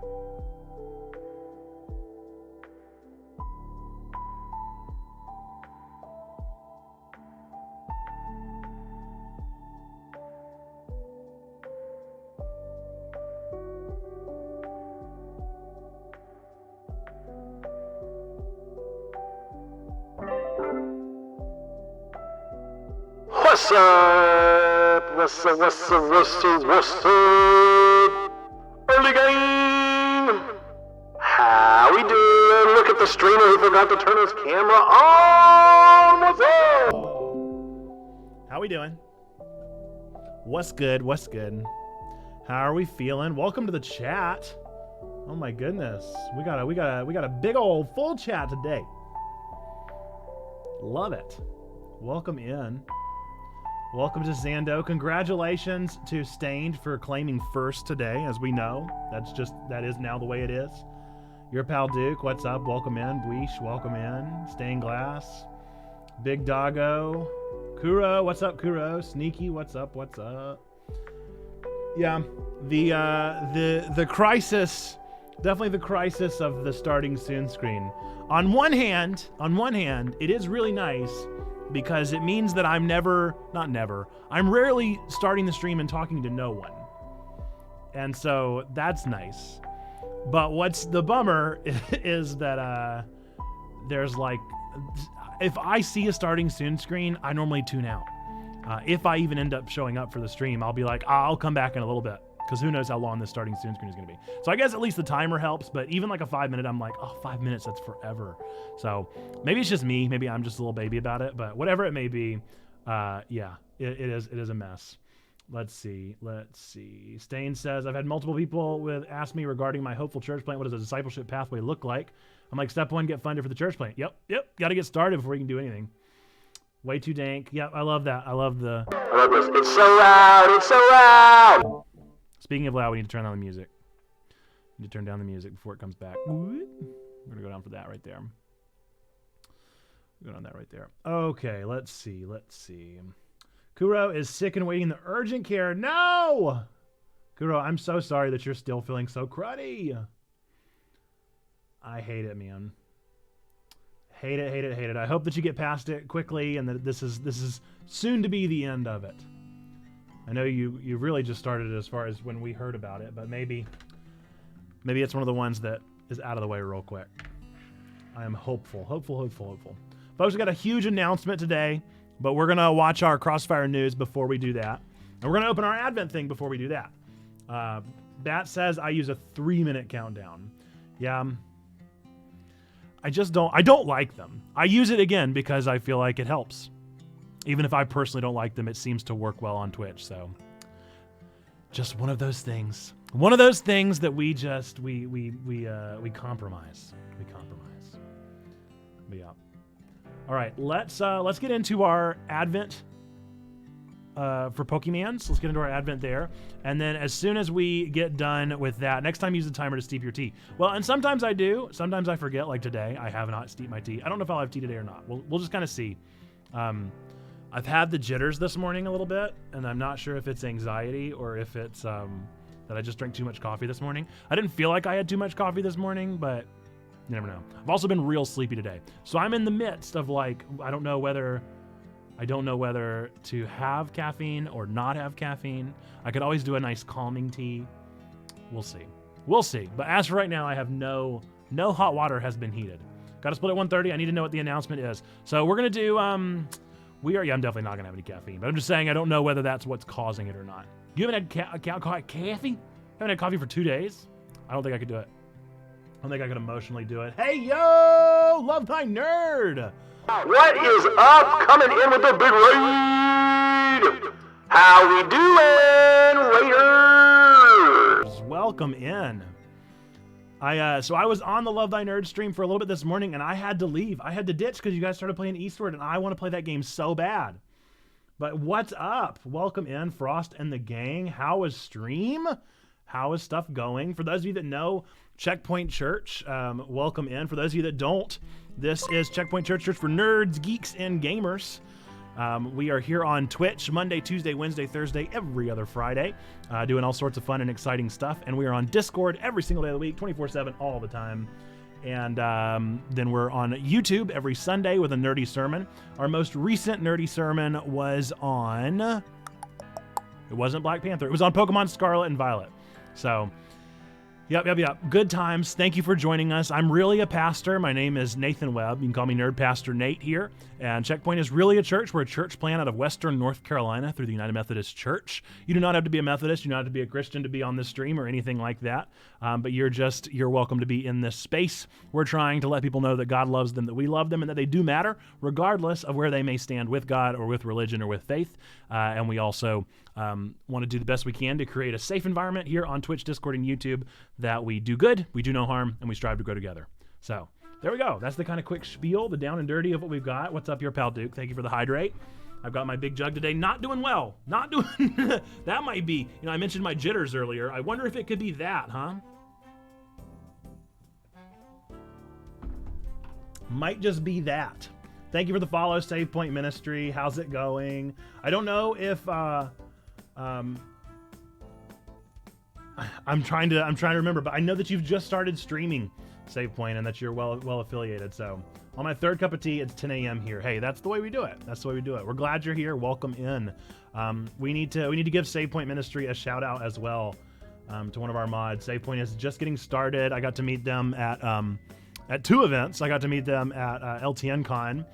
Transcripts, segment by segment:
What's up? What's up? Early game! How we doing? Look at the streamer who forgot to turn his camera on! What's up? How we doing? What's good? What's good? How are we feeling? Welcome to the chat. Oh my goodness. We got a big old full chat today. Love it. Welcome in. Welcome to Zando. Congratulations to Stained for claiming first today, as we know. That is now the way it is. Your pal Duke, what's up? Welcome in. Bleesh, welcome in. Stained Glass. Big Doggo. Kuro, what's up, Kuro? Sneaky, what's up? What's up? Yeah, the crisis, definitely the crisis of the starting soon screen. On one hand, it is really nice, because it means that I'm I'm rarely starting the stream and talking to no one. And so that's nice. But what's the bummer is that there's like, if I see a starting soon screen, I normally tune out. If I even end up showing up for the stream, I'll be like, I'll come back in a little bit, because who knows how long this starting soon screen is going to be. So I guess at least the timer helps, but even like a 5 minute, I'm like, oh, 5 minutes, that's forever. So maybe it's just me. Maybe I'm just a little baby about it, but whatever it may be, yeah, it is a mess. Let's see. Stain says, I've had multiple people ask me regarding my hopeful church plant. What does a discipleship pathway look like? I'm like, step one, get funded for the church plant. Yep. Got to get started before you can do anything. Way too dank. Yep, I love that. I love this. It's so loud. Speaking of loud, we need to turn down the music. We need to turn down the music before it comes back. We're going to go down for that right there. Go down that right there. Okay, let's see. Kuro is sick and waiting the urgent care. No! Kuro, I'm so sorry that you're still feeling so cruddy. I hate it, man. Hate it. I hope that you get past it quickly and that this is soon to be the end of it. I know you really just started as far as when we heard about it, but maybe it's one of the ones that is out of the way real quick. I am hopeful. Folks, we got a huge announcement today, but we're going to watch our Crossfire news before we do that. And we're going to open our Advent thing before we do that. Bat says I use a 3-minute countdown. Yeah, I don't like them. I use it again because I feel like it helps. Even if I personally don't like them, it seems to work well on Twitch. So just one of those things. One of those things that we compromise. We compromise. But yeah. All right, let's get into our Advent for Pokemans. Let's get into our Advent there. And then as soon as we get done with that, next time use the timer to steep your tea. Well, and sometimes I do. Sometimes I forget, like today. I have not steeped my tea. I don't know if I'll have tea today or not. We'll just kind of see. I've had the jitters this morning a little bit, and I'm not sure if it's anxiety or if it's that I just drank too much coffee this morning. I didn't feel like I had too much coffee this morning, but you never know. I've also been real sleepy today. So I'm in the midst of like, I don't know whether to have caffeine or not have caffeine. I could always do a nice calming tea. We'll see. But as for right now, I have no hot water has been heated. Got to split at 1:30. I need to know what the announcement is. So we're going to do, I'm definitely not going to have any caffeine, but I'm just saying I don't know whether that's what's causing it or not. You haven't had coffee? Haven't had coffee for 2 days? I don't think I could do it. I don't think I could emotionally do it. Hey, yo! Love Thy Nerd! What is up? Coming in with the big raid! How we doing, Raiders? Welcome in. So I was on the Love Thy Nerd stream for a little bit this morning, and I had to leave. I had to ditch because you guys started playing Eastward, and I want to play that game so bad. But what's up? Welcome in, Frost and the gang. How is stream? How is stuff going? For those of you that know Checkpoint Church, welcome in. For those of you that don't, this is Checkpoint Church for nerds, geeks, and gamers. We are here on Twitch Monday, Tuesday, Wednesday, Thursday, every other Friday, doing all sorts of fun and exciting stuff. And we are on Discord every single day of the week, 24/7, all the time. And then we're on YouTube every Sunday with a nerdy sermon. Our most recent nerdy sermon was on... It wasn't Black Panther. It was on Pokemon Scarlet and Violet. So... Yep. Good times. Thank you for joining us. I'm really a pastor. My name is Nathan Webb. You can call me Nerd Pastor Nate here. And Checkpoint is really a church. We're a church plant out of Western North Carolina through the United Methodist Church. You do not have to be a Methodist. You do not have to be a Christian to be on this stream or anything like that. But you're welcome to be in this space. We're trying to let people know that God loves them, that we love them, and that they do matter, regardless of where they may stand with God or with religion or with faith. And we also want to do the best we can to create a safe environment here on Twitch, Discord, and YouTube that we do good, we do no harm, and we strive to grow together. So there we go. That's the kind of quick spiel, the down and dirty of what we've got. What's up, your pal Duke? Thank you for the hydrate. I've got my big jug today. Not doing well. Not doing... That might be... I mentioned my jitters earlier. I wonder if it could be that, huh? Might just be that. Thank you for the follow, Save Point Ministry. How's it going? I don't know if... I'm trying to remember, but I know that you've just started streaming Save Point and that you're well affiliated. So on my third cup of tea, it's 10 a.m. here. Hey, that's the way we do it. We're glad you're here. Welcome in. We need to give Save Point Ministry a shout out as well to one of our mods. Save Point is just getting started. I got to meet them at two events. I got to meet them at LTN Con,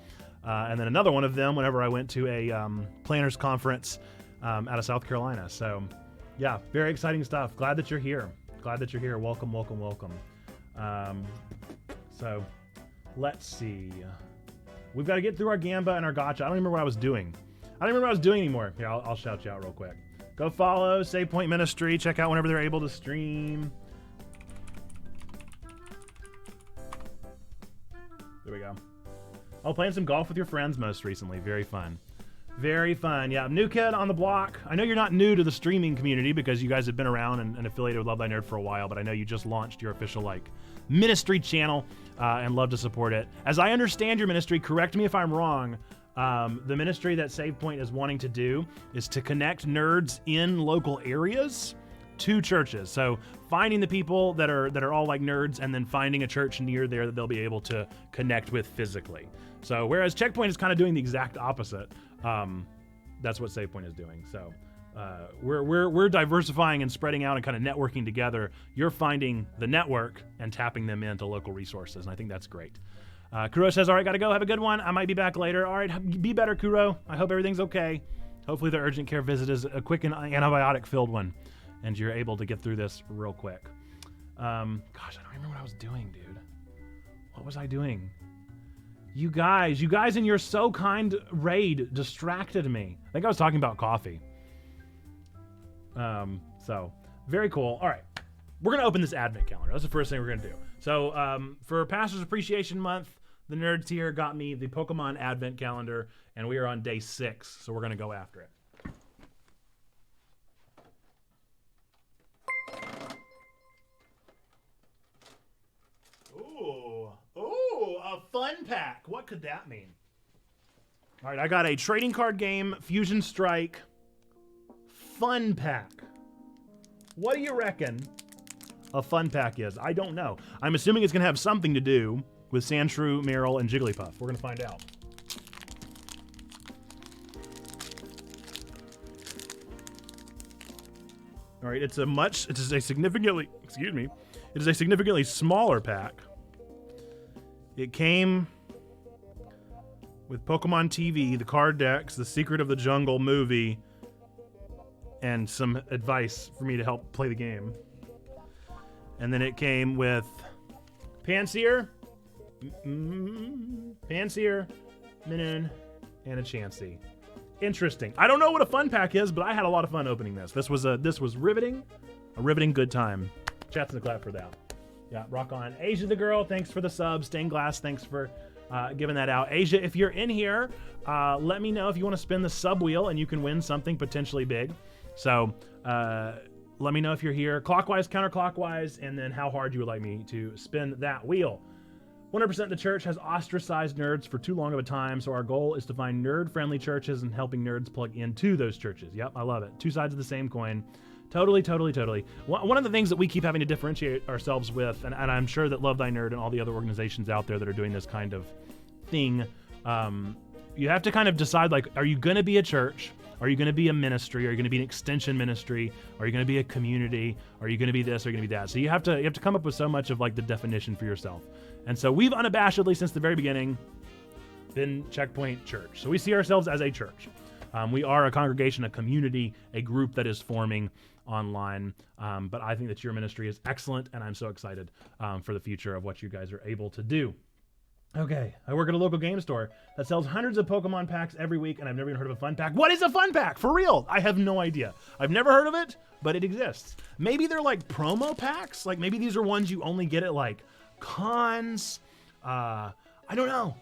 and then another one of them whenever I went to a planners conference out of South Carolina. So. Yeah, very exciting stuff. Glad that you're here. Welcome. So let's see. We've got to get through our Gamba and our Gotcha. I don't remember what I was doing. Anymore. Here, I'll shout you out real quick. Go follow Save Point Ministry. Check out whenever they're able to stream. There we go. Oh, playing some golf with your friends most recently. Very fun. Yeah, new kid on the block. I know you're not new to the streaming community because you guys have been around and affiliated with Love Thy Nerd for a while, but I know you just launched your official ministry channel and love to support it. As I understand your ministry, correct me if I'm wrong, the ministry that Save Point is wanting to do is to connect nerds in local areas to churches. So finding the people that are all like nerds and then finding a church near there that they'll be able to connect with physically. So whereas Checkpoint is kind of doing the exact opposite, that's what SavePoint is doing. So we're diversifying and spreading out and kind of networking together. You're finding the network and tapping them into local resources, and I think that's great. Kuro says, all right, gotta go. Have a good one. I might be back later. All right, be better, Kuro. I hope everything's okay. Hopefully the urgent care visit is a quick and antibiotic-filled one, and you're able to get through this real quick. Gosh, I don't remember what I was doing, dude. What was I doing? You guys in your so kind raid distracted me. I think I was talking about coffee. So very cool. All right, we're gonna open this advent calendar. That's the first thing we're gonna do. So for Pastors Appreciation Month, the nerds here got me the Pokemon Advent Calendar, and we are on day 6, so we're gonna go after it. A fun pack. What could that mean? All right, I got a trading card game, Fusion Strike, fun pack. What do you reckon a fun pack is? I don't know. I'm assuming it's going to have something to do with Sandshrew, Meryl, and Jigglypuff. We're going to find out. All right, it is a significantly smaller pack. It came with Pokemon TV, the card decks, the Secret of the Jungle movie, and some advice for me to help play the game. And then it came with Pansear, Minoon, and a Chansey. Interesting. I don't know what a fun pack is, but I had a lot of fun opening this. This was riveting, a riveting good time. Chats in the clap for that. Yeah, rock on. Asia the girl, thanks for the sub. Stained Glass, thanks for giving that out. Asia, if you're in here, let me know if you want to spin the sub wheel and you can win something potentially big. So let me know if you're here, clockwise, counterclockwise, and then how hard you would like me to spin that wheel. 100% of the church has ostracized nerds for too long of a time, so our goal is to find nerd-friendly churches and helping nerds plug into those churches. Yep, I love it. Two sides of the same coin. Totally. One of the things that we keep having to differentiate ourselves with, and I'm sure that Love Thy Nerd and all the other organizations out there that are doing this kind of thing, you have to kind of decide, like, are you going to be a church? Are you going to be a ministry? Are you going to be an extension ministry? Are you going to be a community? Are you going to be this? Are you going to be that? So you have to come up with so much of like the definition for yourself. And so we've unabashedly since the very beginning been Checkpoint Church. So we see ourselves as a church. We are a congregation, a community, a group that is forming online. But I think that your ministry is excellent, and I'm so excited for the future of what you guys are able to do. Okay, I work at a local game store that sells hundreds of Pokemon packs every week, and I've never even heard of a fun pack. What is a fun pack? For real? I have no idea. I've never heard of it, but it exists. Maybe they're like promo packs? Like maybe these are ones you only get at like cons. I don't know.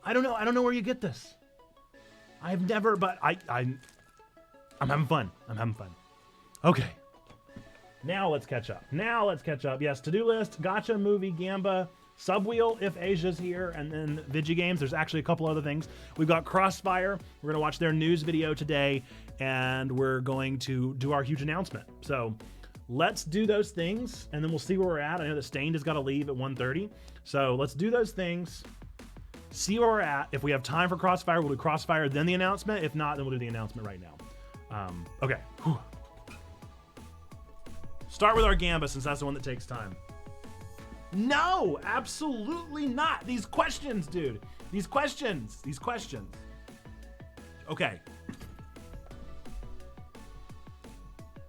I don't know where you get this. I've never, but I'm having fun. I'm having fun. Okay. Now let's catch up. Yes, to-do list, gotcha, movie, Gamba, Subwheel, if Asia's here, and then Vigigames. There's actually a couple other things. We've got Crossfire. We're going to watch their news video today, and we're going to do our huge announcement. So let's do those things, and then we'll see where we're at. I know that Stained has got to leave at 1:30. So let's do those things, see where we're at. If we have time for Crossfire, we'll do Crossfire, then the announcement. If not, then we'll do the announcement right now. Okay. Whew. Start with our Gamba, since that's the one that takes time. No, absolutely not. These questions, dude. These questions. Okay.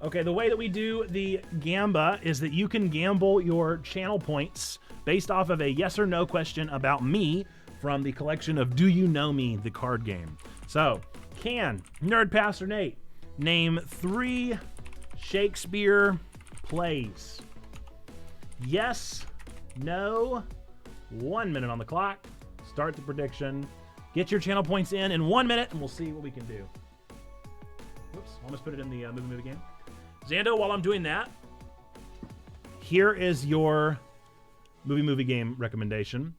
Okay, the way that we do the Gamba is that you can gamble your channel points based off of a yes or no question about me from the collection of Do You Know Me, the card game. So, can Nerd Pastor Nate name 3 Shakespeare plays? Yes, no, 1 minute on the clock. Start the prediction. Get your channel points in 1 minute, and we'll see what we can do. Whoops, almost put it in the movie game. Xando, while I'm doing that, here is your movie game recommendation.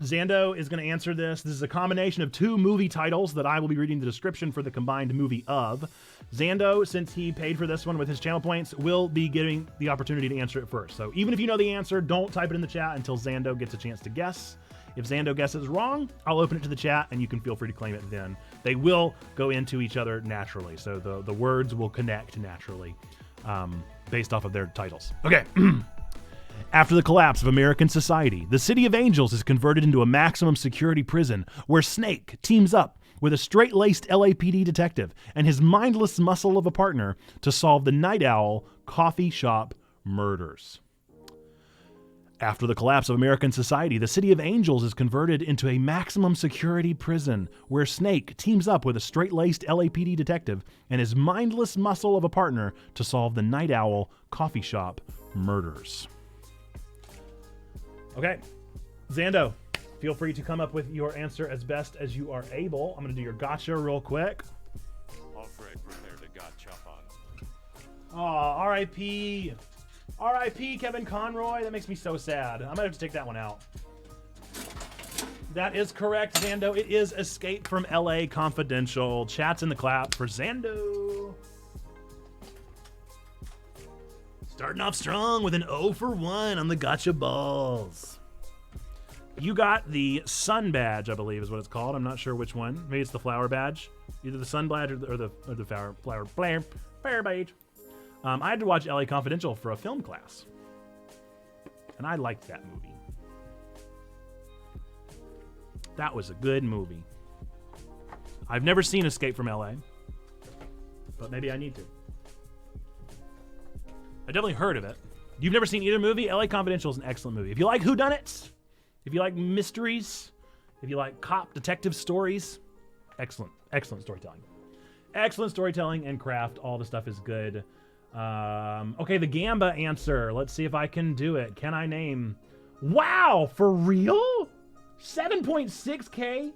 Xando is going to answer this. This is a combination of 2 movie titles that I will be reading the description for the combined movie of. Xando, since he paid for this one with his channel points, will be getting the opportunity to answer it first. So even if you know the answer, don't type it in the chat until Xando gets a chance to guess. If Xando guesses wrong, I'll open it to the chat and you can feel free to claim it then. They will go into each other naturally, so the words will connect naturally based off of their titles. Okay. After the collapse of American society, the City of Angels is converted into a maximum security prison where Snake teams up with a straight-laced LAPD detective and his mindless muscle of a partner to solve the Night Owl coffee shop murders. After the collapse of American society, the City of Angels is converted into a maximum security prison where Snake teams up with a straight-laced LAPD detective and his mindless muscle of a partner to solve the Night Owl coffee shop murders. Okay, Xando, feel free to come up with your answer as best as you are able. I'm going to do your gotcha real quick. Alfred, prepare to gotcha on. Oh, R.I.P. R.I.P. Kevin Conroy. That makes me so sad. I might have to take that one out. That is correct, Xando. It is Escape from L.A. Confidential. Chats in the clap for Xando. Starting off strong with an 0 for 1 on the gotcha balls. You got the sun badge, I believe is what it's called. I'm not sure which one. Maybe it's the flower badge. Either the sun badge or the flower badge. I had to watch LA Confidential for a film class. And I liked that movie. That was a good movie. I've never seen Escape from LA. But maybe I need to. I definitely heard of it. You've never seen either movie? LA Confidential is an excellent movie. If you like whodunits, if you like mysteries, if you like cop detective stories, excellent storytelling. Excellent storytelling and craft. All the stuff is good. Okay, the Gamba answer. Let's see if I can do it. Can I name... Wow, for real? 7.6K?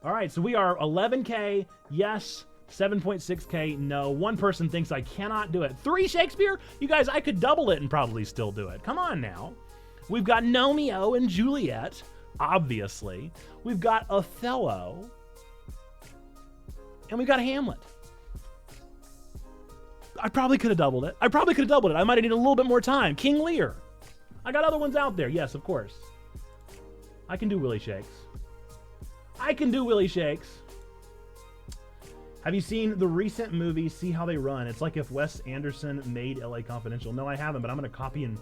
All right, so we are 11K. Yes. 7.6K, no. One person thinks I cannot do it. 3 Shakespeare? You guys, I could double it and probably still do it. Come on now. We've got Romeo and Juliet, obviously. We've got Othello. And we've got Hamlet. I probably could have doubled it. I might have needed a little bit more time. King Lear. I got other ones out there. Yes, of course. I can do Willie Shakes. Have you seen the recent movie, See How They Run? It's like if Wes Anderson made LA Confidential. No, I haven't, but I'm going to copy and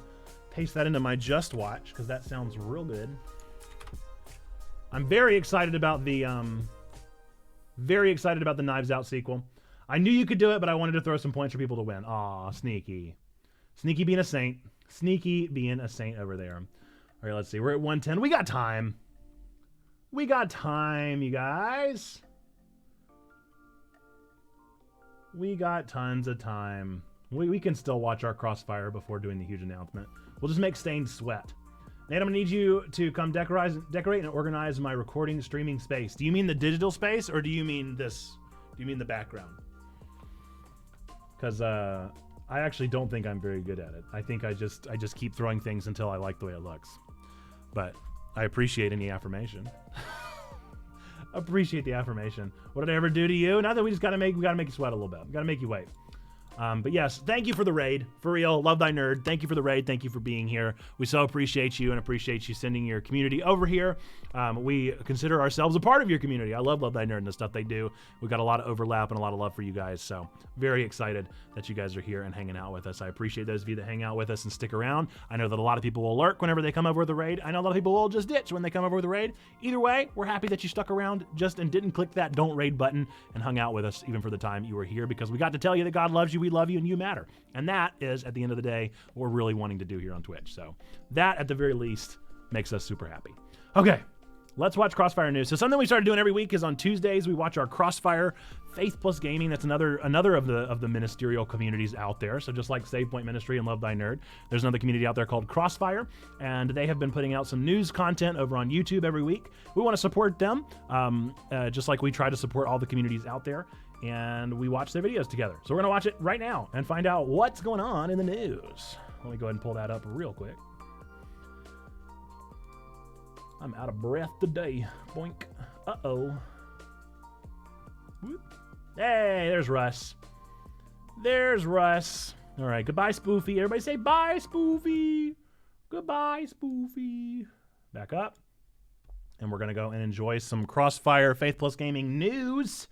paste that into my Just Watch because that sounds real good. I'm very excited about the Knives Out sequel. I knew you could do it, but I wanted to throw some points for people to win. Aw, sneaky. Sneaky being a saint. Sneaky being a saint over there. All right, let's see. We're at 110. We got time. You guys. We got tons of time. We can still watch our Crossfire before doing the huge announcement. We'll just make Stained sweat. Nate, I'm going to need you to come decorate and organize my recording streaming space. Do you mean the digital space, or do you mean this? Do you mean the background? Because I actually don't think I'm very good at it. I think I just keep throwing things until I like the way it looks. But I appreciate any affirmation. Appreciate the affirmation. What did I ever do to you? Now that we gotta make you sweat a little bit. We gotta make you wait. But yes, thank you for the raid. For real, love thy nerd. Thank you for the raid. Thank you for being here. We so appreciate you and appreciate you sending your community over here. We consider ourselves a part of your community. I love thy nerd and the stuff they do. We've got a lot of overlap and a lot of love for you guys. So very excited that you guys are here and hanging out with us. I appreciate those of you that hang out with us and stick around. I know that a lot of people will lurk whenever they come over with the raid. I know a lot of people will just ditch when they come over with the raid. Either way, we're happy that you stuck around and didn't click that don't raid button and hung out with us even for the time you were here, because we got to tell you that God loves you, we love you, and you matter. And that is, at the end of the day, what we're really wanting to do here on Twitch. So that, at the very least, makes us super happy. Okay, let's watch Crossfire news. So something we started doing every week is on Tuesdays, we watch our Crossfire Faith Plus Gaming. That's another of the ministerial communities out there. So just like Save Point Ministry and Love Thy Nerd, there's another community out there called Crossfire, and they have been putting out some news content over on YouTube every week. We want to support them, just like we try to support all the communities out there, and we watch their videos together. So we're gonna watch it right now and find out what's going on in the news. Let me go ahead and pull that up real quick. I'm out of breath today. Boink. Uh-oh. Whoop. Hey, there's Russ. All right, goodbye, Spoofy. Everybody say bye, Spoofy. Goodbye, Spoofy. Back up. And we're going to go and enjoy some Crossfire Faith Plus Gaming news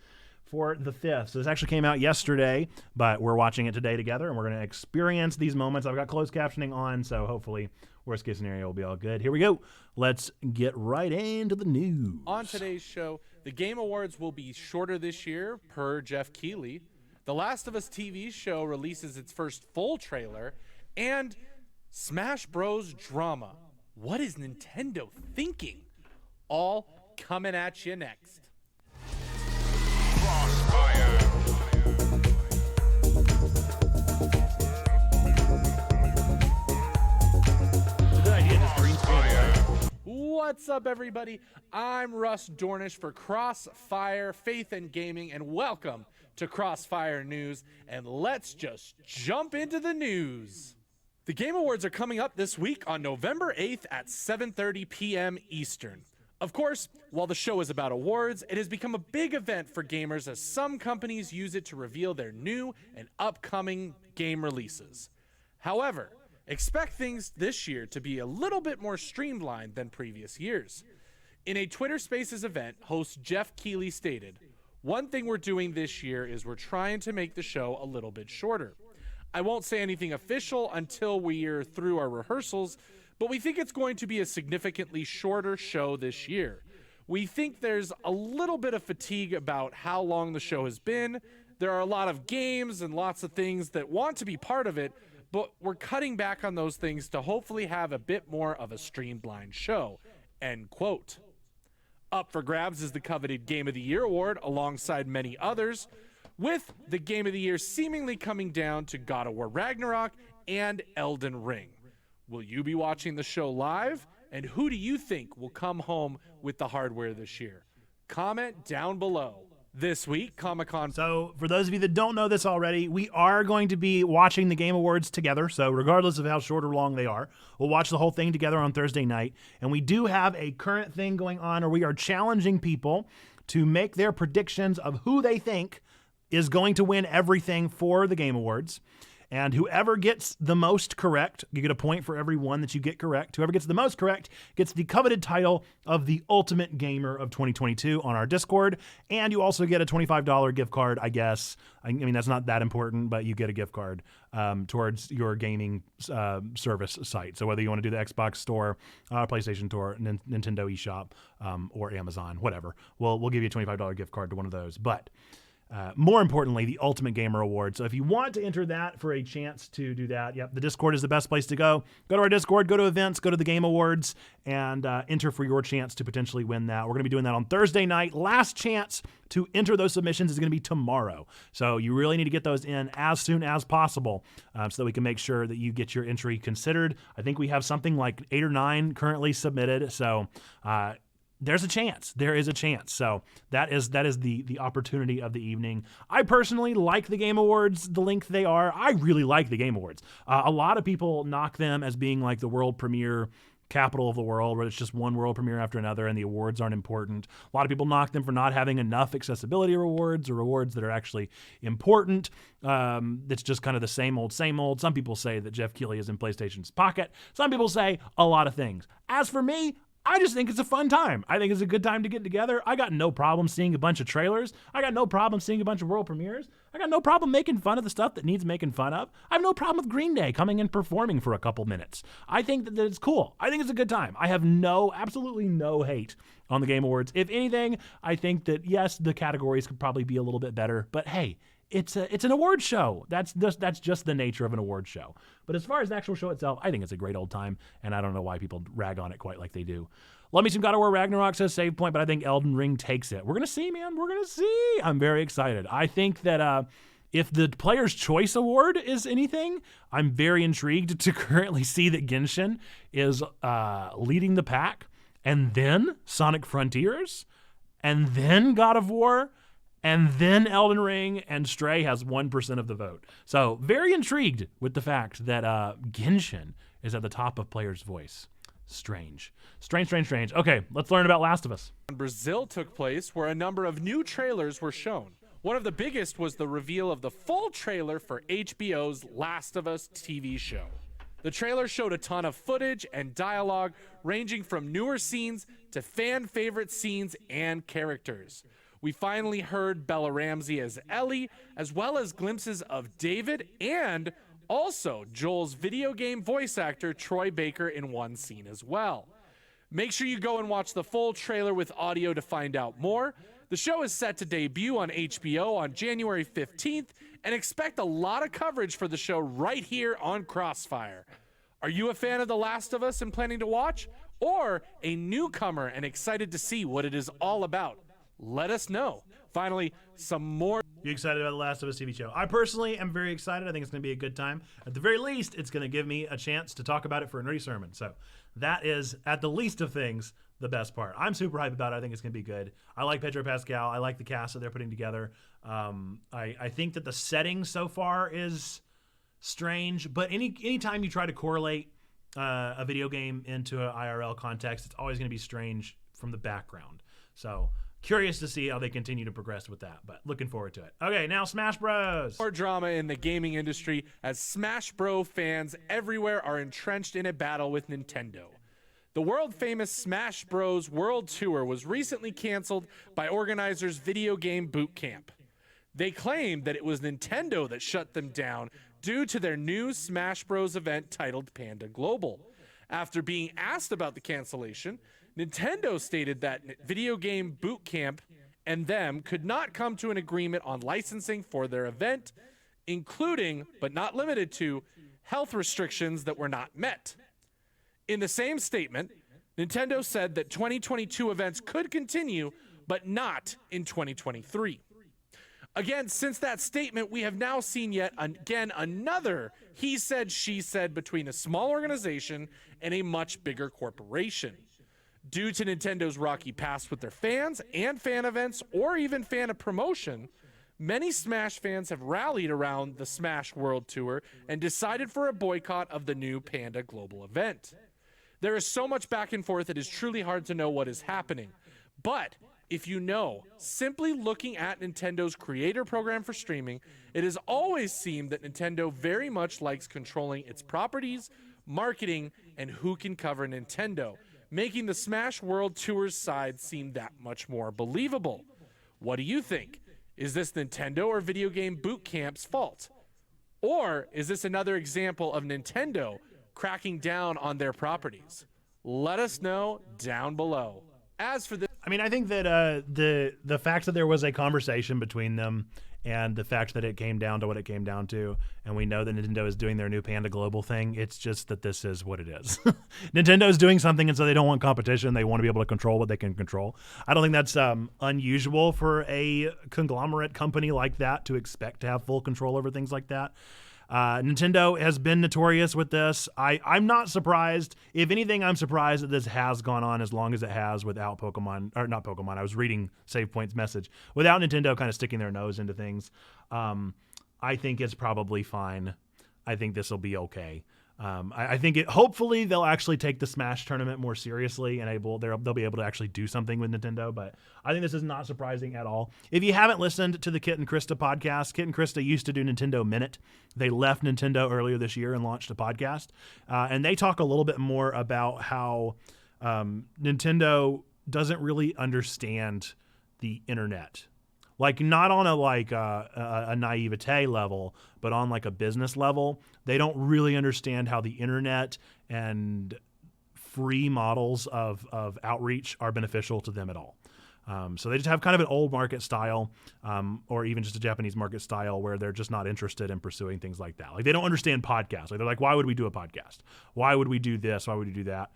for the 5th. So this actually came out yesterday, but we're watching it today together, and we're going to experience these moments. I've got closed captioning on, so hopefully worst case scenario will be all good. Here we go. Let's get right into the news. On today's show, the Game Awards will be shorter this year, per Jeff Keighley. The Last of Us TV show releases its first full trailer, and Smash Bros. Drama. What is Nintendo thinking? All coming at you next. Crossfire. It's a good idea, just green screen. What's up, everybody? I'm Russ Dornish for Crossfire Faith and Gaming, and welcome to Crossfire News. And let's just jump into the news. The Game Awards are coming up this week on November 8th at 7:30 p.m. Eastern. Of course, while the show is about awards, it has become a big event for gamers as some companies use it to reveal their new and upcoming game releases. However, expect things this year to be a little bit more streamlined than previous years. In a Twitter Spaces event, host Jeff Keighley stated, "One thing we're doing this year is we're trying to make the show a little bit shorter. I won't say anything official until we're through our rehearsals, but we think it's going to be a significantly shorter show this year. We think there's a little bit of fatigue about how long the show has been. There are a lot of games and lots of things that want to be part of it, but we're cutting back on those things to hopefully have a bit more of a streamlined show." End quote. Up for grabs is the coveted Game of the Year award alongside many others, with the Game of the Year seemingly coming down to God of War Ragnarok and Elden Ring. Will you be watching the show live? And who do you think will come home with the hardware this year? Comment down below. This week, Comic-Con. So for those of you that don't know this already, we are going to be watching the Game Awards together. So regardless of how short or long they are, we'll watch the whole thing together on Thursday night. And we do have a current thing going on where we are challenging people to make their predictions of who they think is going to win everything for the Game Awards. And whoever gets the most correct, you get a point for every one that you get correct. Whoever gets the most correct gets the coveted title of the Ultimate Gamer of 2022 on our Discord. And you also get a $25 gift card, I guess. I mean, that's not that important, but you get a gift card towards your gaming service site. So whether you want to do the Xbox Store, PlayStation Store, Nintendo eShop, or Amazon, whatever, we'll give you a $25 gift card to one of those. But more importantly, the Ultimate Gamer Award. So if you want to enter that for a chance to do that, the Discord is the best place to go. Go to our Discord, go to events, go to the Game Awards, and enter for your chance to potentially win that. We're going to be doing that on Thursday night. Last chance to enter those submissions is going to be tomorrow. So you really need to get those in as soon as possible so that we can make sure that you get your entry considered. I think we have something like 8 or 9 currently submitted. So there's a chance. There is a chance. So that is the opportunity of the evening. I personally like the Game Awards, the length they are. I really like the Game Awards. A lot of people knock them as being like the world premiere capital of the world, where it's just one world premiere after another and the awards aren't important. A lot of people knock them for not having enough accessibility rewards or rewards that are actually important. It's just kind of the same old, same old. Some people say that Jeff Keighley is in PlayStation's pocket. Some people say a lot of things. As for me, I just think it's a fun time. I think it's a good time to get together. I got no problem seeing a bunch of trailers. I got no problem seeing a bunch of world premieres. I got no problem making fun of the stuff that needs making fun of. I have no problem with Green Day coming and performing for a couple minutes. I think that it's cool. I think it's a good time. I have absolutely no hate on the Game Awards. If anything, I think that, yes, the categories could probably be a little bit better, but hey, it's an award show. That's just the nature of an award show. But as far as the actual show itself, I think it's a great old time, and I don't know why people rag on it quite like they do. Love me some God of War Ragnarok, says Save Point, but I think Elden Ring takes it. We're going to see, man. We're going to see. I'm very excited. I think that if the Player's Choice Award is anything, I'm very intrigued to currently see that Genshin is leading the pack, and then Sonic Frontiers, and then God of War, and then Elden Ring, and Stray has 1% of the vote. So very intrigued with the fact that Genshin is at the top of Player's Voice. Strange. Okay, let's learn about Last of Us. Brazil took place where a number of new trailers were shown. One of the biggest was the reveal of the full trailer for HBO's Last of Us TV show. The trailer showed a ton of footage and dialogue ranging from newer scenes to fan favorite scenes and characters. We finally heard Bella Ramsey as Ellie, as well as glimpses of David and also Joel's video game voice actor Troy Baker in one scene as well. Make sure you go and watch the full trailer with audio to find out more. The show is set to debut on HBO on January 15th, and expect a lot of coverage for the show right here on Crossfire. Are you a fan of The Last of Us and planning to watch? Or a newcomer and excited to see what it is all about? Let us know. Finally, some more. You excited about The Last of Us TV show? I personally am very excited. I think it's going to be a good time. At the very least, it's going to give me a chance to talk about it for a nerdy sermon. So that is, at the least of things, the best part. I'm super hyped about it. I think it's going to be good. I like Pedro Pascal. I like the cast that they're putting together. I think that the setting so far is strange, but anytime you try to correlate a video game into an IRL context, it's always going to be strange from the background. So curious to see how they continue to progress with that, but looking forward to it. Okay, now Smash Bros. More drama in the gaming industry as Smash Bros. Fans everywhere are entrenched in a battle with Nintendo. The world-famous Smash Bros. World Tour was recently canceled by organizers Video Game Boot Camp. They claimed that it was Nintendo that shut them down due to their new Smash Bros. Event titled Panda Global. After being asked about the cancellation, Nintendo stated that Video Game Boot Camp and them could not come to an agreement on licensing for their event, including, but not limited to, health restrictions that were not met. In the same statement, Nintendo said that 2022 events could continue, but not in 2023. Again, since that statement, we have now seen yet again another he said, she said between a small organization and a much bigger corporation. Due to Nintendo's rocky past with their fans and fan events, or even fan promotion, many Smash fans have rallied around the Smash World Tour and decided for a boycott of the new Panda Global event. There is so much back and forth, it is truly hard to know what is happening. But if you know, simply looking at Nintendo's creator program for streaming, it has always seemed that Nintendo very much likes controlling its properties, marketing, and who can cover Nintendo, making the Smash World Tour's side seem that much more believable. What do you think? Is this Nintendo or Video Game Boot Camp's fault? Or is this another example of Nintendo cracking down on their properties? Let us know down below. As for this, I mean, I think that the fact that there was a conversation between them and the fact that it came down to what it came down to, and we know that Nintendo is doing their new Panda Global thing, it's just that this is what it is. Nintendo is doing something, and so they don't want competition. They want to be able to control what they can control. I don't think that's unusual for a conglomerate company like that to expect to have full control over things like that. Nintendo has been notorious with this. I'm not surprised. If anything, I'm surprised that this has gone on as long as it has without Pokemon, or not Pokemon. I was reading Save Point's message. Without Nintendo kind of sticking their nose into things, I think it's probably fine. I think this will be okay. I think hopefully they'll actually take the Smash tournament more seriously and they'll be able to actually do something with Nintendo. But I think this is not surprising at all. If you haven't listened to the Kit and Krista podcast, Kit and Krista used to do Nintendo Minute. They left Nintendo earlier this year and launched a podcast. And they talk a little bit more about how Nintendo doesn't really understand the internet. Like, not on a naivete level, but on like a business level. They don't really understand how the internet and free models of outreach are beneficial to them at all. So they just have kind of an old market style, or even just a Japanese market style where they're just not interested in pursuing things like that. Like, they don't understand podcasts. Like, they're like, why would we do a podcast? Why would we do this? Why would we do that?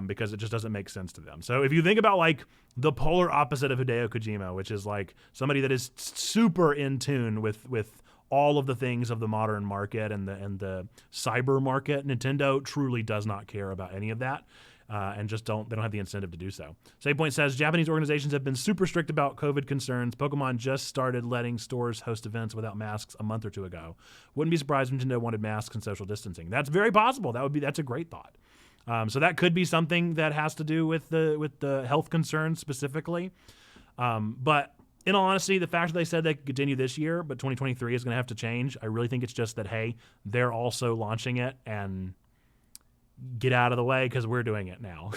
Because it just doesn't make sense to them. So if you think about like the polar opposite of Hideo Kojima, which is like somebody that is super in tune with all of the things of the modern market and the cyber market, Nintendo truly does not care about any of that. And just they don't have the incentive to do so. Save Point says, Japanese organizations have been super strict about COVID concerns. Pokemon just started letting stores host events without masks a month or two ago. Wouldn't be surprised if Nintendo wanted masks and social distancing. That's very possible. That's a great thought. So that could be something that has to do with the health concerns specifically. But in all honesty, the fact that they said they could continue this year, but 2023 is going to have to change. I really think it's just that, hey, they're also launching it and get out of the way because we're doing it now.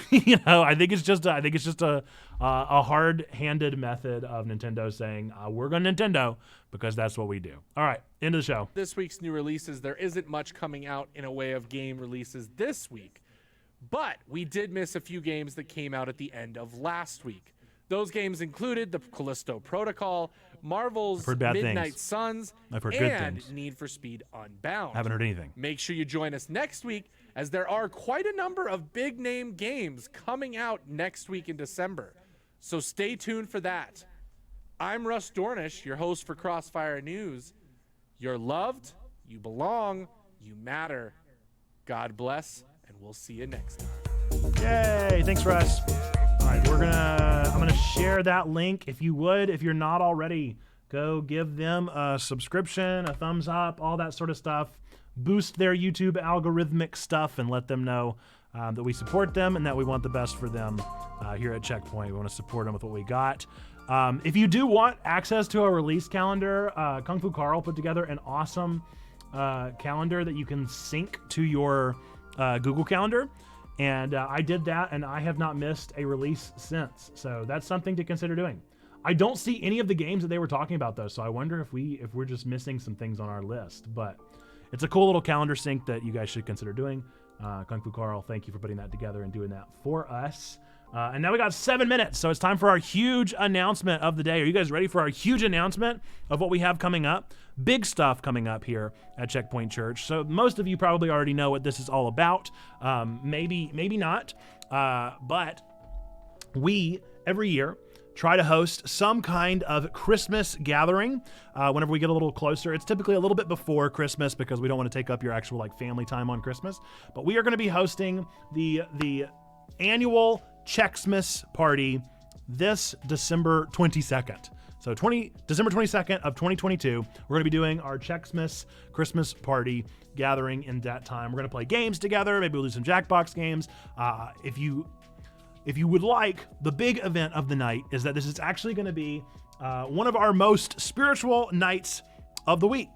I think it's just a hard-handed method of Nintendo saying we're going to Nintendo because that's what we do. All right, end of the show. this week's new releases, there isn't much coming out in a way of game releases this week. But we did miss a few games that came out at the end of last week. Those games included the Callisto Protocol, Marvel's Midnight Suns, and Need for Speed Unbound. Haven't heard anything. Make sure you join us next week, as there are quite a number of big-name games coming out next week in December. So stay tuned for that. I'm Russ Dornish, your host for Crossfire News. You're loved, you belong, you matter. God bless, and we'll see you next time. Yay, thanks, Russ. All right, I'm gonna share that link. If you're not already, go give them a subscription, a thumbs up, all that sort of stuff. Boost their YouTube algorithmic stuff and let them know that we support them and that we want the best for them here at Checkpoint. We want to support them with what we got. If you do want access to a release calendar, Kung Fu Carl put together an awesome calendar that you can sync to your Google Calendar. And I did that, and I have not missed a release since. So that's something to consider doing. I don't see any of the games that they were talking about, though, so I wonder if we're just missing some things on our list. But it's a cool little calendar sync that you guys should consider doing. Kung Fu Carl, thank you for putting that together and doing that for us. And now we got 7 minutes, so it's time for our huge announcement of the day. Are you guys ready for our huge announcement of what we have coming up? Big stuff coming up here at Checkpoint Church. So most of you probably already know what this is all about. Maybe not. But we, every year, try to host some kind of Christmas gathering whenever we get a little closer. It's typically a little bit before Christmas because we don't want to take up your actual family time on Christmas. But we are going to be hosting the annual Checksmas party this December 22nd. So December 22nd of 2022, we're going to be doing our Checksmas Christmas party gathering in that time. We're going to play games together. Maybe we'll do some Jackbox games. If you would like, the big event of the night is that this is actually going to be one of our most spiritual nights of the week,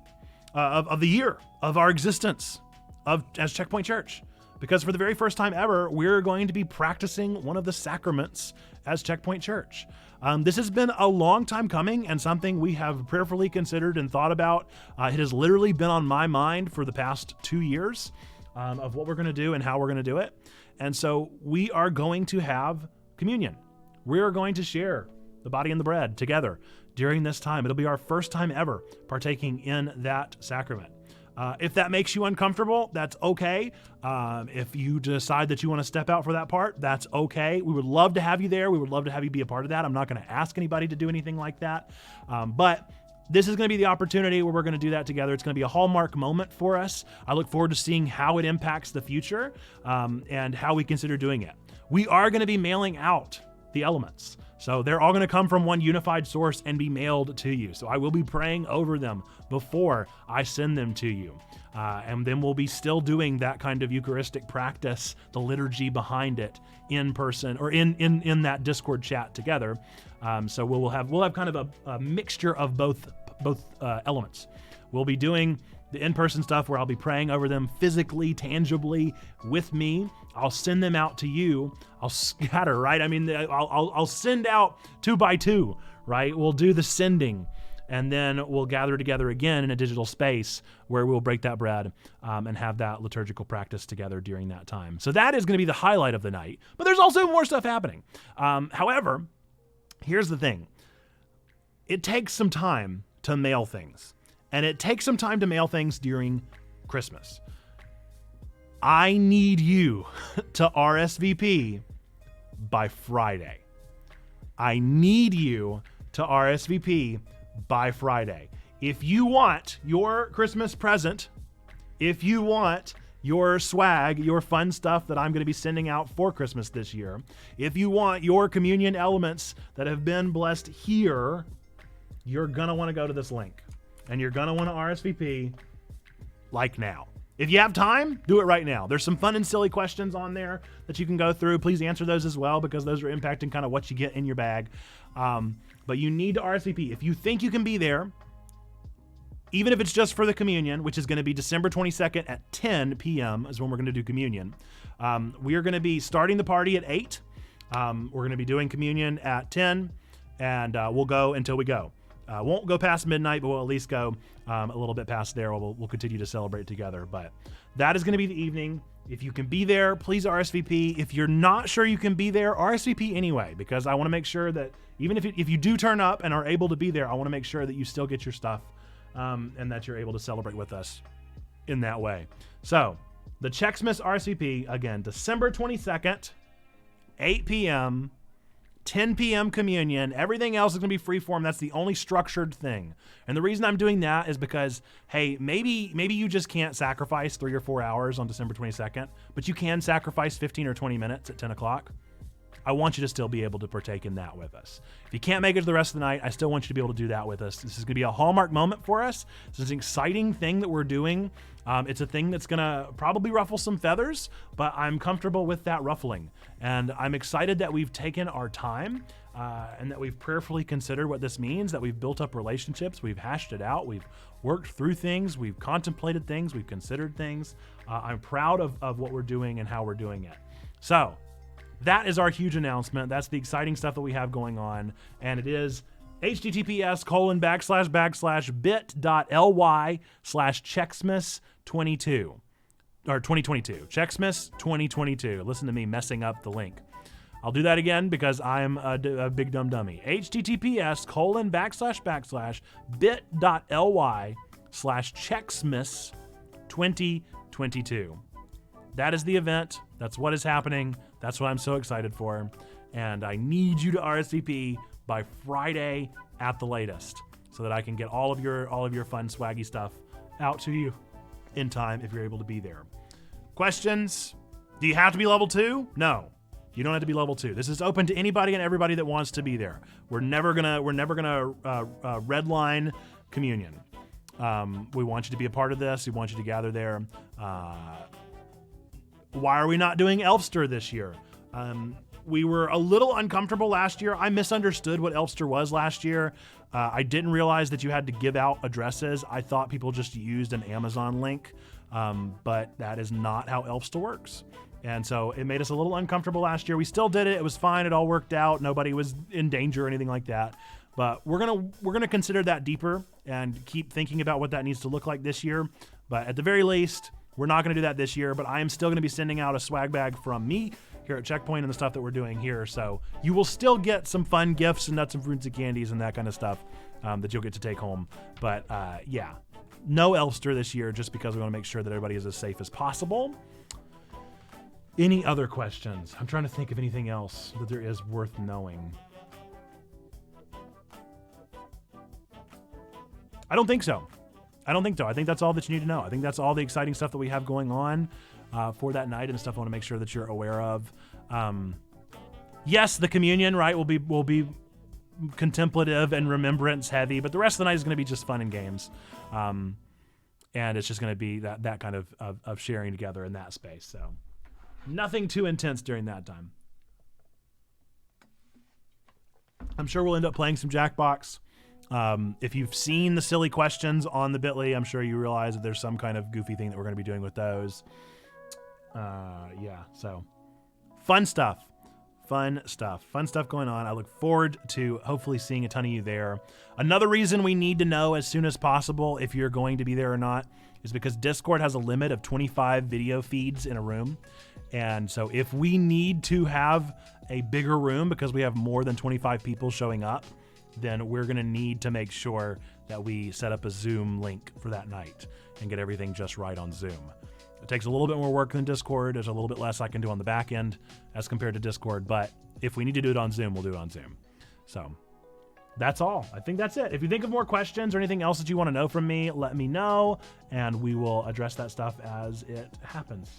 of the year, of our existence as Checkpoint Church. Because for the very first time ever, we're going to be practicing one of the sacraments as Checkpoint Church. This has been a long time coming and something we have prayerfully considered and thought about. It has literally been on my mind for the past 2 years of what we're going to do and how we're going to do it. And so we are going to have communion. We are going to share the body and the bread together during this time. It'll be our first time ever partaking in that sacrament. If that makes you uncomfortable, that's okay. If you decide that you want to step out for that part, that's okay. We would love to have you there. We would love to have you be a part of that. I'm not going to ask anybody to do anything like that. But this is going to be the opportunity where we're going to do that together. It's going to be a hallmark moment for us. I look forward to seeing how it impacts the future and how we consider doing it. We are going to be mailing out the elements. So they're all going to come from one unified source and be mailed to you. So I will be praying over them before I send them to you. And then we'll be still doing that kind of Eucharistic practice, the liturgy behind it in person or in that Discord chat together. So we'll have kind of a mixture of both elements. We'll be doing the in-person stuff where I'll be praying over them physically, tangibly with me. I'll send them out to you. I'll scatter, right? I mean, I'll send out 2 by 2, right? We'll do the sending, and then we'll gather together again in a digital space where we'll break that bread and have that liturgical practice together during that time. So that is going to be the highlight of the night, but there's also more stuff happening. However, here's the thing. It takes some time to mail things, and it takes some time to mail things during Christmas. I need you to RSVP by Friday. I need you to RSVP by Friday. If you want your Christmas present, if you want your swag, your fun stuff that I'm going to be sending out for Christmas this year, if you want your communion elements that have been blessed here, you're going to want to go to this link. And you're going to want to RSVP like now. If you have time, do it right now. There's some fun and silly questions on there that you can go through. Please answer those as well because those are impacting kind of what you get in your bag. But you need to RSVP. If you think you can be there, even if it's just for the communion, which is going to be December 22nd at 10 p.m. is when we're going to do communion. We are going to be starting the party at 8. We're going to be doing communion at 10, and we'll go until we go. Won't go past midnight, but we'll at least go a little bit past there. We'll continue to celebrate together. But that is going to be the evening. If you can be there, please RSVP. If you're not sure you can be there, RSVP anyway, because I want to make sure that even if you do turn up and are able to be there, I want to make sure that you still get your stuff and that you're able to celebrate with us in that way. So the Checksmas RSVP, again, December 22nd, 8 p.m., 10 p.m. communion. Everything else is going to be freeform. That's the only structured thing. And the reason I'm doing that is because, hey, maybe you just can't sacrifice 3 or 4 hours on December 22nd, but you can sacrifice 15 or 20 minutes at 10 o'clock. I want you to still be able to partake in that with us. If you can't make it to the rest of the night, I still want you to be able to do that with us. This is going to be a hallmark moment for us. This is an exciting thing that we're doing. It's a thing that's going to probably ruffle some feathers, but I'm comfortable with that ruffling. And I'm excited that we've taken our time and that we've prayerfully considered what this means, that we've built up relationships, we've hashed it out, we've worked through things, we've contemplated things, we've considered things. I'm proud of what we're doing and how we're doing it. So that is our huge announcement. That's the exciting stuff that we have going on. And it is https://bit.ly/Checksmas22 or 2022. Checksmas 2022. Listen to me messing up the link. I'll do that again because I'm a big dumb dummy. https://bit.ly/Checksmas2022. That is the event. That's what is happening. That's what I'm so excited for. And I need you to RSVP by Friday at the latest so that I can get all of your fun swaggy stuff out to you in time if you're able to be there. Questions? Do you have to be level 2? No. You don't have to be level 2. This is open to anybody and everybody that wants to be there. We're never gonna redline communion. We want you to be a part of this. We want you to gather there. Why are we not doing Elfster this year? We were a little uncomfortable last year. I misunderstood what Elfster was last year. I didn't realize that you had to give out addresses. I thought people just used an Amazon link, but that is not how Elfster works. And so it made us a little uncomfortable last year. We still did it. It was fine. It all worked out. Nobody was in danger or anything like that. But we're gonna consider that deeper and keep thinking about what that needs to look like this year. But at the very least, we're not gonna do that this year. But I am still gonna be sending out a swag bag from me here at Checkpoint and the stuff that we're doing here. So you will still get some fun gifts and nuts and fruits and candies and that kind of stuff that you'll get to take home. But yeah, no Elfster this year just because we want to make sure that everybody is as safe as possible. Any other questions? I'm trying to think of anything else that there is worth knowing. I don't think so. I think that's all that you need to know. I think that's all the exciting stuff that we have going on for that night and stuff I want to make sure that you're aware of. Yes, the communion, right, will be contemplative and remembrance heavy, but the rest of the night is going to be just fun and games. And it's just going to be that kind of sharing together in that space. So nothing too intense during that time. I'm sure we'll end up playing some Jackbox. If you've seen the silly questions on the Bitly, I'm sure you realize that there's some kind of goofy thing that we're going to be doing with those. Yeah, so fun stuff going on. I look forward to hopefully seeing a ton of you there. Another reason we need to know as soon as possible if you're going to be there or not is because Discord has a limit of 25 video feeds in a room. And so if we need to have a bigger room because we have more than 25 people showing up, then we're going to need to make sure that we set up a Zoom link for that night and get everything just right on Zoom. It takes a little bit more work than Discord. There's a little bit less I can do on the back end as compared to Discord, but if we need to do it on Zoom, we'll do it on Zoom. So that's all. I think that's it. If you think of more questions or anything else that you want to know from me, let me know, and we will address that stuff as it happens.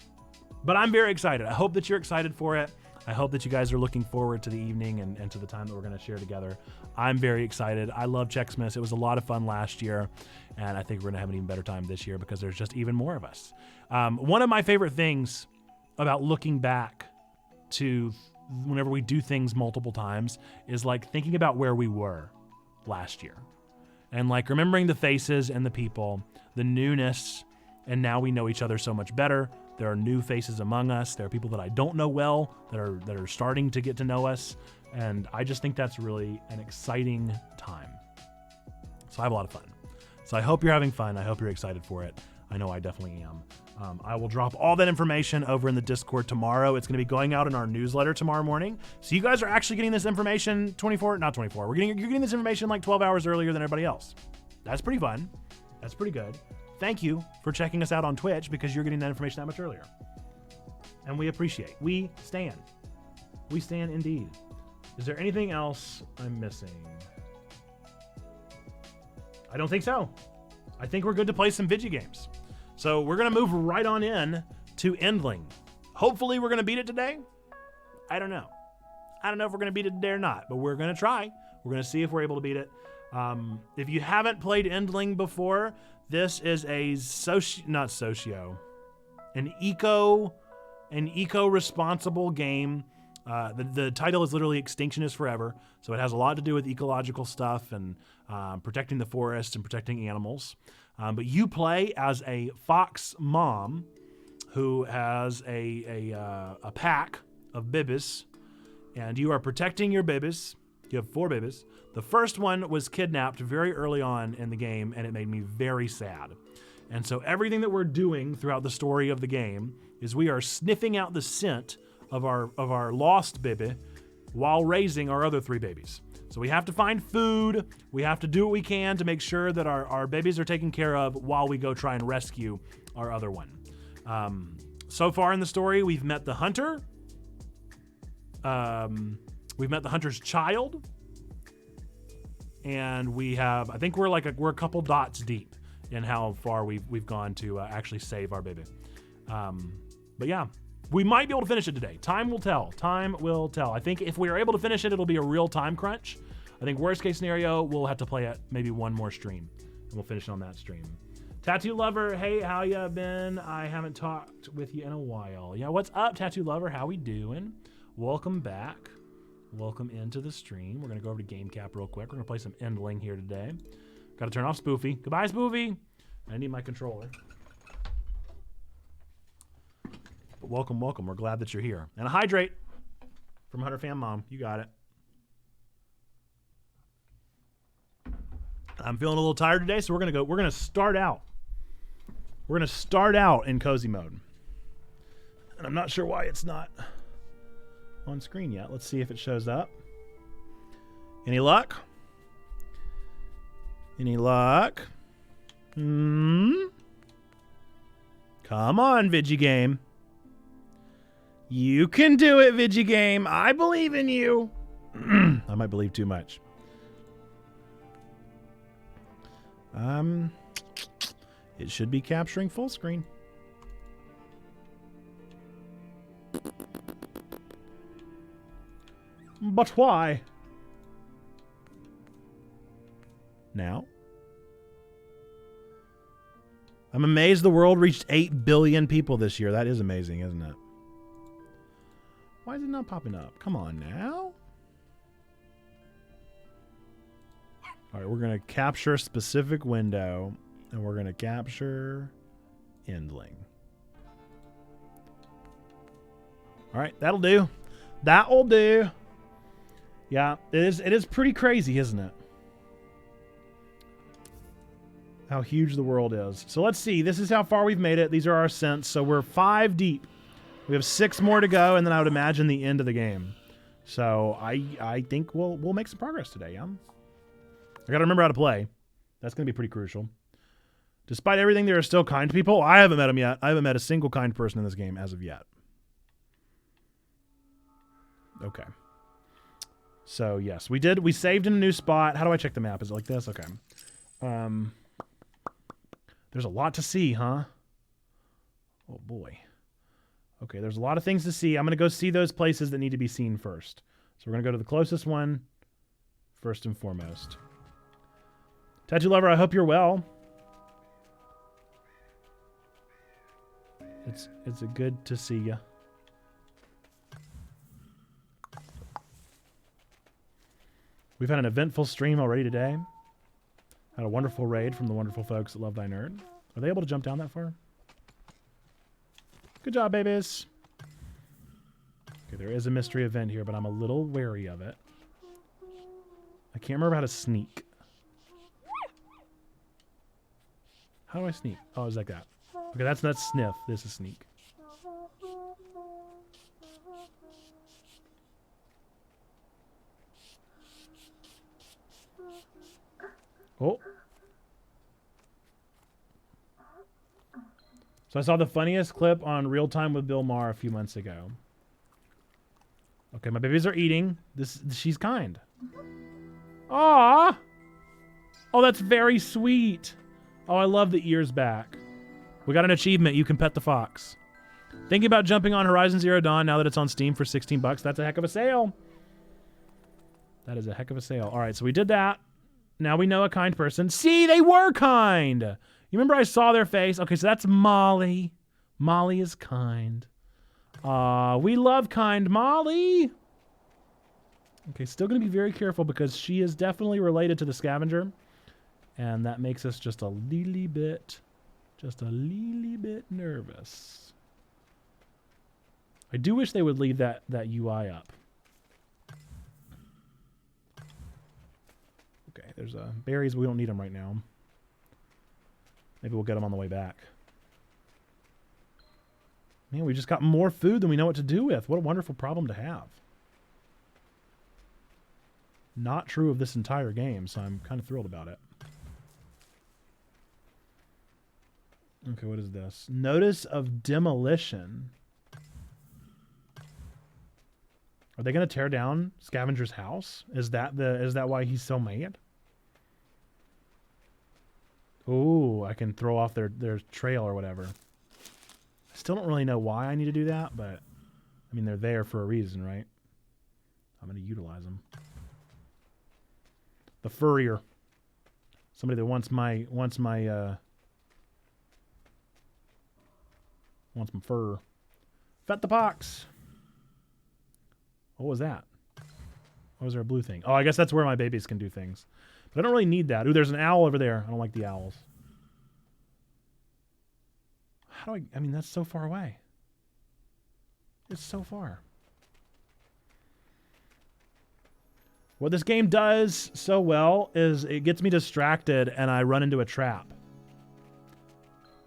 But I'm very excited. I hope that you're excited for it. I hope that you guys are looking forward to the evening and to the time that we're going to share together. I'm very excited. I love Checksmith. It was a lot of fun last year, and I think we're going to have an even better time this year because there's just even more of us. One of my favorite things about looking back to whenever we do things multiple times is like thinking about where we were last year and like remembering the faces and the people, the newness, and now we know each other so much better. There are new faces among us. There are people that I don't know well that are starting to get to know us. And I just think that's really an exciting time. So I have a lot of fun. So I hope you're having fun. I hope you're excited for it. I know I definitely am. I will drop all that information over in the Discord tomorrow. It's going to be going out in our newsletter tomorrow morning. So you guys are actually getting this information you're getting this information like 12 hours earlier than everybody else. That's pretty fun. That's pretty good. Thank you for checking us out on Twitch because you're getting that information that much earlier. And we appreciate. We stand. We stand indeed. Is there anything else I'm missing? I don't think so. I think we're good to play some video games. So we're going to move right on in to Endling. Hopefully we're going to beat it today. I don't know. I don't know if we're going to beat it today or not, but we're going to try. We're going to see if we're able to beat it. If you haven't played Endling before, this is a an eco-responsible game. The title is literally Extinction is Forever, so it has a lot to do with ecological stuff and protecting the forest and protecting animals. But you play as a fox mom who has a pack of babies, and you are protecting your babies. You have 4 babies. The first one was kidnapped very early on in the game, and it made me very sad. And so everything that we're doing throughout the story of the game is we are sniffing out the scent of our lost baby while raising our other 3 babies. So we have to find food. We have to do what we can to make sure that our babies are taken care of while we go try and rescue our other one. So far in the story, we've met the hunter. We've met the hunter's child. And I think we're a couple dots deep in how far we've gone to actually save our baby. But yeah, We might be able to finish it today. Time will tell. Time will tell. I think if we are able to finish it, it'll be a real time crunch. I think worst case scenario, we'll have to play it maybe one more stream. And we'll finish on that stream. Tattoo Lover, hey, how ya been? I haven't talked with you in a while. Yeah, what's up, Tattoo Lover? How we doing? Welcome back. Welcome into the stream. We're going to go over to Game Cap real quick. We're going to play some Endling here today. Got to turn off Spoofy. Goodbye, Spoofy. I need my controller. But welcome, welcome. We're glad that you're here. And a hydrate from Hunter Fan Mom. You got it. I'm feeling a little tired today, so we're going to start out. We're going to start out in cozy mode. And I'm not sure why it's not on screen yet. Let's see if it shows up. Any luck? Any luck? Come on, Vigigame. You can do it, Vigigame. I believe in you. I might believe too much. It should be capturing full screen. But why? Now? I'm amazed the world reached 8 billion people this year. That is amazing, isn't it? Why is it not popping up? Come on now. All right, we're going to capture a specific window, and we're going to capture Endling. All right, that'll do. That'll do. Yeah, it is pretty crazy, isn't it? How huge the world is. So let's see. This is how far we've made it. These are our ascents. So we're 5 deep. We have 6 more to go, and then I would imagine the end of the game. So I think we'll make some progress today, yeah? I got to remember how to play. That's going to be pretty crucial. Despite everything, there are still kind people. I haven't met them yet. I haven't met a single kind person in this game as of yet. Okay. So, yes, we did. We saved in a new spot. How do I check the map? Is it like this? Okay. There's a lot to see, huh? Oh, boy. Okay, there's a lot of things to see. I'm going to go see those places that need to be seen first. So we're going to go to the closest one first and foremost. Tattoo Lover, I hope you're well. It's a good to see you. We've had an eventful stream already today. Had a wonderful raid from the wonderful folks at Love Thy Nerd. Are they able to jump down that far? Good job, babies. Okay, there is a mystery event here, but I'm a little wary of it. I can't remember how to sneak. How do I sneak? Oh, it's like that. Okay, that's not sniff. This is sneak. Oh. So I saw the funniest clip on Real Time with Bill Maher a few months ago. Okay, my babies are eating. She's kind. Aww. Oh, that's very sweet. Oh, I love the ears back. We got an achievement. You can pet the fox. Thinking about jumping on Horizon Zero Dawn now that it's on Steam for $16. That's a heck of a sale. That is a heck of a sale. All right, so we did that. Now we know a kind person. See, they were kind. You remember I saw their face? Okay, so that's Molly. Molly is kind. We love kind Molly. Okay, still going to be very careful because she is definitely related to the scavenger. And that makes us just a little bit nervous. I do wish they would leave that UI up. Okay, there's berries. We don't need them right now. Maybe we'll get them on the way back. Man, we just got more food than we know what to do with. What a wonderful problem to have. Not true of this entire game, so I'm kind of thrilled about it. Okay, what is this? Notice of demolition. Are they going to tear down Scavenger's house? Is that why he's so mad? Oh, I can throw off their trail or whatever. I still don't really know why I need to do that, but I mean, they're there for a reason, right? I'm going to utilize them. The furrier. Somebody that wants my fur. Fet the pox. What was that? What was there a blue thing? Oh, I guess that's where my babies can do things. But I don't really need that. Ooh, there's an owl over there. I don't like the owls. How do I mean, that's so far away. It's so far. What this game does so well is it gets me distracted and I run into a trap.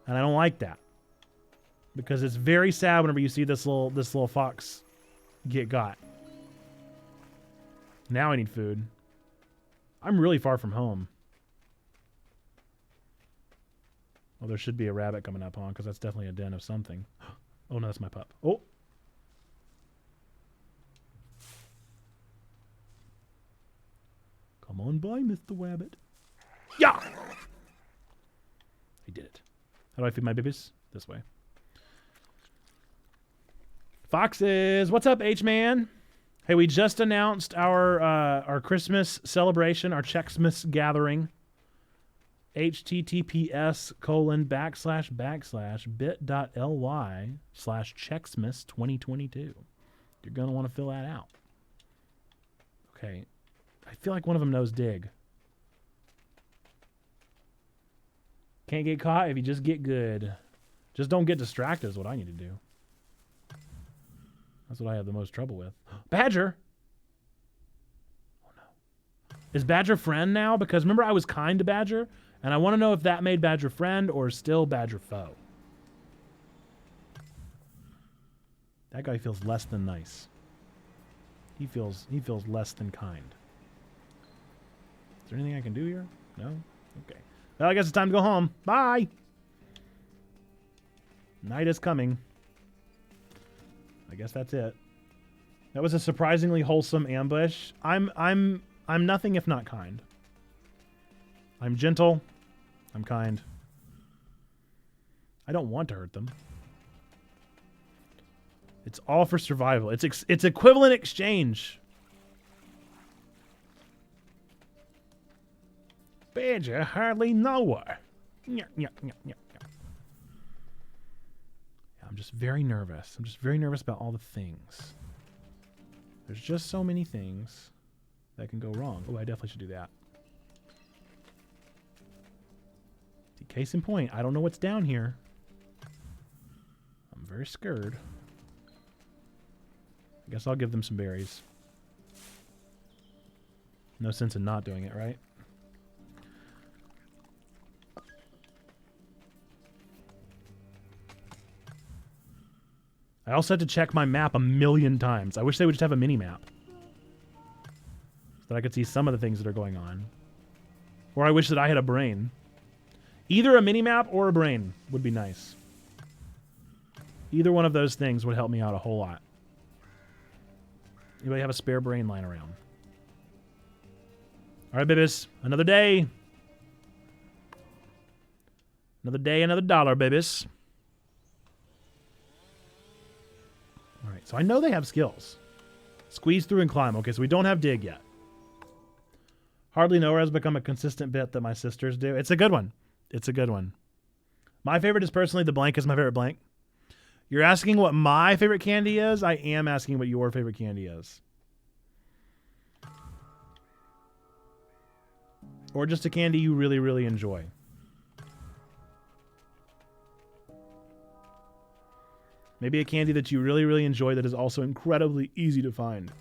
And I don't like that. Because it's very sad whenever you see this little fox get got. Now I need food. I'm really far from home. Well, there should be a rabbit coming up on because that's definitely a den of something. Oh, no, that's my pup. Oh. Come on by, Mr. Wabbit. Yeah! I did it. How do I feed my babies? This way. Foxes! What's up, H-Man? Hey, we just announced our Christmas celebration, our Checksmas gathering. https://bit.ly/Checksmas2022. You're going to want to fill that out. Okay. I feel like one of them knows dig. Can't get caught if you just get good. Just don't get distracted is what I need to do. That's what I have the most trouble with. Badger! Oh no. Is Badger friend now? Because remember I was kind to Badger? And I want to know if that made Badger friend or still Badger foe. That guy feels less than nice. He feels less than kind. Is there anything I can do here? No? Okay. Well, I guess it's time to go home. Bye! Night is coming. I guess that's it. That was a surprisingly wholesome ambush. I'm nothing if not kind. I'm gentle. I'm kind. I don't want to hurt them. It's all for survival. It's equivalent exchange. Badger hardly know her. I'm just very nervous. I'm just very nervous about all the things. There's just so many things that can go wrong. Oh, I definitely should do that. Case in point, I don't know what's down here. I'm very scared. I guess I'll give them some berries. No sense in not doing it, right? I also had to check my map a million times. I wish they would just have a mini map. So that I could see some of the things that are going on. Or I wish that I had a brain. Either a mini-map or a brain would be nice. Either one of those things would help me out a whole lot. Anybody have a spare brain lying around? All right, babies. Another day. Another day, another dollar, babies. All right, so I know they have skills. Squeeze through and climb. Okay, so we don't have dig yet. Hardly Know Her has become a consistent bit that my sisters do. It's a good one. It's a good one. My favorite is personally the blank is my favorite blank. You're asking what my favorite candy is? I am asking what your favorite candy is. Or just a candy you really, really enjoy. Maybe a candy that you really, really enjoy that is also incredibly easy to find.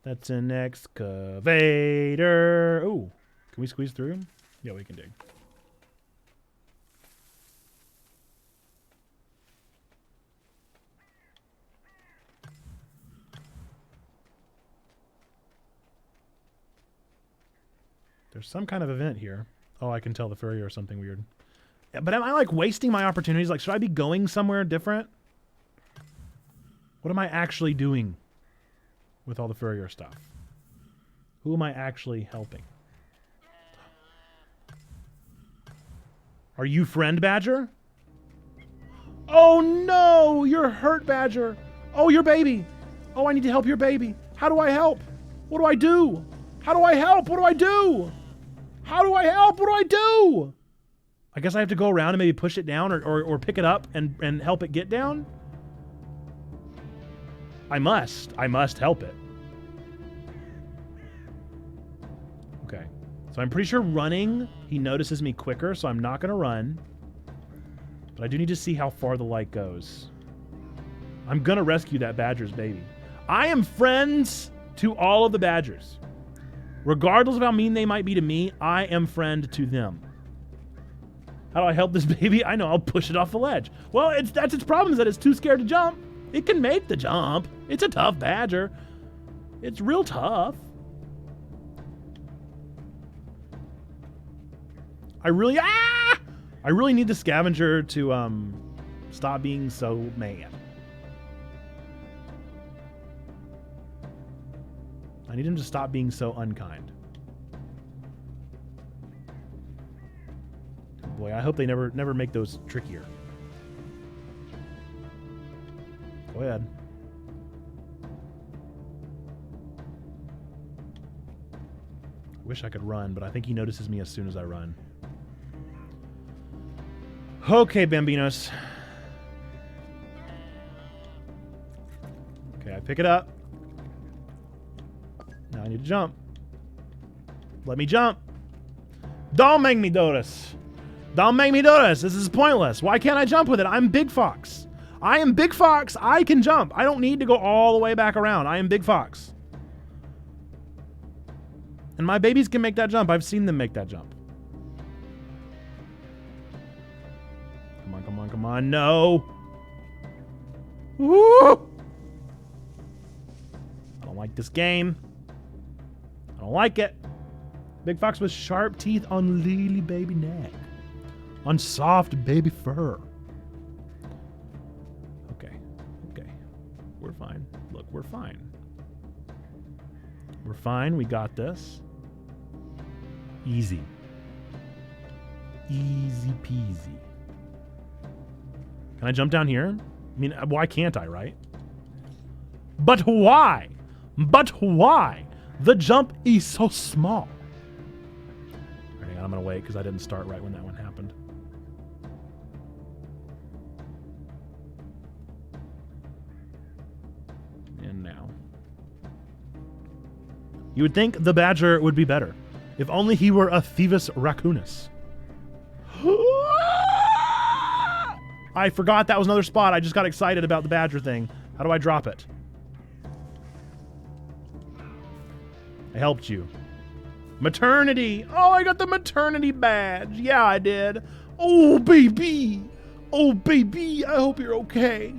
That's an excavator. Ooh, can we squeeze through? Yeah, we can dig. There's some kind of event here. Oh, I can tell the furrier or something weird. Yeah, but am I like wasting my opportunities? Like, should I be going somewhere different? What am I actually doing with all the furrier stuff? Who am I actually helping? Are you friend Badger? Oh no, you're hurt Badger. Oh, your baby. Oh, I need to help your baby. How do I help? What do I do? How do I help? What do I do? How do I help? What do I do? I guess I have to go around and maybe push it down or pick it up and help it get down. I must help it. Okay. So I'm pretty sure running, he notices me quicker, so I'm not going to run. But I do need to see how far the light goes. I'm going to rescue that badger's baby. I am friends to all of the badgers. Regardless of how mean they might be to me, I am friend to them. How do I help this baby? I know, I'll push it off the ledge. Well, that's its problem, is that it's too scared to jump. It can make the jump. It's a tough badger. It's real tough. I really need the scavenger to stop being so mad. I need him to stop being so unkind. Boy, I hope they never make those trickier. Go ahead. Wish I could run, but I think he notices me as soon as I run. Okay, Bambinos. Okay, I pick it up. Now I need to jump. Let me jump. Don't make me do this. Don't make me do this. This is pointless. Why can't I jump with it? I'm Big Fox. I am Big Fox. I can jump. I don't need to go all the way back around. I am Big Fox. And my babies can make that jump. I've seen them make that jump. Come on, come on, come on. No. Woo! I don't like this game. I don't like it. Big Fox with sharp teeth on lily baby neck. On soft baby fur. Okay. Okay. We're fine. Look, we're fine. We're fine. We got this. Easy. Easy peasy. Can I jump down here? I mean, why can't I, right? But why? But why? The jump is so small. Hang on, I'm going to wait because I didn't start right when that one happened. And now. You would think the badger would be better. If only he were a Thievis Raccoonus. I forgot that was another spot. I just got excited about the badger thing. How do I drop it? I helped you. Maternity. Oh, I got the maternity badge. Yeah, I did. Oh, baby. Oh, baby. I hope you're okay.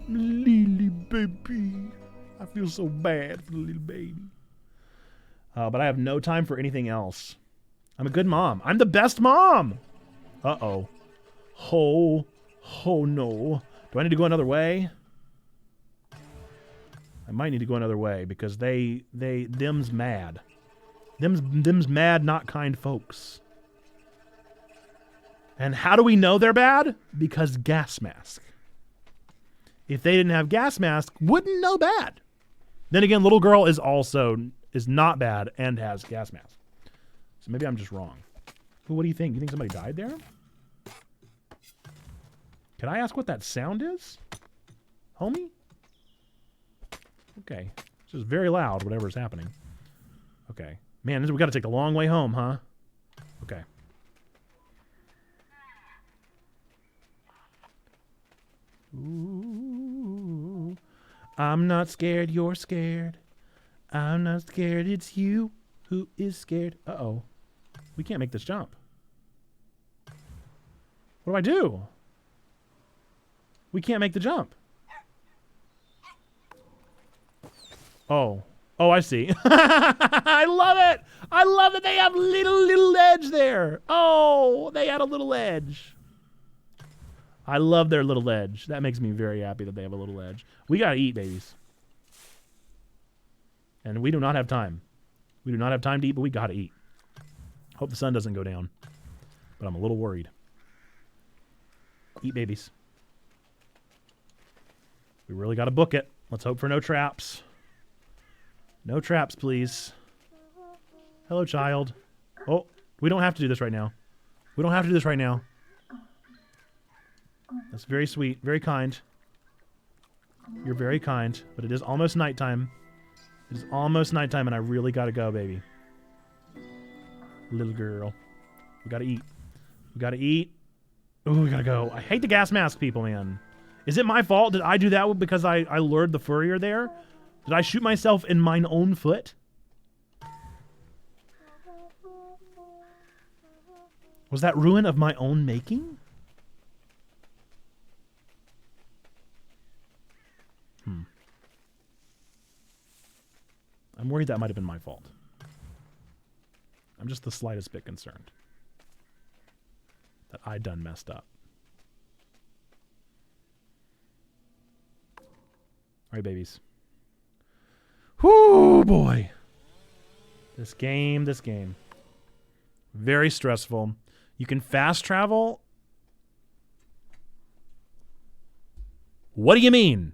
Lily baby. I feel so bad for the little baby. But I have no time for anything else. I'm a good mom. I'm the best mom. Uh-oh. Oh no. Do I need to go another way? I might need to go another way because them's mad. Them's mad, not kind folks. And how do we know they're bad? Because gas mask. If they didn't have gas mask, wouldn't know bad. Then again, little girl is not bad and has gas mask. So maybe I'm just wrong. What do you think? You think somebody died there? Can I ask what that sound is? Homie? Okay. It's just very loud, whatever's happening. Okay. Man, we gotta take the long way home, huh? Okay. Ooh. I'm not scared, you're scared. I'm not scared, it's you who is scared. Uh-oh. We can't make this jump. What do I do? We can't make the jump. Oh. Oh, I see. I love it. I love that they have little edge there. Oh, they had a little edge. I love their little edge. That makes me very happy that they have a little edge. We gotta eat, babies. And we do not have time. We do not have time to eat, but we gotta eat. Hope the sun doesn't go down. But I'm a little worried. Eat, babies. We really gotta book it. Let's hope for no traps. No traps, please. Hello, child. Oh, we don't have to do this right now. We don't have to do this right now. That's very sweet. Very kind. You're very kind. But it is almost nighttime. It is almost nighttime, and I really gotta go, baby. Little girl. We gotta eat. We gotta eat. Oh, we gotta go. I hate the gas mask people, man. Is it my fault? Did I do that because I lured the furrier there? Did I shoot myself in mine own foot? Was that ruin of my own making? I'm worried that might have been my fault. I'm just the slightest bit concerned that I done messed up. All right, babies. Whoo, boy. This game. Very stressful. You can fast travel. What do you mean?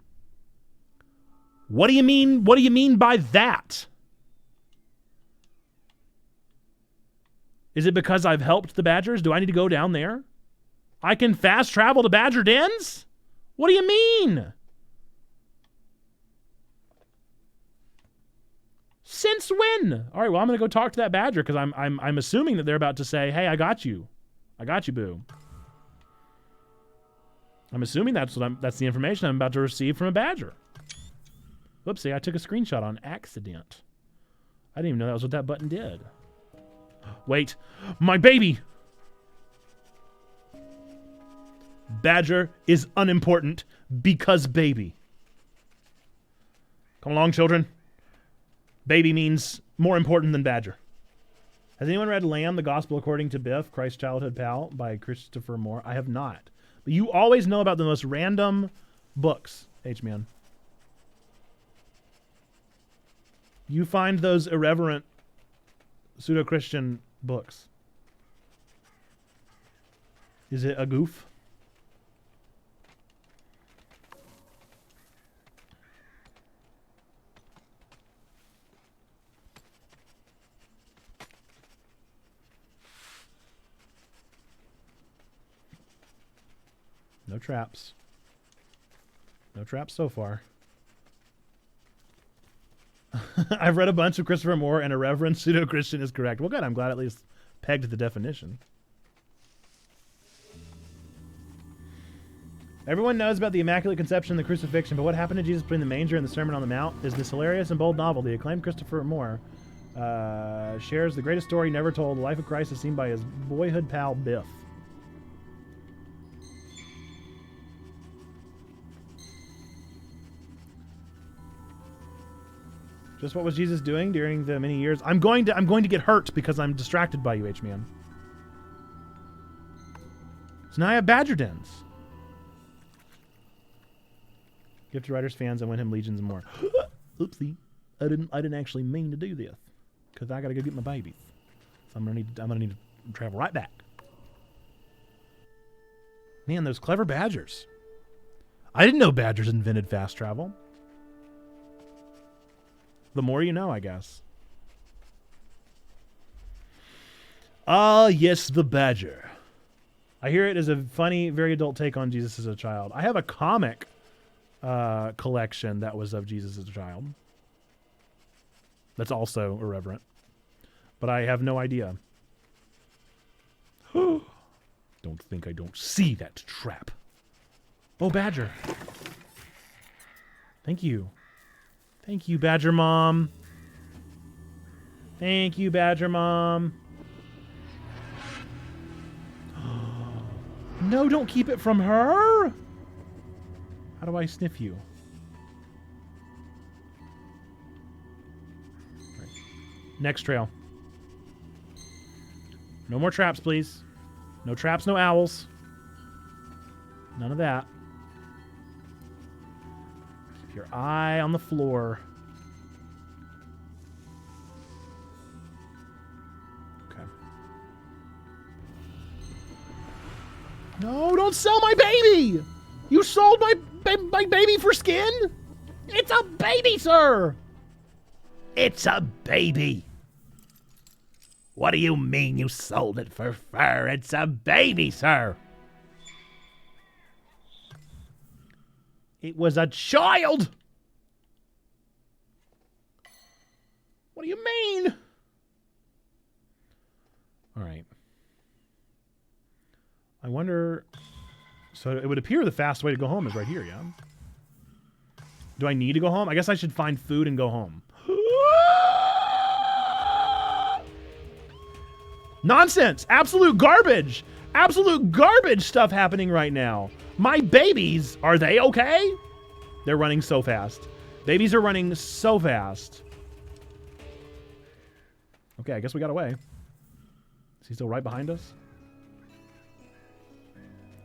What do you mean? What do you mean by that? Is it because I've helped the badgers? Do I need to go down there? I can fast travel to badger dens? What do you mean? Since when? All right, well, I'm going to go talk to that badger because I'm assuming that they're about to say, "Hey, I got you. I got you, boo." I'm assuming that's the information I'm about to receive from a badger. Whoopsie, I took a screenshot on accident. I didn't even know that was what that button did. Wait, my baby! Badger is unimportant because baby. Come along, children. Baby means more important than badger. Has anyone read Lamb, the Gospel According to Biff, Christ's Childhood Pal by Christopher Moore? I have not. But you always know about the most random books, H-Man. You find those irreverent pseudo-Christian books. Is it a goof? No traps. No traps so far. I've read a bunch of Christopher Moore, and irreverent pseudo-Christian is correct. Well, good. I'm glad at least pegged the definition. Everyone knows about the Immaculate Conception and the Crucifixion, but what happened to Jesus between the manger and the Sermon on the Mount is this hilarious and bold novel. The acclaimed Christopher Moore shares the greatest story never told, the life of Christ as seen by his boyhood pal, Biff. Just what was Jesus doing during the many years? I'm going to get hurt because I'm distracted by you, H-Man. So now I have badger dens. Gift to Writers fans, I win him legions and more. Oopsie, I didn't actually mean to do this because I gotta go get my babies. So I'm gonna need to travel right back. Man, those clever badgers. I didn't know badgers invented fast travel. The more you know, I guess. Ah, yes, the badger. I hear it as a funny, very adult take on Jesus as a child. I have a comic collection that was of Jesus as a child. That's also irreverent. But I have no idea. Don't think I don't see that trap. Oh, badger. Thank you. Thank you, Badger Mom. Thank you, Badger Mom. No, don't keep it from her. How do I sniff you? Right. Next trail. No more traps, please. No traps, no owls. None of that. Keep your eye on the floor. No, don't sell my baby! You sold my baby for skin? It's a baby, sir! It's a baby. What do you mean you sold it for fur? It's a baby, sir. It was a child. What do you mean? All right. I wonder... So it would appear the fast way to go home is right here, yeah? Do I need to go home? I guess I should find food and go home. Nonsense! Absolute garbage! Absolute garbage stuff happening right now. My babies, are they okay? They're running so fast. Babies are running so fast. Okay, I guess we got away. Is he still right behind us?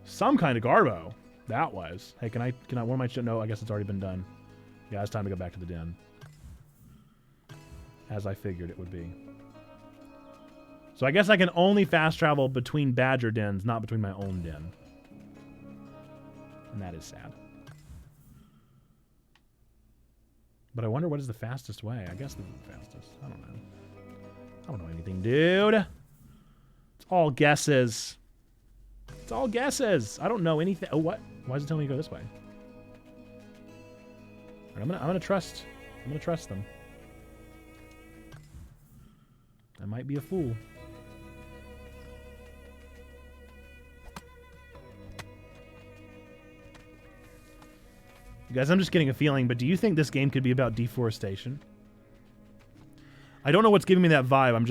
Some kind of garbo. That was. Hey, can I, what am I, no, I guess it's already been done. Yeah, it's time to go back to the den. As I figured it would be. So I guess I can only fast travel between badger dens, not between my own den. And that is sad. But I wonder what is the fastest way. I guess the fastest. I don't know. I don't know anything, dude. It's all guesses. It's all guesses. I don't know anything. Oh, what? Why is it telling me to go this way? Right, I'm gonna trust. I'm gonna trust them. I might be a fool. You guys, I'm just getting a feeling, but do you think this game could be about deforestation? I don't know what's giving me that vibe. I'm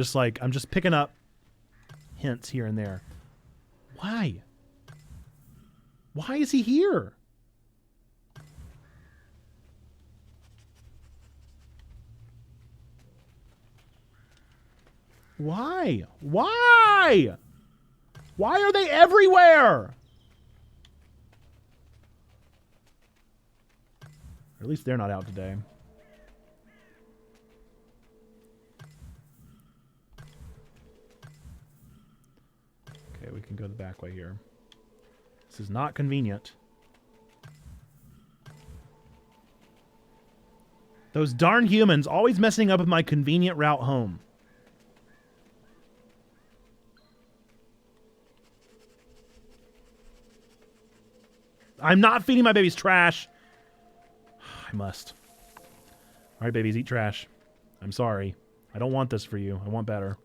just picking up hints here and there. Why? Why is he here? Why? Why? Why are they everywhere? Or at least they're not out today. Okay, we can go the back way here. This is not convenient. Those darn humans always messing up with my convenient route home. I'm not feeding my babies trash. I must. All right, babies, eat trash. I'm sorry. I don't want this for you. I want better.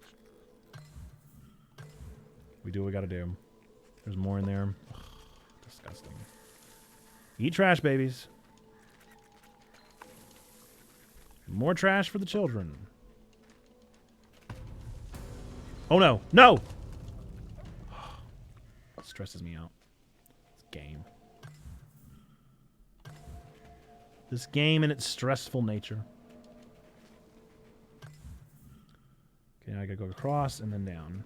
We do what we gotta do. There's more in there. Ugh, disgusting. Eat trash, babies. More trash for the children. Oh no. No! It stresses me out. This game. This game and its stressful nature. Okay, now I gotta go across and then down.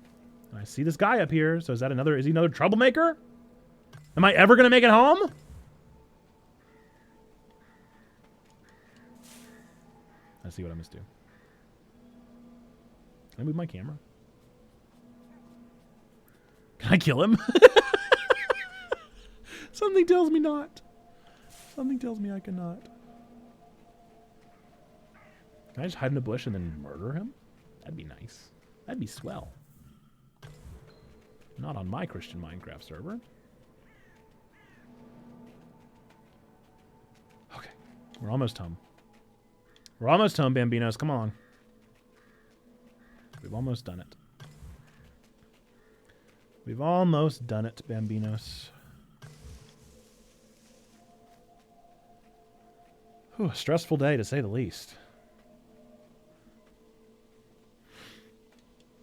And I see this guy up here, so is he another troublemaker? Am I ever gonna make it home? I see what I must do. Can I move my camera? Can I kill him? Something tells me not. Something tells me I cannot. Can I just hide in a bush and then murder him? That'd be nice. That'd be swell. Not on my Christian Minecraft server. Okay. We're almost home. We're almost home, Bambinos. Come on. We've almost done it. We've almost done it, Bambinos. Whew, stressful day, to say the least.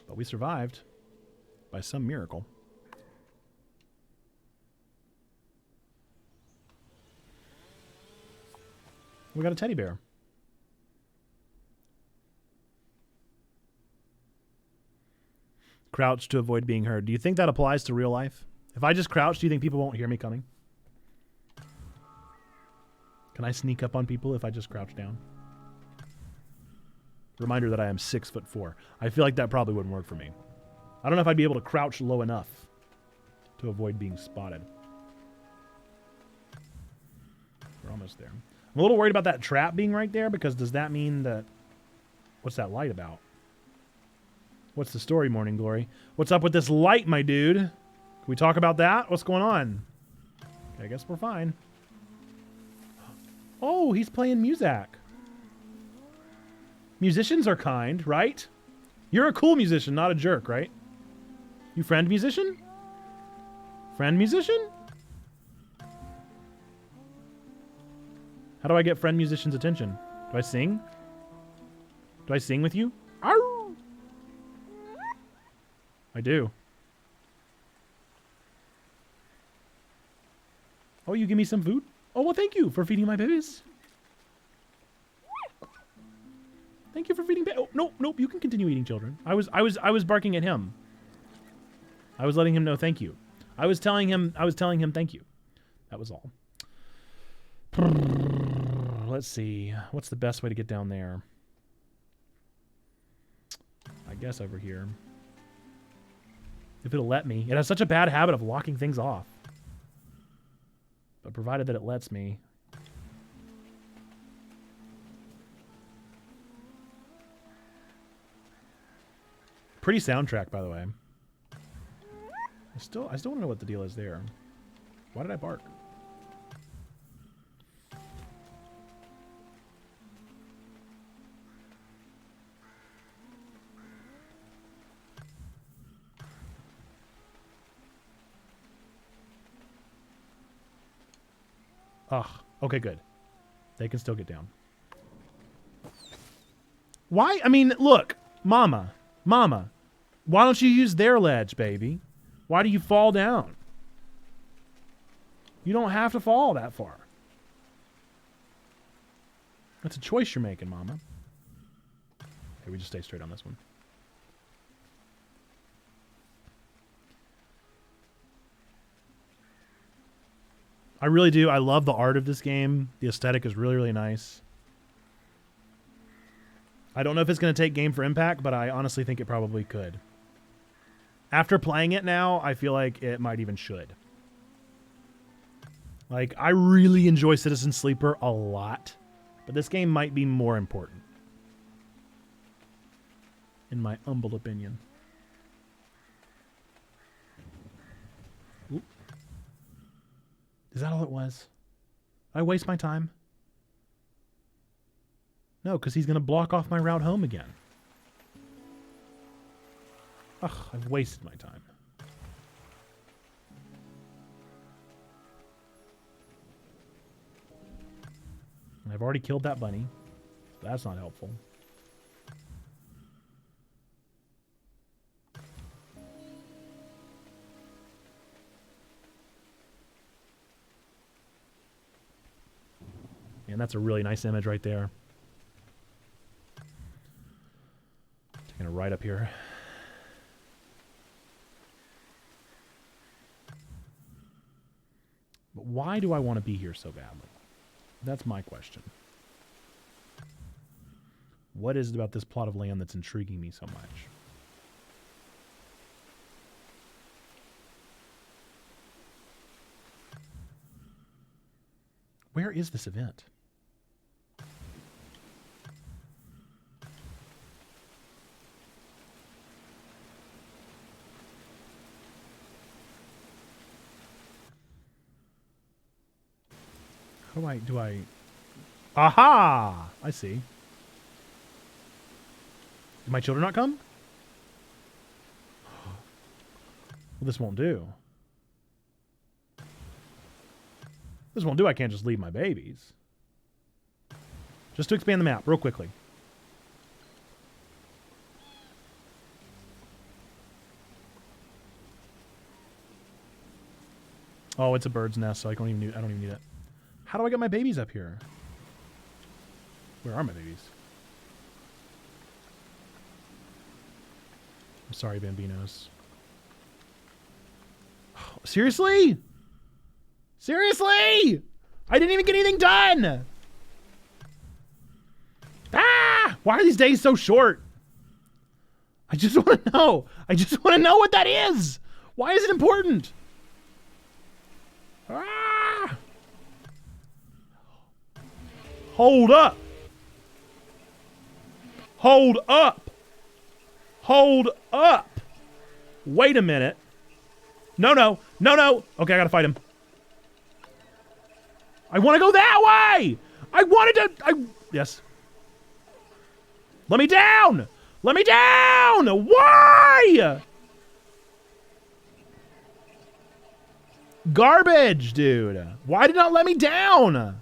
But we survived. By some miracle. We got a teddy bear. Crouch to avoid being heard. Do you think that applies to real life? If I just crouch, do you think people won't hear me coming? Can I sneak up on people if I just crouch down? Reminder that I am 6'4". I feel like that probably wouldn't work for me. I don't know if I'd be able to crouch low enough to avoid being spotted. We're almost there. I'm a little worried about that trap being right there, because does that mean that... What's that light about? What's the story, Morning Glory? What's up with this light, my dude? Can we talk about that? What's going on? Okay, I guess we're fine. Oh, he's playing music. Musicians are kind, right? You're a cool musician, not a jerk, right? You friend musician? Friend musician? How do I get friend musician's attention? Do I sing? Do I sing with you? Arr! I do. Oh, you give me some food? Oh, well, thank you for feeding my babies. Thank you for feeding Oh, nope, you can continue eating, children. I was barking at him. I was letting him know thank you. I was telling him thank you. That was all. Let's see. What's the best way to get down there? I guess over here. If it'll let me. It has such a bad habit of locking things off. But provided that it lets me. Pretty soundtrack, by the way. I still want to know what the deal is there. Why did I bark? Ugh. Okay, good. They can still get down. Why? I mean, look. Mama. Why don't you use their ledge, baby? Why do you fall down? You don't have to fall that far. That's a choice you're making, Mama. Okay, we just stay straight on this one. I really do. I love the art of this game. The aesthetic is really, really nice. I don't know if it's going to take Game for Impact, but I honestly think it probably could. After playing it now, I feel like it might even should. Like, I really enjoy Citizen Sleeper a lot, but this game might be more important. In my humble opinion. Oop. Is that all it was? Did I waste my time? No, because he's going to block off my route home again. Ugh, I've wasted my time. And I've already killed that bunny. That's not helpful. And that's a really nice image right there. Taking it right up here. But why do I want to be here so badly? That's my question. What is it about this plot of land that's intriguing me so much? Where is this event? How do I... Aha! I see. Did my children not come? Well, this won't do. This won't do. I can't just leave my babies. Just to expand the map real quickly. Oh, it's a bird's nest, so I don't even need it. How do I get my babies up here? Where are my babies? I'm sorry, Bambinos. Oh, seriously? Seriously? I didn't even get anything done! Ah! Why are these days so short? I just want to know. I just want to know what that is. Why is it important? Hold up. Hold up. Hold up. Wait a minute. No, no. No, no. Okay, I gotta fight him. I want to go that way. I wanted to... Yes. Let me down. Let me down. Why? Garbage, dude. Why did it not let me down?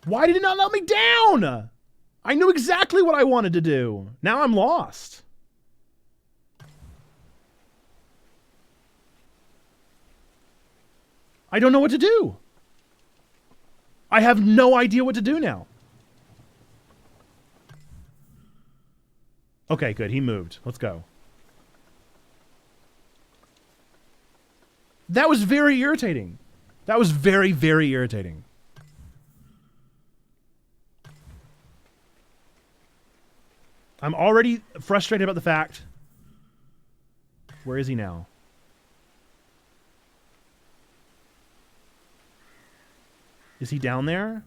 Why did it not let me down? I knew exactly what I wanted to do. Now I'm lost. I don't know what to do. I have no idea what to do now. Okay, good. He moved. Let's go. That was very irritating. That was very, very irritating. I'm already frustrated about the fact. Where is he now? Is he down there?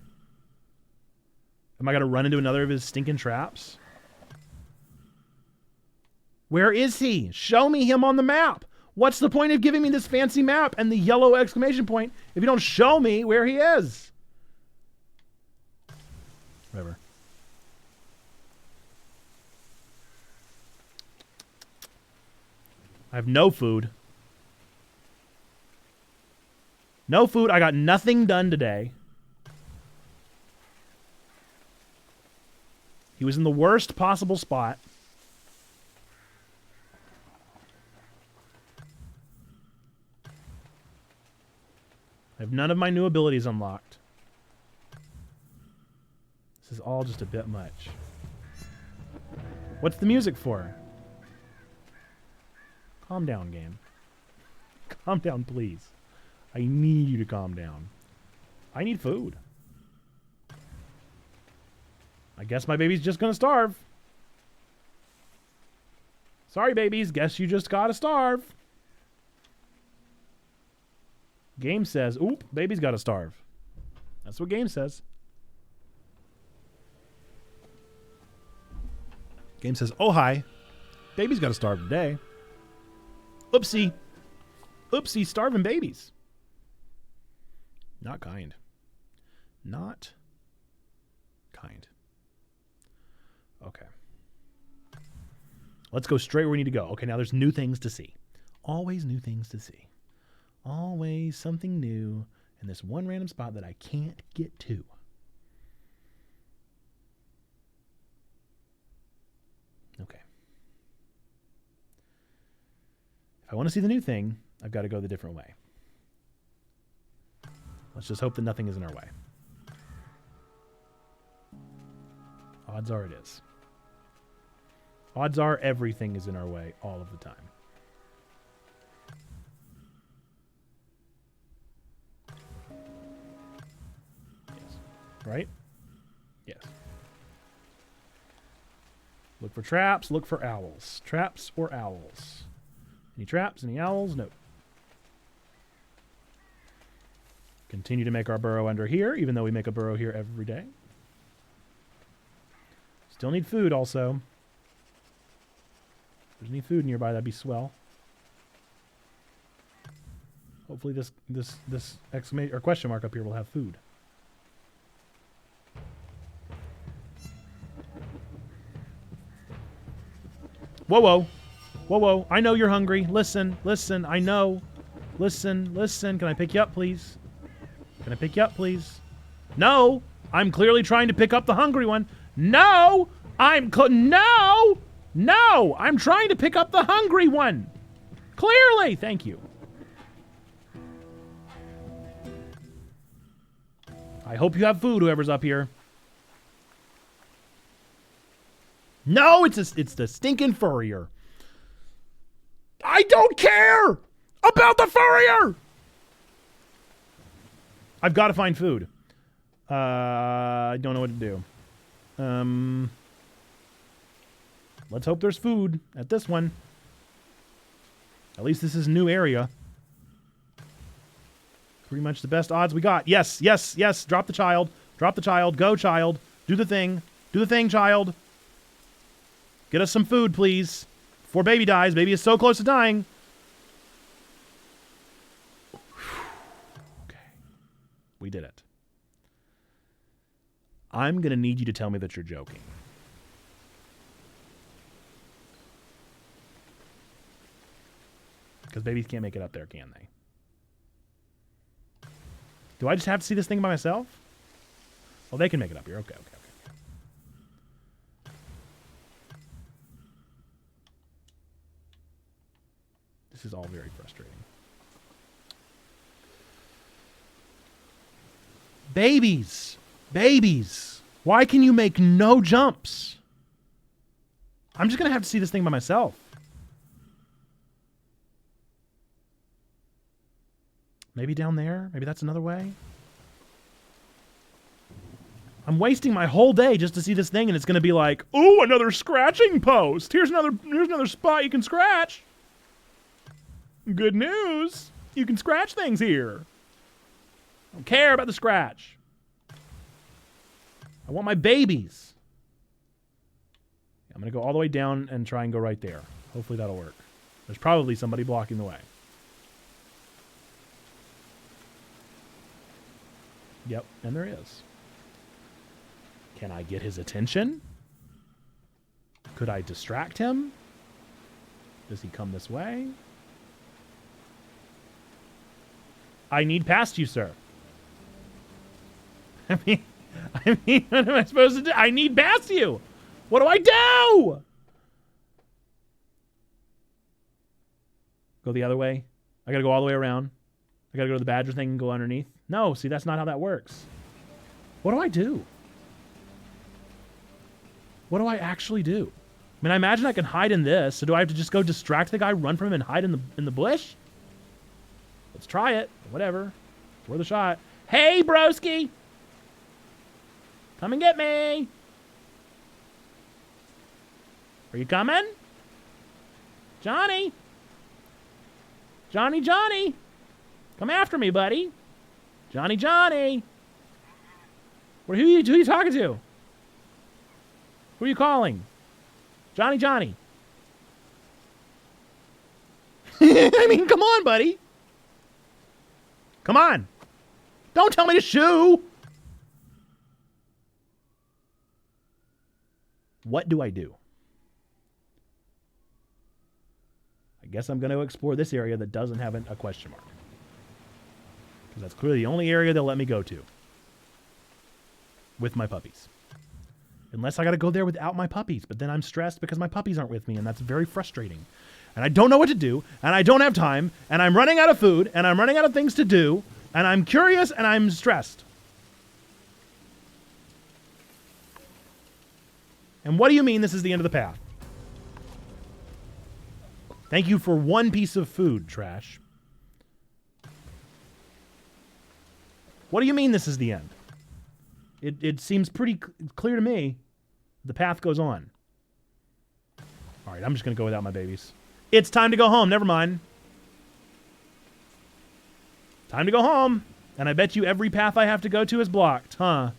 Am I going to run into another of his stinking traps? Where is he? Show me him on the map. What's the point of giving me this fancy map and the yellow exclamation point if you don't show me where he is? Whatever. I have no food. No food. I got nothing done today. He was in the worst possible spot. I have none of my new abilities unlocked. This is all just a bit much. What's the music for? Calm down, game. Calm down, please. I need you to calm down. I need food. I guess my baby's just gonna starve. Sorry, babies. Guess you just gotta starve. Game says, oop, baby's gotta starve. That's what game says. Game says, oh, hi. Baby's gotta starve today. Oopsie. Oopsie, starving babies. Not kind. Not kind. Okay. Let's go straight where we need to go. Okay, now there's new things to see. Always new things to see. Always something new in this one random spot that I can't get to. Okay. If I want to see the new thing, I've got to go the different way. Let's just hope that nothing is in our way. Odds are it is. Odds are everything is in our way all of the time. Yes. Right? Yes. Look for traps, look for owls. Traps or owls? Any traps, any owls? No. Continue to make our burrow under here, even though we make a burrow here every day. Still need food also. If there's any food nearby, that'd be swell. Hopefully this exclamation or question mark up here will have food. Whoa, whoa. Whoa, whoa. I know you're hungry. Listen, listen, I know. Listen, listen. Can I pick you up, please? Can I pick you up, please? No! I'm clearly trying to pick up the hungry one. No! No! No! I'm trying to pick up the hungry one! Clearly! Thank you. I hope you have food, whoever's up here. No! It's the stinking furrier. I don't care about the furrier! I've got to find food. I don't know what to do. Let's hope there's food at this one. At least this is a new area. Pretty much the best odds we got. Yes, yes, yes. Drop the child. Drop the child. Go, child. Do the thing. Do the thing, child. Get us some food, please. Before baby dies. Baby is so close to dying. Okay. We did it. I'm going to need you to tell me that you're joking. Because babies can't make it up there, can they? Do I just have to see this thing by myself? Well, they can make it up here. Okay, okay, okay. This is all very frustrating. Babies! Babies! Why can you make no jumps? I'm just going to have to see this thing by myself. Maybe down there? Maybe that's another way? I'm wasting my whole day just to see this thing, and it's going to be like, ooh, another scratching post. Here's another spot you can scratch. Good news. You can scratch things here. I don't care about the scratch. I want my babies. I'm going to go all the way down and try and go right there. Hopefully that'll work. There's probably somebody blocking the way. Yep, and there is. Can I get his attention? Could I distract him? Does he come this way? I need past you, sir. I mean, what am I supposed to do? I need past you. What do I do? Go the other way? I gotta go all the way around. I gotta go to the badger thing and go underneath. No, see, that's not how that works. What do I do? What do I actually do? I mean, I imagine I can hide in this, so do I have to just go distract the guy, run from him, and hide in the bush? Let's try it. Whatever. It's worth a shot. Hey, broski! Come and get me! Are you coming? Johnny! Johnny, Johnny! Come after me, buddy. Johnny, Johnny. Who are you talking to? Who are you calling? Johnny, Johnny. I mean, come on, buddy. Come on. Don't tell me to shoo. What do I do? I guess I'm going to explore this area that doesn't have a question mark. Because that's clearly the only area they'll let me go to. With my puppies. Unless I got to go there without my puppies. But then I'm stressed because my puppies aren't with me. And that's very frustrating. And I don't know what to do. And I don't have time. And I'm running out of food. And I'm running out of things to do. And I'm curious and I'm stressed. And what do you mean this is the end of the path? Thank you for one piece of food, trash. What do you mean this is the end? It seems pretty clear to me. The path goes on. All right, I'm just going to go without my babies. It's time to go home. Never mind. Time to go home. And I bet you every path I have to go to is blocked, huh?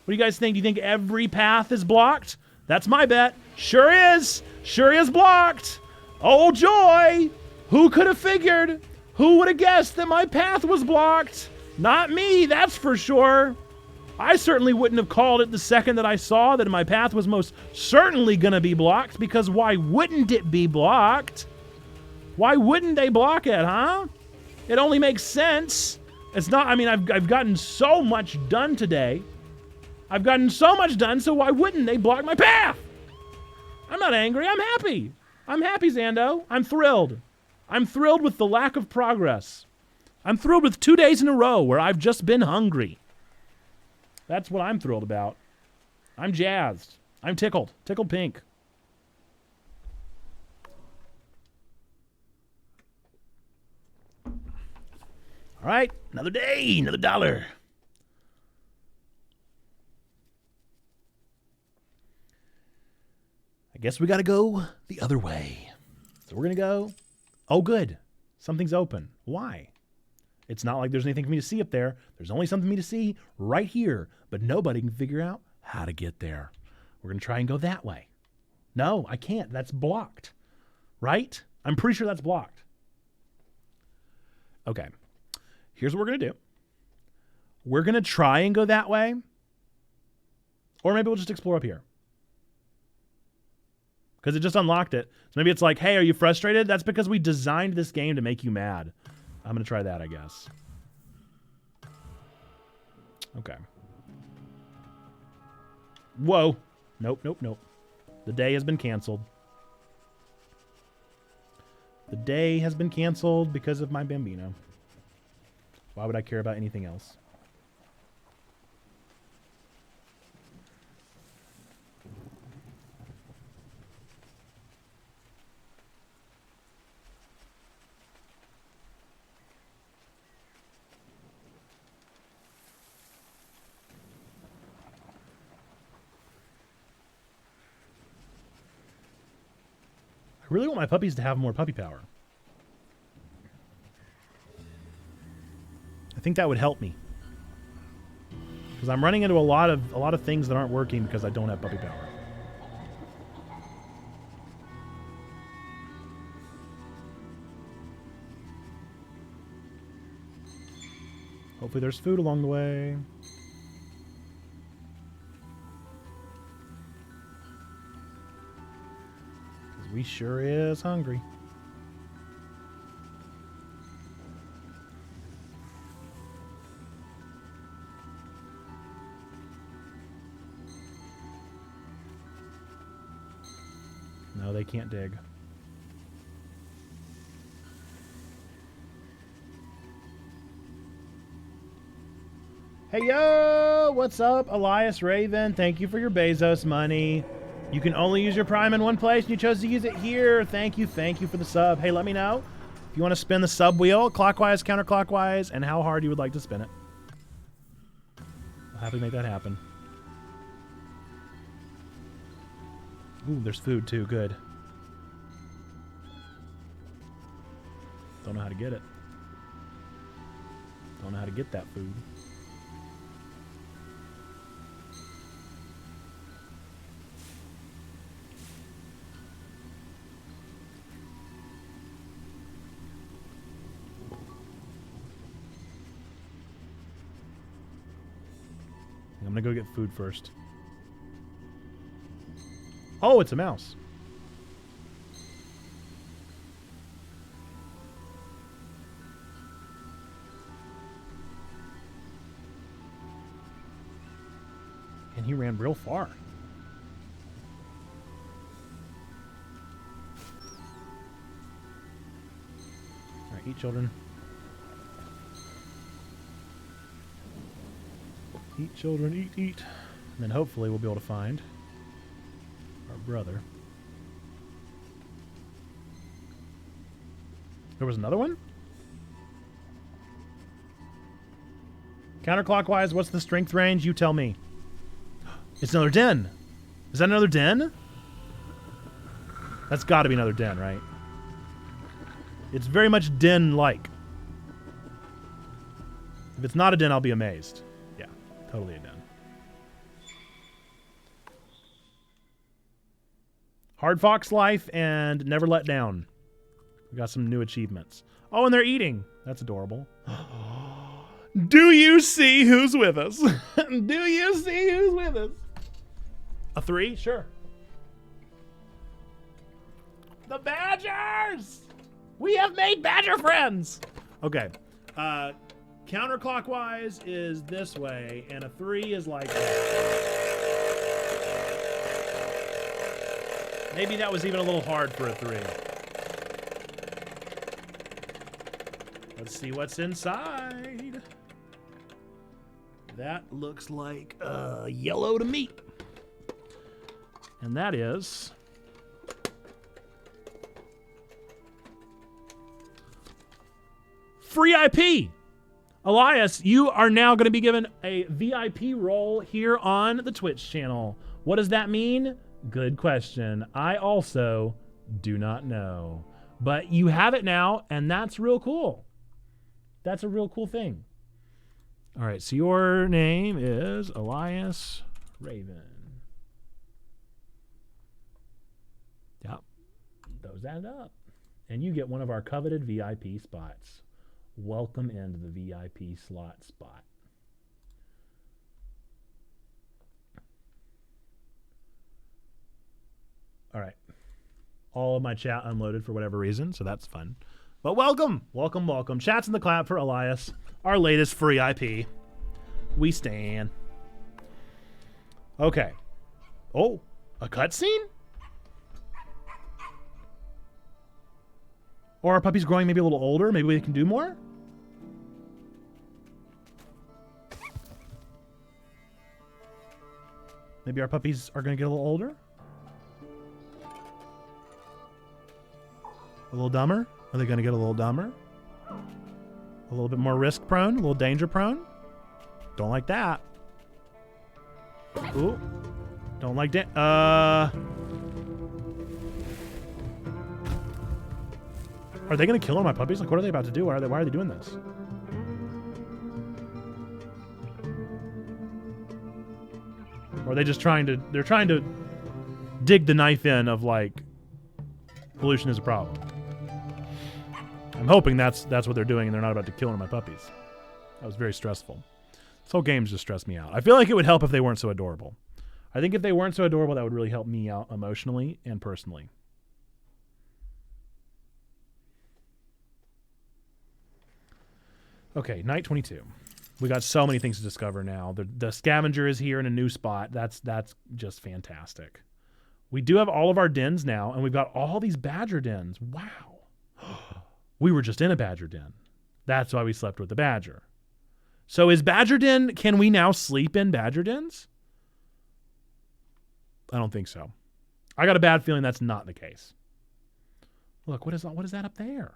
What do you guys think? Do you think every path is blocked? That's my bet. Sure is. Sure is blocked. Oh, joy. Who could have figured? Who would have guessed that my path was blocked? Not me, that's for sure. I certainly wouldn't have called it the second that I saw that my path was most certainly going to be blocked, because why wouldn't it be blocked? Why wouldn't they block it, huh? It only makes sense. It's not, I mean, I've gotten so much done today. I've gotten so much done, so why wouldn't they block my path? I'm not angry, I'm happy. I'm happy, Zando. I'm thrilled. I'm thrilled with the lack of progress. I'm thrilled with 2 days in a row where I've just been hungry. That's what I'm thrilled about. I'm jazzed. I'm tickled. Tickled pink. All right, another day, another dollar. I guess we got to go the other way. So we're going to go. Oh, good. Something's open. Why? It's not like there's anything for me to see up there. There's only something for me to see right here, but nobody can figure out how to get there. We're going to try and go that way. No, I can't. That's blocked. Right? I'm pretty sure that's blocked. Okay. Here's what we're going to do. We're going to try and go that way. Or maybe we'll just explore up here. Because it just unlocked it. So maybe it's like, hey, are you frustrated? That's because we designed this game to make you mad. I'm going to try that, I guess. Okay. Whoa. Nope, nope, nope. The day has been canceled. The day has been canceled because of my Bambino. Why would I care about anything else? I really want my puppies to have more puppy power. I think that would help me. Because I'm running into a lot of things that aren't working because I don't have puppy power. Hopefully there's food along the way. We sure is hungry. No, they can't dig. Hey, yo! What's up, Elias Raven? Thank you for your Bezos money. You can only use your Prime in one place, and you chose to use it here. Thank you for the sub. Hey, let me know if you want to spin the sub wheel, clockwise, counterclockwise, and how hard you would like to spin it. I'll happily make that happen. Ooh, there's food too. Good. Don't know how to get it. Don't know how to get that food. I'm gonna go get food first. Oh, it's a mouse. And he ran real far. All right, eat, children. Eat, children, eat, eat. And then hopefully we'll be able to find our brother. There was another one? Counterclockwise, what's the strength range? You tell me. It's another den. Is that another den? That's got to be another den, right? It's very much den-like. If it's not a den, I'll be amazed. Yeah, totally a den. Hard Fox Life and Never Let Down. We got some new achievements. Oh, and they're eating. That's adorable. Do you see who's with us? Do you see who's with us? A 3? Sure. The Badgers! We have made Badger friends! Okay. Counterclockwise is this way, and a 3 is like that. Maybe that was even a little hard for a 3. Let's see what's inside. That looks like yellow to me. And that is free IP. Elias, you are now going to be given a VIP role here on the Twitch channel. What does that mean? Good question. I also do not know. But you have it now, and that's real cool. That's a real cool thing. All right, so your name is Elias Raven. Yep, those add up. And you get one of our coveted VIP spots. Welcome into the VIP slot spot. All right. All of my chat unloaded for whatever reason, so that's fun. But welcome, welcome, welcome. Chats in the clap for Elias, our latest free IP. We stand. Okay. Oh, a cutscene? Or our puppy's growing maybe a little older. Maybe we can do more? Maybe our puppies are going to get a little older? A little dumber? Are they going to get a little dumber? A little bit more risk prone? A little danger prone? Don't like that. Ooh. Don't like that. Are they going to kill my puppies? Like, what are they about to do? Why are they doing this? Or are they just they're trying to dig the knife in of, like, pollution is a problem. I'm hoping that's what they're doing and they're not about to kill one of my puppies. That was very stressful. This whole game's just stressed me out. I feel like it would help if they weren't so adorable. I think if they weren't so adorable, that would really help me out emotionally and personally. Okay, night 22. We got so many things to discover now. The scavenger is here in a new spot. That's just fantastic. We do have all of our dens now, and we've got all these badger dens. Wow. We were just in a badger den. That's why we slept with the badger. So is badger den, can we now sleep in badger dens? I don't think so. I got a bad feeling that's not the case. Look, what is that up there?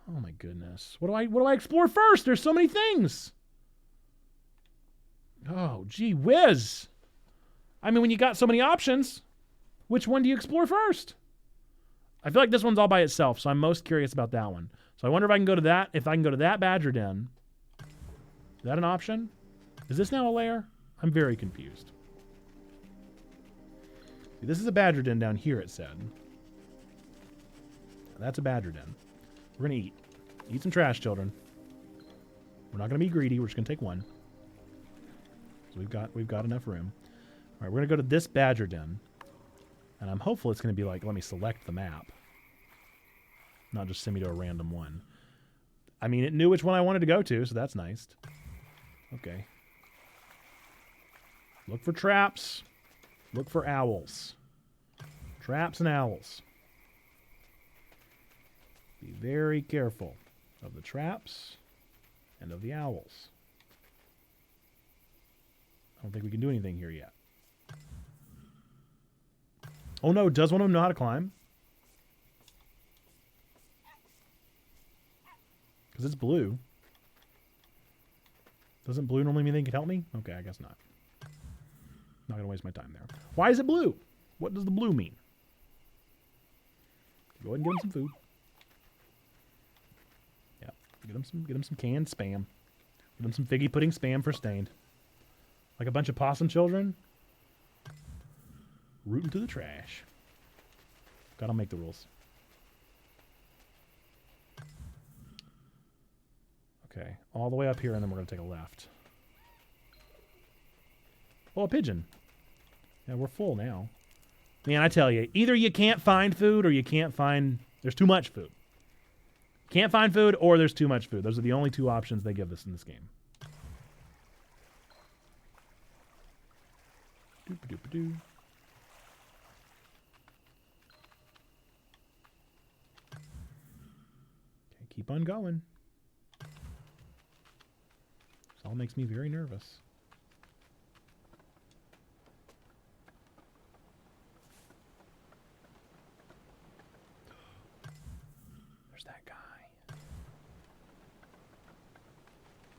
Oh my goodness. What do I explore first? There's so many things. Oh, gee whiz. I mean, when you got so many options, which one do you explore first? I feel like this one's all by itself, so I'm most curious about that one. So I wonder if I can go to that badger den. Is that an option? Is this now a lair? I'm very confused. See, this is a badger den down here, it said. That's a badger den. We're going to eat. Eat some trash, children. We're not going to be greedy. We're just going to take one. So we've got enough room. All right, we're going to go to this badger den. And I'm hopeful it's going to be like, let me select the map. Not just send me to a random one. I mean, it knew which one I wanted to go to, so that's nice. Okay. Look for traps. Look for owls. Traps and owls. Be very careful of the traps and of the owls. I don't think we can do anything here yet. Oh no, does one of them know how to climb? Because it's blue. Doesn't blue normally mean they can help me? Okay, I guess not. Not going to waste my time there. Why is it blue? What does the blue mean? Go ahead and give him some food. Yep. Get him some canned spam. Give him some figgy pudding spam for Stained. Like a bunch of possum children. Rooting to the trash. Gotta make the rules. Okay, all the way up here, and then we're gonna take a left. Oh, a pigeon. Yeah, we're full now. Man, I tell you, either you can't find food or you can't find... There's too much food. Can't find food or there's too much food. Those are the only two options they give us in this game. Doop-a-doop-a-doo. Okay, keep on going. This all makes me very nervous. There's that guy.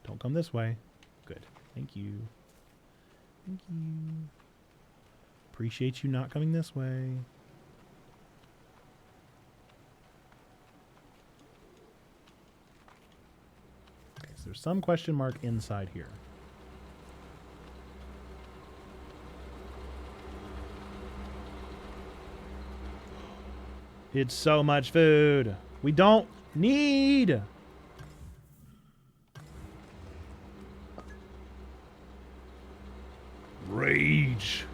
Don't come this way. Good. Thank you. Thank you. Appreciate you not coming this way. There's some question mark inside here. It's so much food. We don't need. Rage.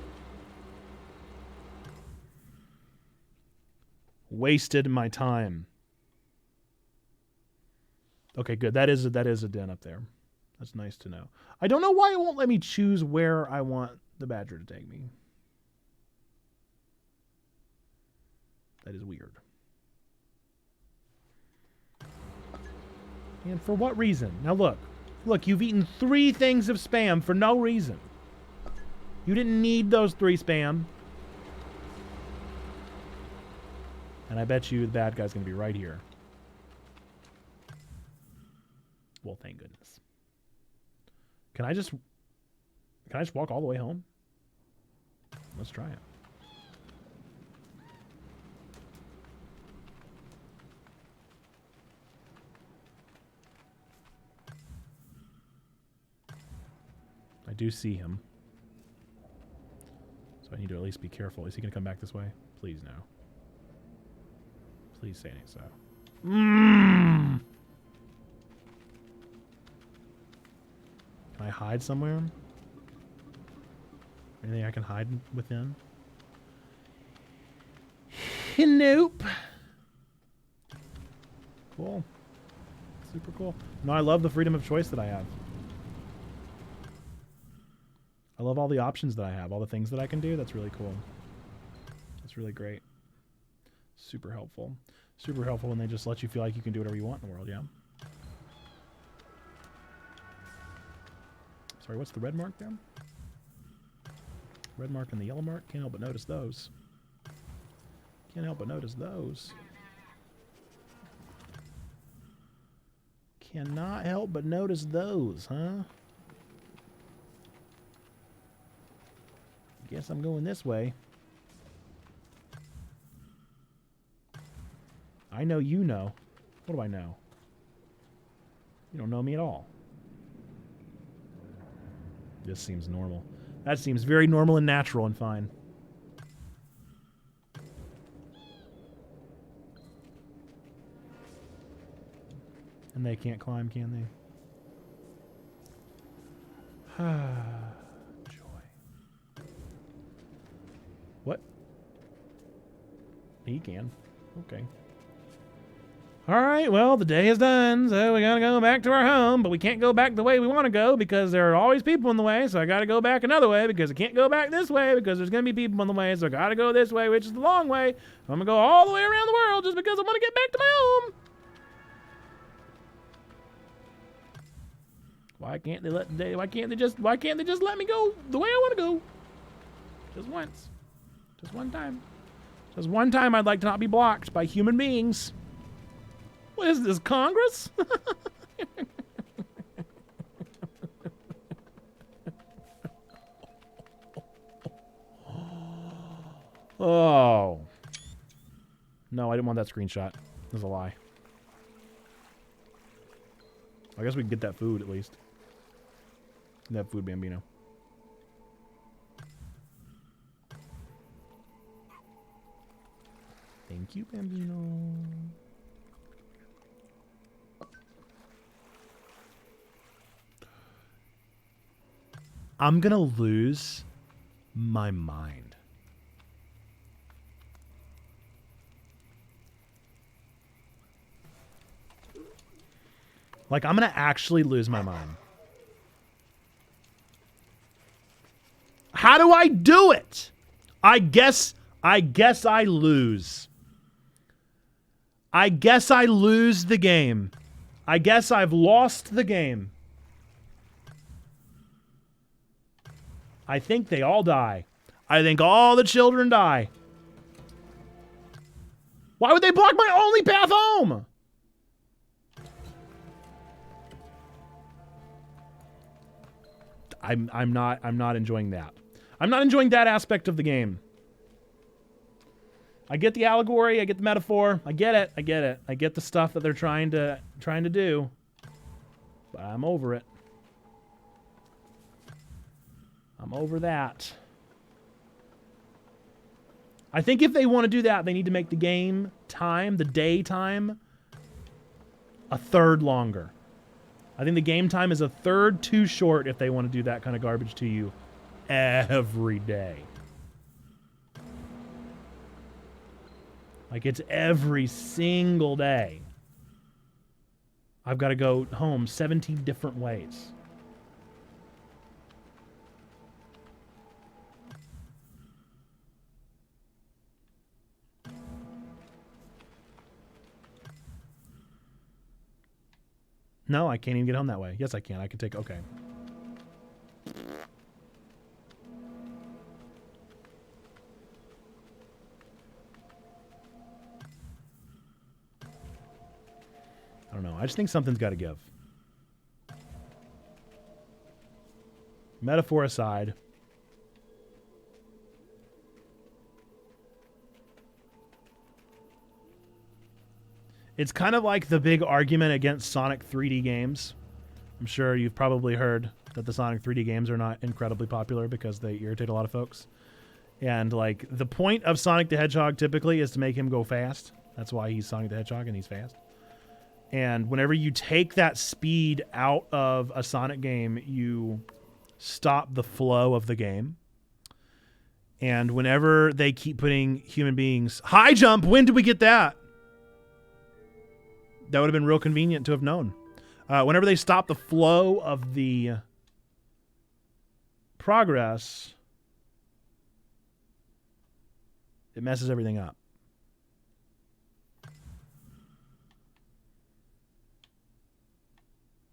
Wasted my time. Okay, good. That is a den up there. That's nice to know. I don't know why it won't let me choose where I want the badger to take me. That is weird. And for what reason? Now look. Look, you've eaten 3 things of spam for no reason. You didn't need those 3 spam. And I bet you the bad guy's going to be right here. Well, thank goodness. Can I just walk all the way home? Let's try it. I do see him. So I need to at least be careful. Is he going to come back this way? Please no. Please say so. Can I hide somewhere? Anything I can hide within? Nope. Cool. Super cool. No, I love the freedom of choice that I have. I love all the options that I have, all the things that I can do. That's really cool. That's really great. Super helpful. Super helpful when they just let you feel like you can do whatever you want in the world, yeah. Sorry, what's the red mark there? Red mark and the yellow mark? Can't help but notice those. Can't help but notice those. Cannot help but notice those, huh? Guess I'm going this way. I know you know. What do I know? You don't know me at all. This seems normal. That seems very normal and natural and fine. And they can't climb, can they? Joy. What? He can. Okay. Alright, well, the day is done, so we gotta go back to our home, but we can't go back the way we want to go because there are always people in the way, so I gotta go back another way because I can't go back this way because there's gonna be people in the way, so I gotta go this way, which is the long way. I'm gonna go all the way around the world just because I want to get back to my home. Why can't they just let me go the way I want to go? Just once. Just one time. Just one time I'd like to not be blocked by human beings. What is this, Congress? Oh. No, I didn't want that screenshot. It was a lie. I guess we can get that food at least. That food, Bambino. Thank you, Bambino. I'm gonna lose my mind. Like, I'm gonna actually lose my mind. How do I do it? I guess I lose. I guess I lose the game. I guess I've lost the game. I think they all die. I think all the children die. Why would they block my only path home? I'm not enjoying that. I'm not enjoying that aspect of the game. I get the allegory, I get the metaphor, I get it. I get the stuff that they're trying to do. but I'm over it. I'm over that. I think if they want to do that, they need to make the game time, the day time, a third longer. I think the game time is a third too short if they want to do that kind of garbage to you every day. Like, it's every single day. I've got to go home 17 different ways. No, I can't even get home that way. Yes, I can. I can take... Okay. I don't know. I just think something's got to give. Metaphor aside... It's kind of like the big argument against Sonic 3D games. I'm sure you've probably heard that the Sonic 3D games are not incredibly popular because they irritate a lot of folks. And, like, the point of Sonic the Hedgehog typically is to make him go fast. That's why he's Sonic the Hedgehog and he's fast. And whenever you take that speed out of a Sonic game, you stop the flow of the game. And whenever they keep putting human beings... High jump! When did we get that? That would have been real convenient to have known. Whenever they stop the flow of the progress, it messes everything up.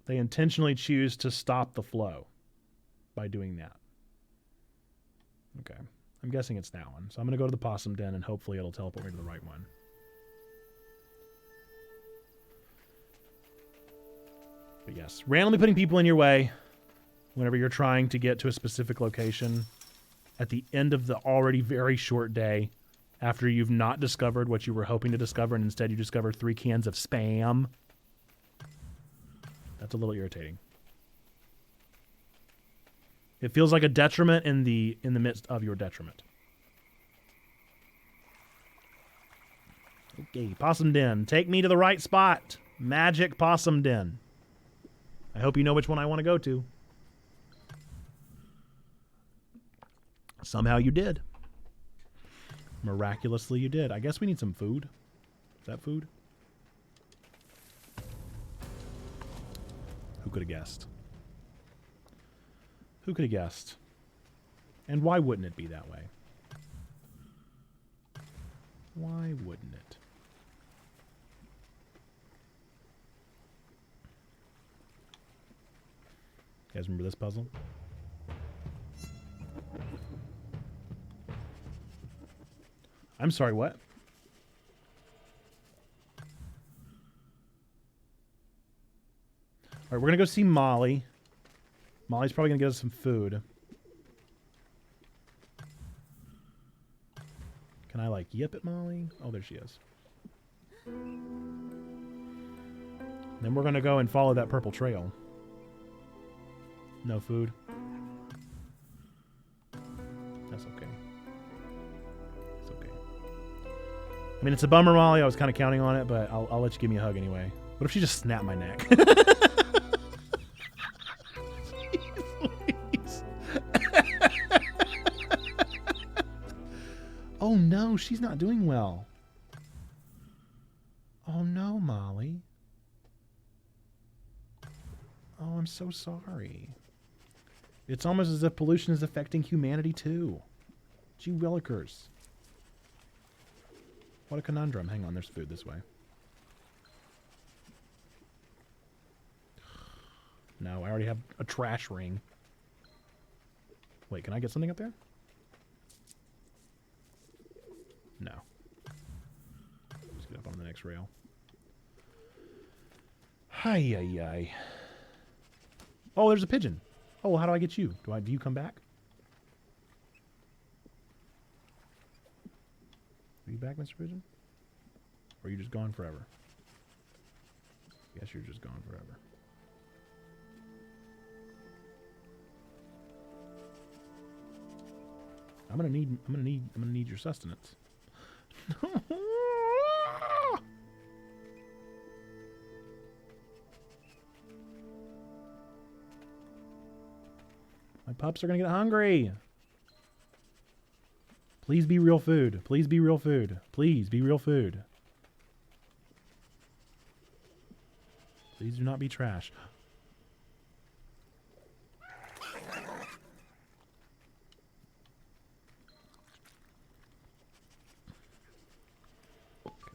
They intentionally choose to stop the flow by doing that. Okay. I'm guessing it's that one. So I'm going to go to the possum den and hopefully it'll teleport me to the right one. But yes, randomly putting people in your way whenever you're trying to get to a specific location at the end of the already very short day after you've not discovered what you were hoping to discover and instead you discover 3 cans of Spam. That's a little irritating. It feels like a detriment in the midst of your detriment. Okay, Possum Den. Take me to the right spot. Magic Possum Den. I hope you know which one I want to go to. Somehow you did. Miraculously you did. I guess we need some food. Is that food? Who could have guessed? Who could have guessed? And why wouldn't it be that way? Why wouldn't it? You guys remember this puzzle? I'm sorry, what? All right, we're going to go see Molly. Molly's probably going to get us some food. Can I, like, yip at Molly? Oh, there she is. Then we're going to go and follow that purple trail. No food. That's okay. It's okay. I mean, it's a bummer, Molly. I was kind of counting on it, but I'll let you give me a hug anyway. What if she just snapped my neck? Oh no, she's not doing well. Oh no, Molly. Oh, I'm so sorry. It's almost as if pollution is affecting humanity too. Gee willikers. What a conundrum. Hang on, there's food this way. No, I already have a trash ring. Wait, can I get something up there? No. Let's get up on the next rail. Hi-yi-yi. Oh, there's a pigeon. Oh, well, how do I get you? Do you come back? Are you back, Mr. Pigeon? Or are you just gone forever? Guess you're just gone forever. I'm gonna need your sustenance. My pups are gonna get hungry. Please be real food. Please be real food. Please be real food. Please do not be trash.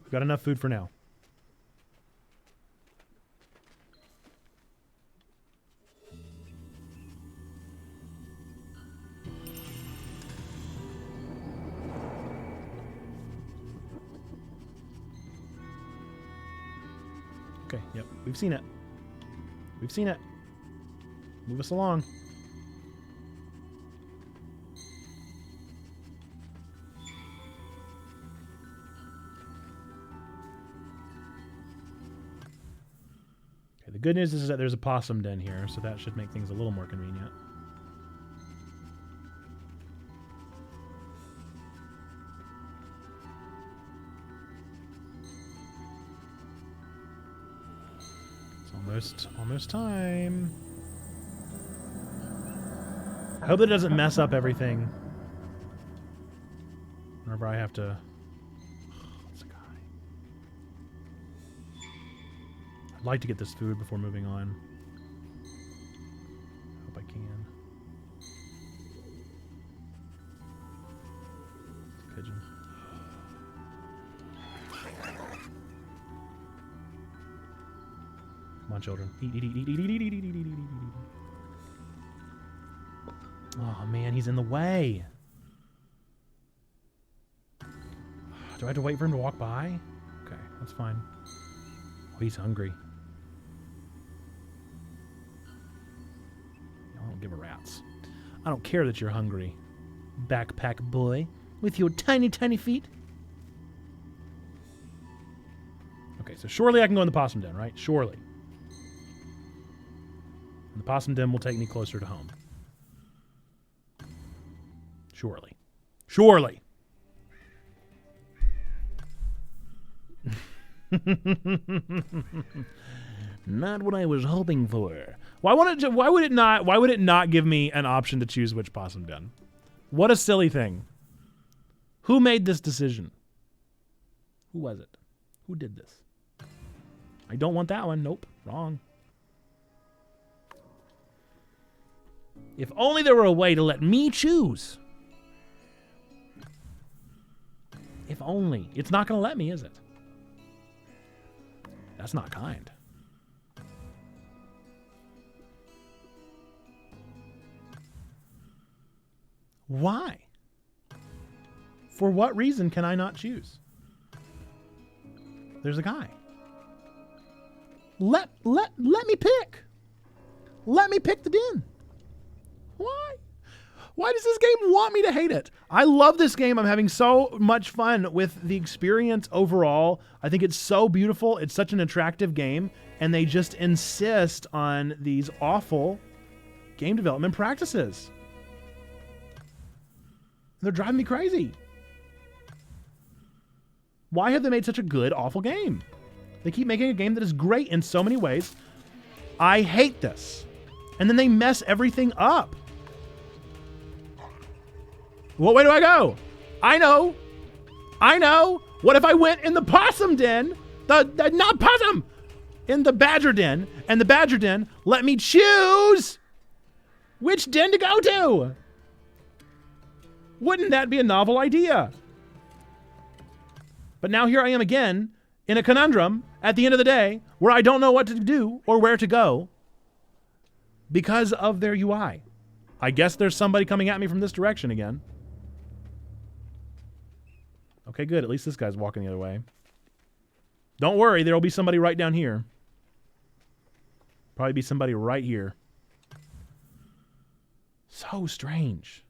We've got enough food for now. Okay, yep, we've seen it. We've seen it. Move us along. Okay, the good news is that there's a possum den here, so that should make things a little more convenient. Almost time. I hope that it doesn't mess up everything. Whenever I have to... It's a guy. I'd like to get this food before moving on. Hope I can. It's a pigeon. Come on, children. Eat, eat, eat, eat, eat, eat, eat, eat, eat, eat, eat, eat, eat. Oh, man, he's in the way. Do I have to wait for him to walk by? Okay, that's fine. Oh, he's hungry. I don't give a rat's. I don't care that you're hungry, backpack boy, with your tiny, tiny feet. Okay, so surely I can go in the possum den, right? Surely. The possum den will take me closer to home. Surely. Surely. Not what I was hoping for. Why would it not give me an option to choose which possum den? What a silly thing. Who made this decision? Who was it? Who did this? I don't want that one. Nope. Wrong. If only there were a way to let me choose. If only. It's not going to let me, is it? That's not kind. Why? For what reason can I not choose? There's a guy. Let me pick. Let me pick the den. Why? Why does this game want me to hate it? I love this game. I'm having so much fun with the experience overall. I think it's so beautiful. It's such an attractive game. And they just insist on these awful game development practices. They're driving me crazy. Why have they made such a good, awful game? They keep making a game that is great in so many ways. I hate this. And then they mess everything up. What way do I go? I know. What if I went in the possum den? Not possum! In the badger den. And the badger den let me choose which den to go to. Wouldn't that be a novel idea? But now here I am again in a conundrum at the end of the day where I don't know what to do or where to go because of their UI. I guess there's somebody coming at me from this direction again. Okay, good. At least this guy's walking the other way. Don't worry, there'll be somebody right down here. Probably be somebody right here. So strange.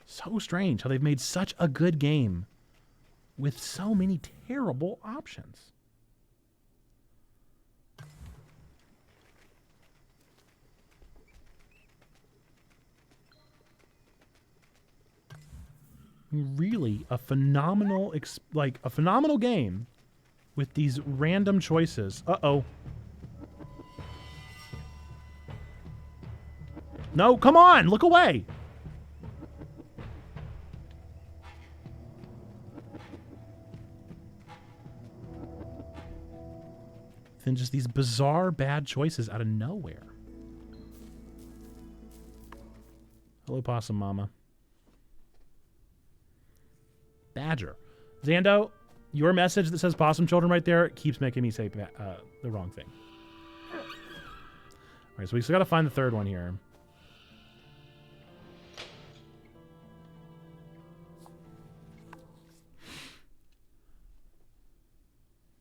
So strange how they've made such a good game with so many terrible options. having really a phenomenal, a phenomenal game with these random choices. Uh-oh. No, come on, look away. Then just these bizarre bad choices out of nowhere. Hello, Possum Mama. Badger. Zando, your message that says Possum Children right there keeps making me say the wrong thing. All right, so we still got to find the third one here.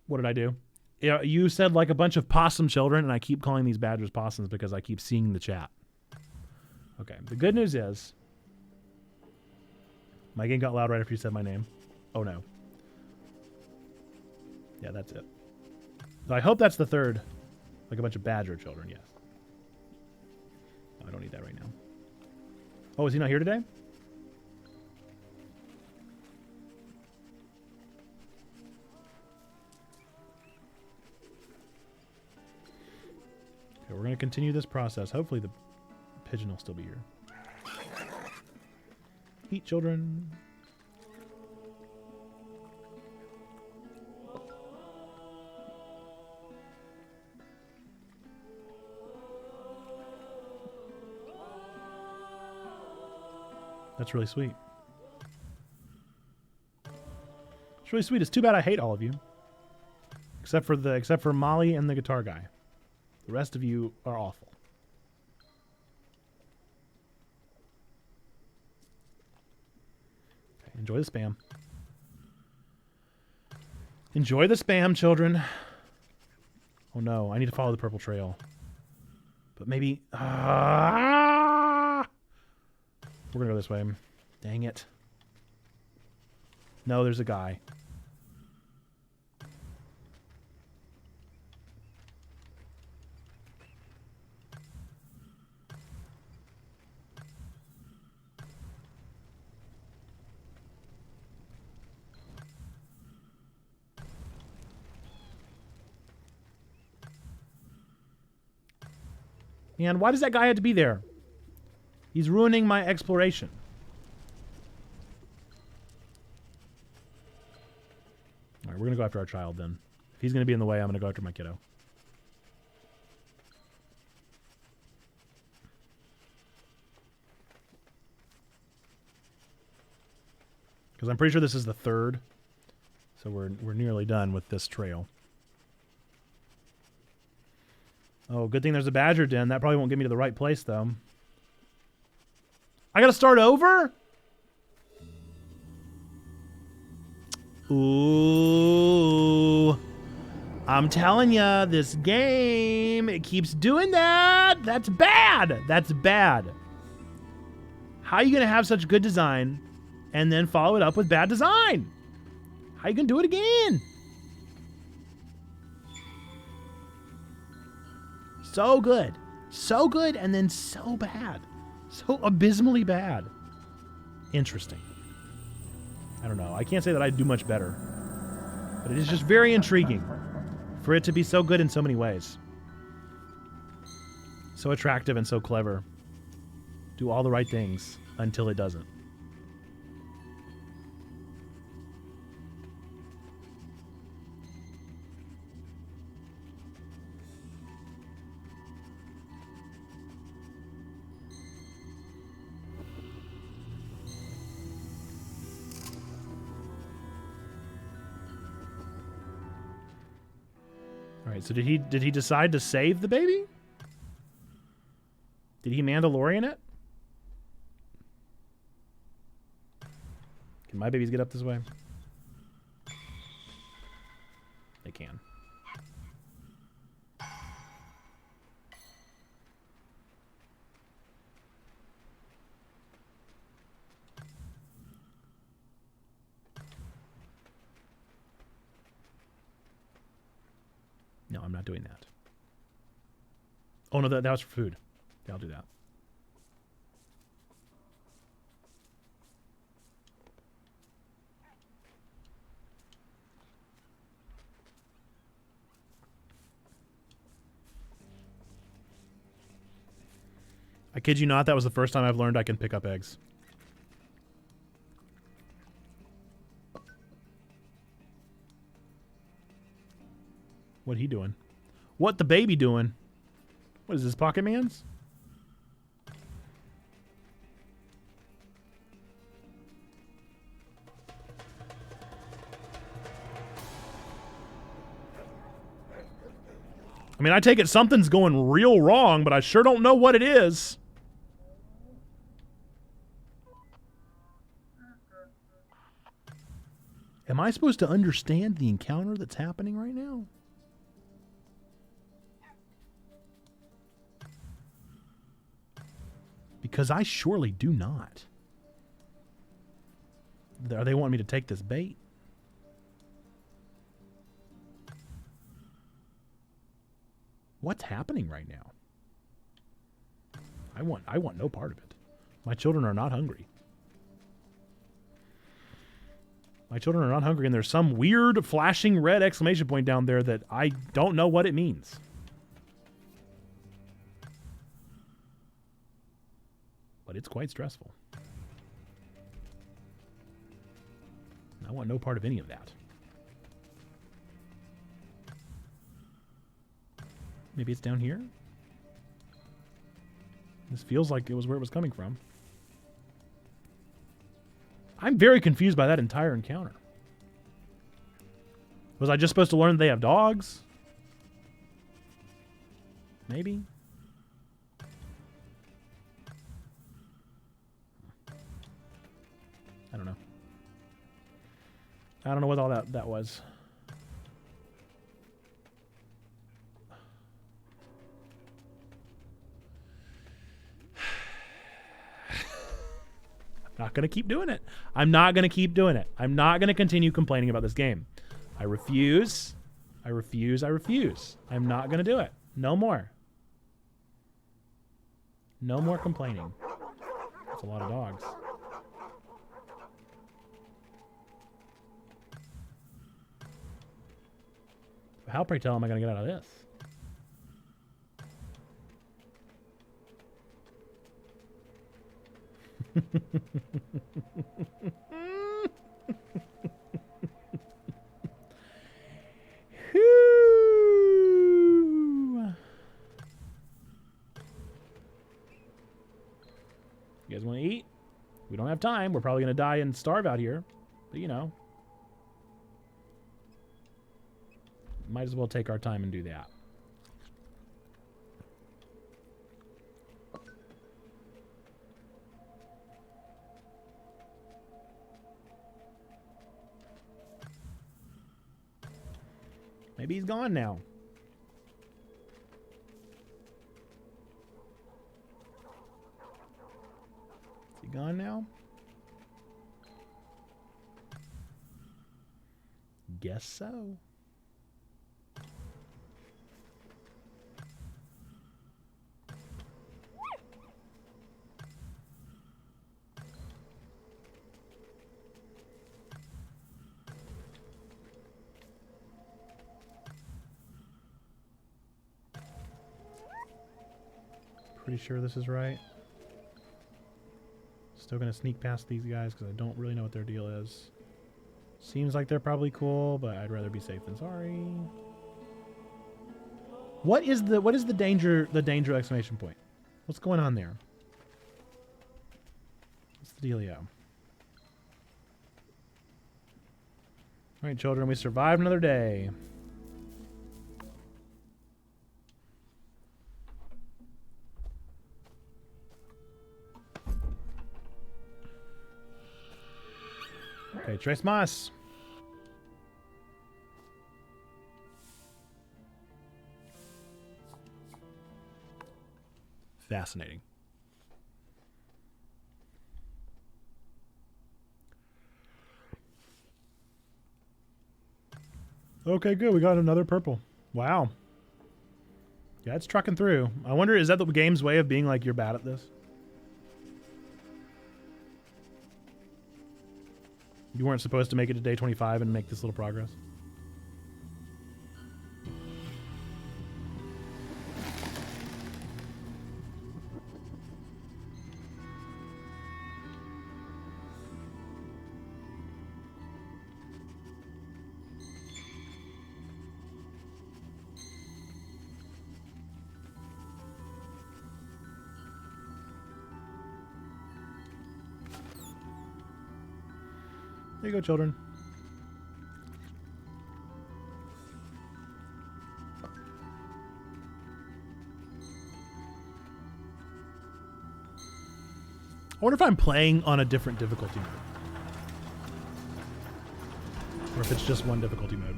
What did I do? Yeah, you said like a bunch of possum children, and I keep calling these badgers possums because I keep seeing the chat. Okay, the good news is my game got loud right after you said my name. Oh no. Yeah, that's it. So I hope that's the third. Like a bunch of badger children, yes. No, I don't need that right now. Oh, is he not here today? Okay, we're going to continue this process. Hopefully the pigeon will still be here. Eat, children. That's really sweet. It's really sweet. It's too bad I hate all of you. Except for Molly and the guitar guy. The rest of you are awful. Okay, enjoy the spam. Enjoy the spam, children. Oh no, I need to follow the purple trail. But maybe... We're gonna go this way. Dang it. No, there's a guy. Man, why does that guy have to be there? He's ruining my exploration. All right, we're going to go after our child then. If he's going to be in the way, I'm going to go after my kiddo. Because I'm pretty sure this is the third. So we're nearly done with this trail. Oh, good thing there's a badger den. That probably won't get me to the right place, though. I gotta start over? Ooh. I'm telling ya, this game, it keeps doing that. That's bad. That's bad. How are you gonna have such good design and then follow it up with bad design? How are you gonna do it again? So good. So good and then so bad. So abysmally bad. Interesting. I don't know. I can't say that I'd do much better. But it is just very intriguing for it to be so good in so many ways. So attractive and so clever. Do all the right things until it doesn't. So did he decide to save the baby? Did he Mandalorian it? Can my babies get up this way? They can. No, I'm not doing that. Oh, no, that was for food. Yeah, I'll do that. I kid you not, that was the first time I've learned I can pick up eggs. What he doing? What the baby doing? What is this, Pocket Man's? I mean, I take it something's going real wrong, but I sure don't know what it is. Am I supposed to understand the encounter that's happening right now? Because I surely do not. Are they wanting me to take this bait? What's happening right now? I want no part of it. My children are not hungry. My children are not hungry, and there's some weird flashing red exclamation point down there that I don't know what it means. But it's quite stressful. I want no part of any of that. Maybe it's down here? This feels like it was where it was coming from. I'm very confused by that entire encounter. Was I just supposed to learn that they have dogs? Maybe? I don't know. I don't know what all that was. Not going to keep doing it. I'm not going to keep doing it. I'm not going to continue complaining about this game. I refuse. I refuse. I refuse. I'm not going to do it. No more. No more complaining. That's a lot of dogs. How, pray tell, am I going to get out of this? You guys want to eat? We don't have time. We're probably going to die and starve out here. But, you know. Might as well take our time and do that. Maybe he's gone now. Is he gone now? Guess so. Pretty sure this is right. Still gonna sneak past these guys because I don't really know what their deal is. Seems like they're probably cool, but I'd rather be safe than sorry. What is the danger exclamation point? What's going on there? What's the dealio? Alright, children, we survived another day. Okay, Tres Mas. Fascinating. Okay, good. We got another purple. Wow. Yeah, it's trucking through. I wonder, is that the game's way of being like, you're bad at this? You weren't supposed to make it to day 25 and make this little progress? There you go, children. I wonder if I'm playing on a different difficulty mode. Or if it's just one difficulty mode.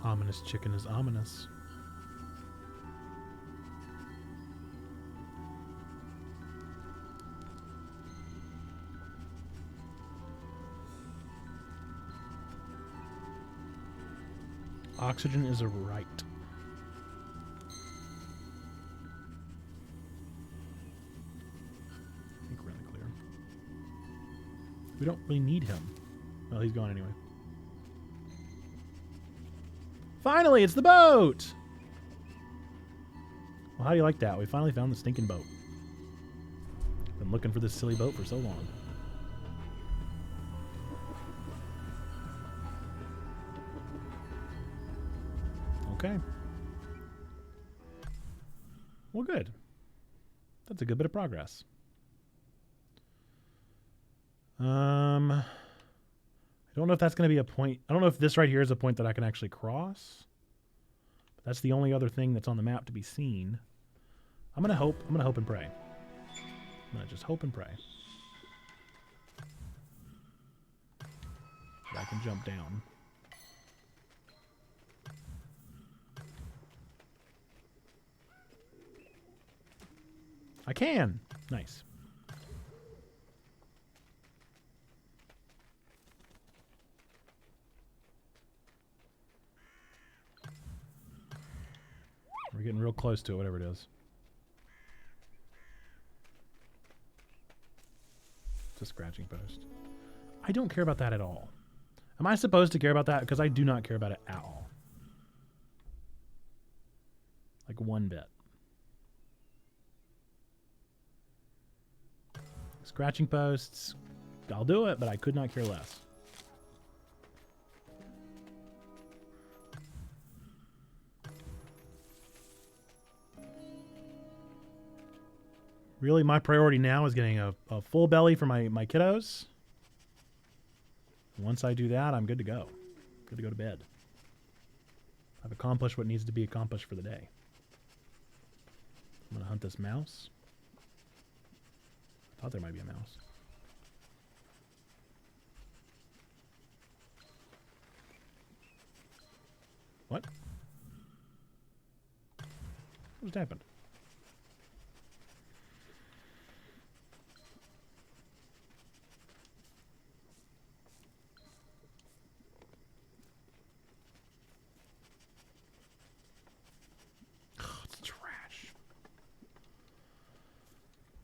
Ominous chicken is ominous. Oxygen is a right. I think we're in the clear. We don't really need him. Well, he's gone anyway. Finally, it's the boat! Well, how do you like that? We finally found the stinking boat. Been looking for this silly boat for so long. Okay. Well, good. That's a good bit of progress. I don't know if that's going to be a point. I don't know if this right here is a point that I can actually cross. But that's the only other thing that's on the map to be seen. I'm going to hope. I'm going to hope and pray. I'm going to just hope and pray that I can jump down. I can. Nice. We're getting real close to it, whatever it is. It's a scratching post. I don't care about that at all. Am I supposed to care about that? Because I do not care about it at all. Like one bit. Scratching posts. I'll do it, but I could not care less. Really, my priority now is getting a full belly for my kiddos. Once I do that, I'm good to go. Good to go to bed. I've accomplished what needs to be accomplished for the day. I'm going to hunt this mouse. I thought there might be a mouse. What? What just happened?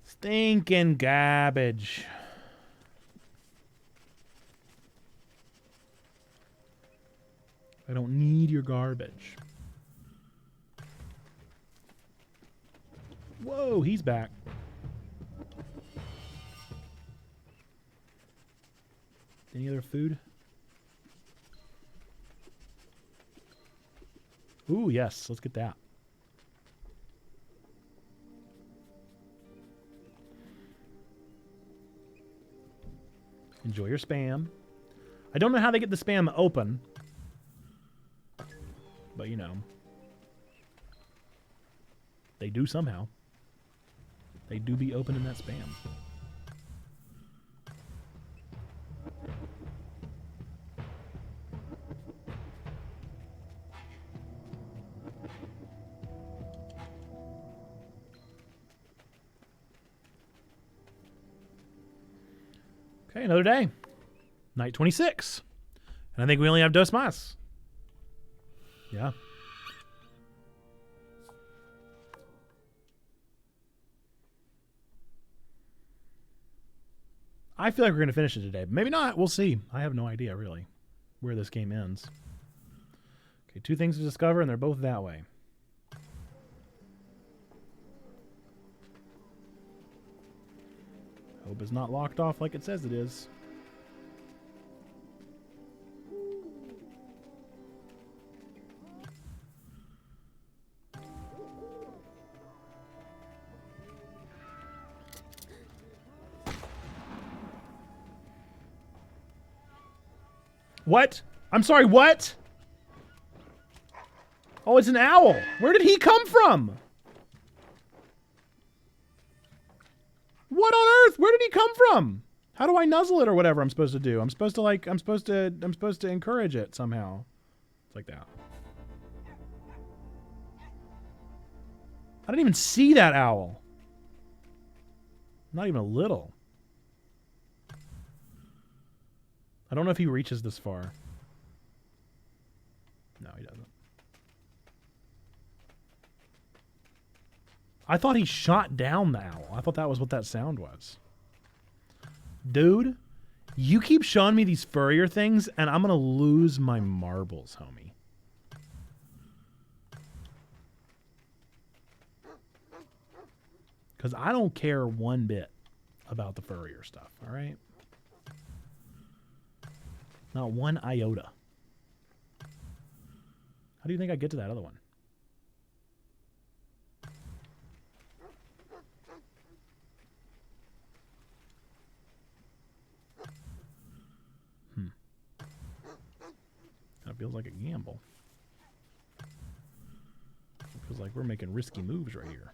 Stinking garbage. I don't need your garbage. Whoa, he's back. Any other food? Ooh, yes, let's get that. Enjoy your spam. I don't know how they get the spam open. But, you know. They do somehow. They do be opening that spam. Okay, another day. Night 26. And I think we only have dos más. Yeah. I feel like we're going to finish it today. Maybe not. We'll see. I have no idea, really, where this game ends. Okay, 2 things to discover, and they're both that way. Hope it's not locked off like it says it is. What? I'm sorry, what? Oh, it's an owl. Where did he come from? What on earth? Where did he come from? How do I nuzzle it or whatever I'm supposed to do? I'm supposed to encourage it somehow. It's like that. I didn't even see that owl. Not even a little. I don't know if he reaches this far. No, he doesn't. I thought he shot down the owl. I thought that was what that sound was. Dude, you keep showing me these furrier things, and I'm going to lose my marbles, homie. Because I don't care one bit about the furrier stuff, all right? Not one iota. How do you think I get to that other one? That feels like a gamble. It feels like we're making risky moves right here.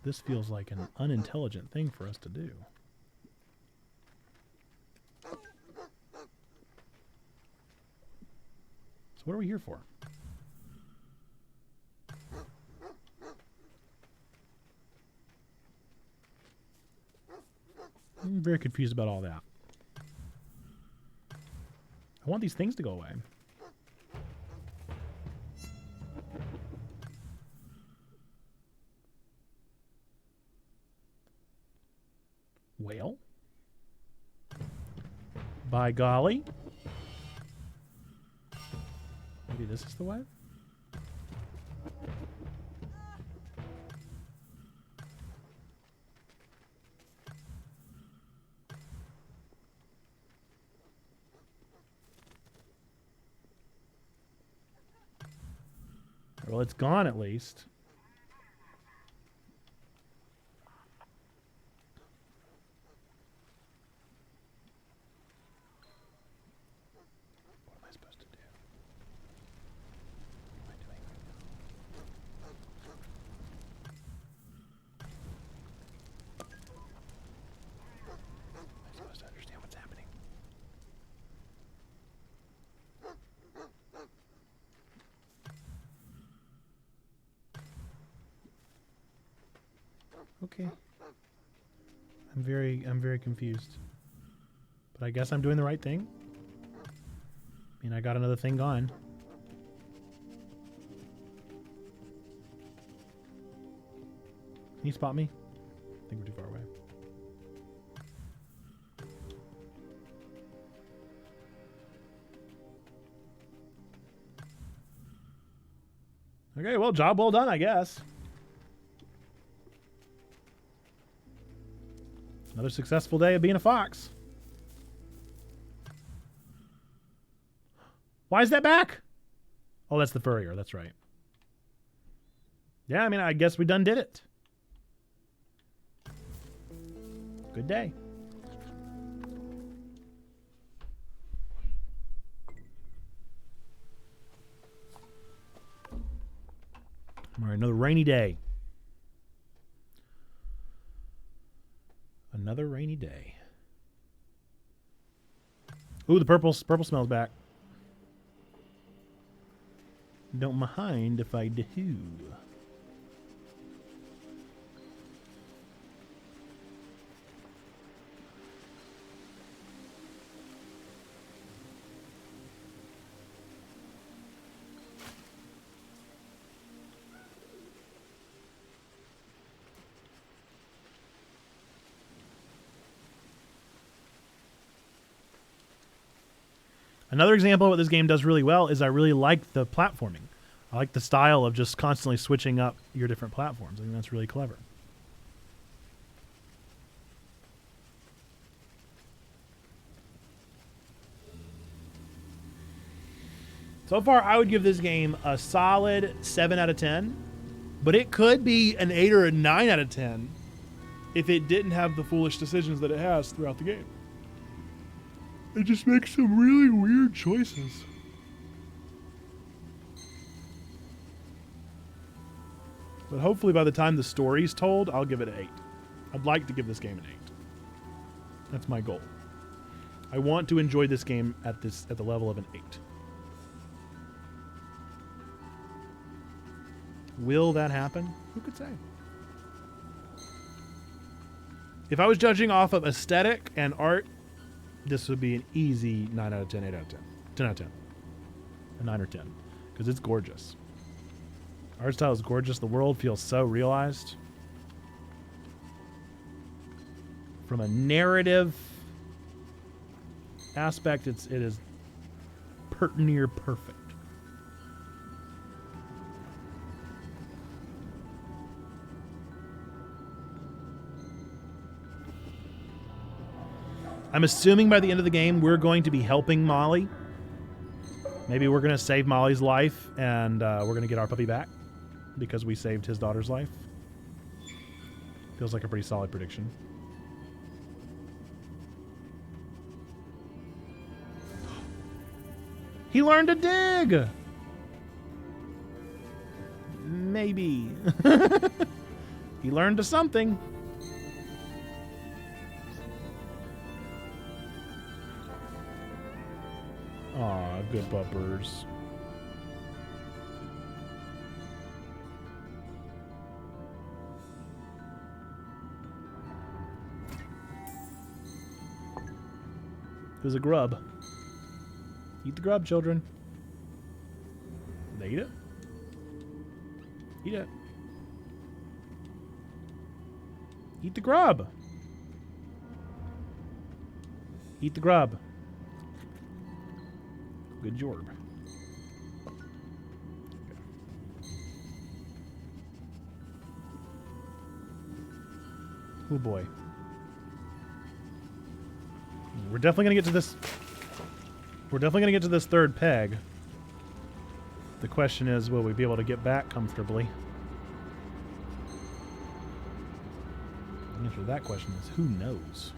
This feels like an unintelligent thing for us to do. So what are we here for? I'm very confused about all that. I want these things to go away. Well, by golly. Maybe this is the way? Well, it's gone at least. What am I supposed to do? What am I doing right now? I'm supposed to understand what's happening. Okay. I'm very confused. But I guess I'm doing the right thing. I mean, I got another thing gone. Can you spot me? I think we're too far away. Okay, well, job well done, I guess. Another successful day of being a fox. Why is that back? Oh, that's the furrier. That's right. Yeah, I mean, I guess we done did it. Good day. All right, another rainy day. Another rainy day. Ooh, the purple smells back. Don't mind if I do. Another example of what this game does really well is I really like the platforming. I like the style of just constantly switching up your different platforms. I think that's really clever. So far, I would give this game a solid 7 out of 10. But it could be an 8 or a 9 out of 10 if it didn't have the foolish decisions that it has throughout the game. It just makes some really weird choices. But hopefully by the time the story's told, I'll give it an 8. I'd like to give this game an 8. That's my goal. I want to enjoy this game at the level of an 8. Will that happen? Who could say? If I was judging off of aesthetic and art, this would be an easy 9 out of 10, 8 out of 10. 10 out of 10. A 9 or 10. Because it's gorgeous. Art style is gorgeous. The world feels so realized. From a narrative aspect, it is near perfect. I'm assuming by the end of the game, we're going to be helping Molly. Maybe we're going to save Molly's life, and we're going to get our puppy back because we saved his daughter's life. Feels like a pretty solid prediction. He learned to dig! Maybe. He learned to something. Aw, good puppers. There's a grub. Eat the grub, children. Did they eat it? Eat it. Eat the grub. Eat the grub. Good job. Oh boy. We're definitely gonna get to this. We're definitely gonna get to this third peg. The question is, will we be able to get back comfortably? The answer to that question is, who knows?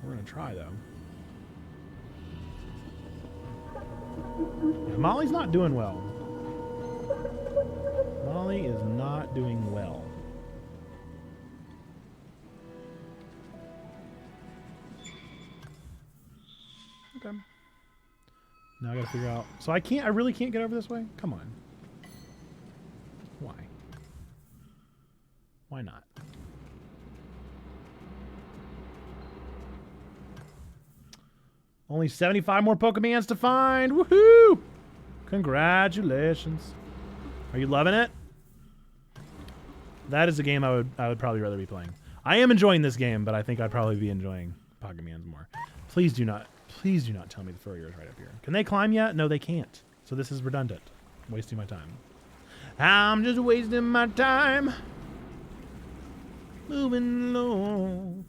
We're gonna try though. Yeah, Molly's not doing well. Molly is not doing well. Okay. Now I gotta figure out. So I really can't get over this way? Come on. Why? Why not? Only 75 more Pokemons to find. Woohoo! Congratulations. Are you loving it? That is a game I would probably rather be playing. I am enjoying this game, but I think I'd probably be enjoying Pokemons more. Please do not tell me the furrier is right up here. Can they climb yet? No, they can't. So this is redundant. I'm wasting my time. I'm just wasting my time. Moving along.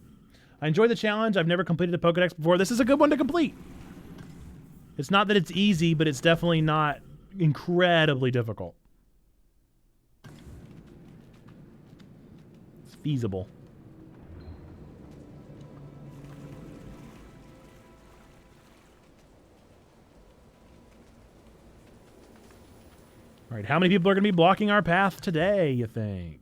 I enjoy the challenge. I've never completed a Pokedex before. This is a good one to complete. It's not that it's easy, but it's definitely not incredibly difficult. It's feasible. All right, how many people are going to be blocking our path today, you think?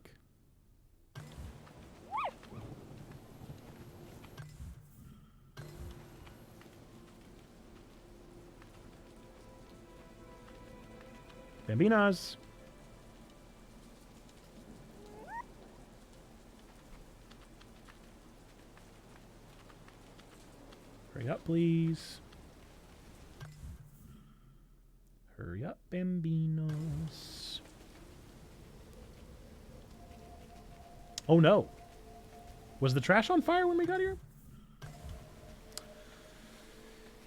Bambinas. Hurry up, please. Hurry up, Bambinos. Oh no. Was the trash on fire when we got here?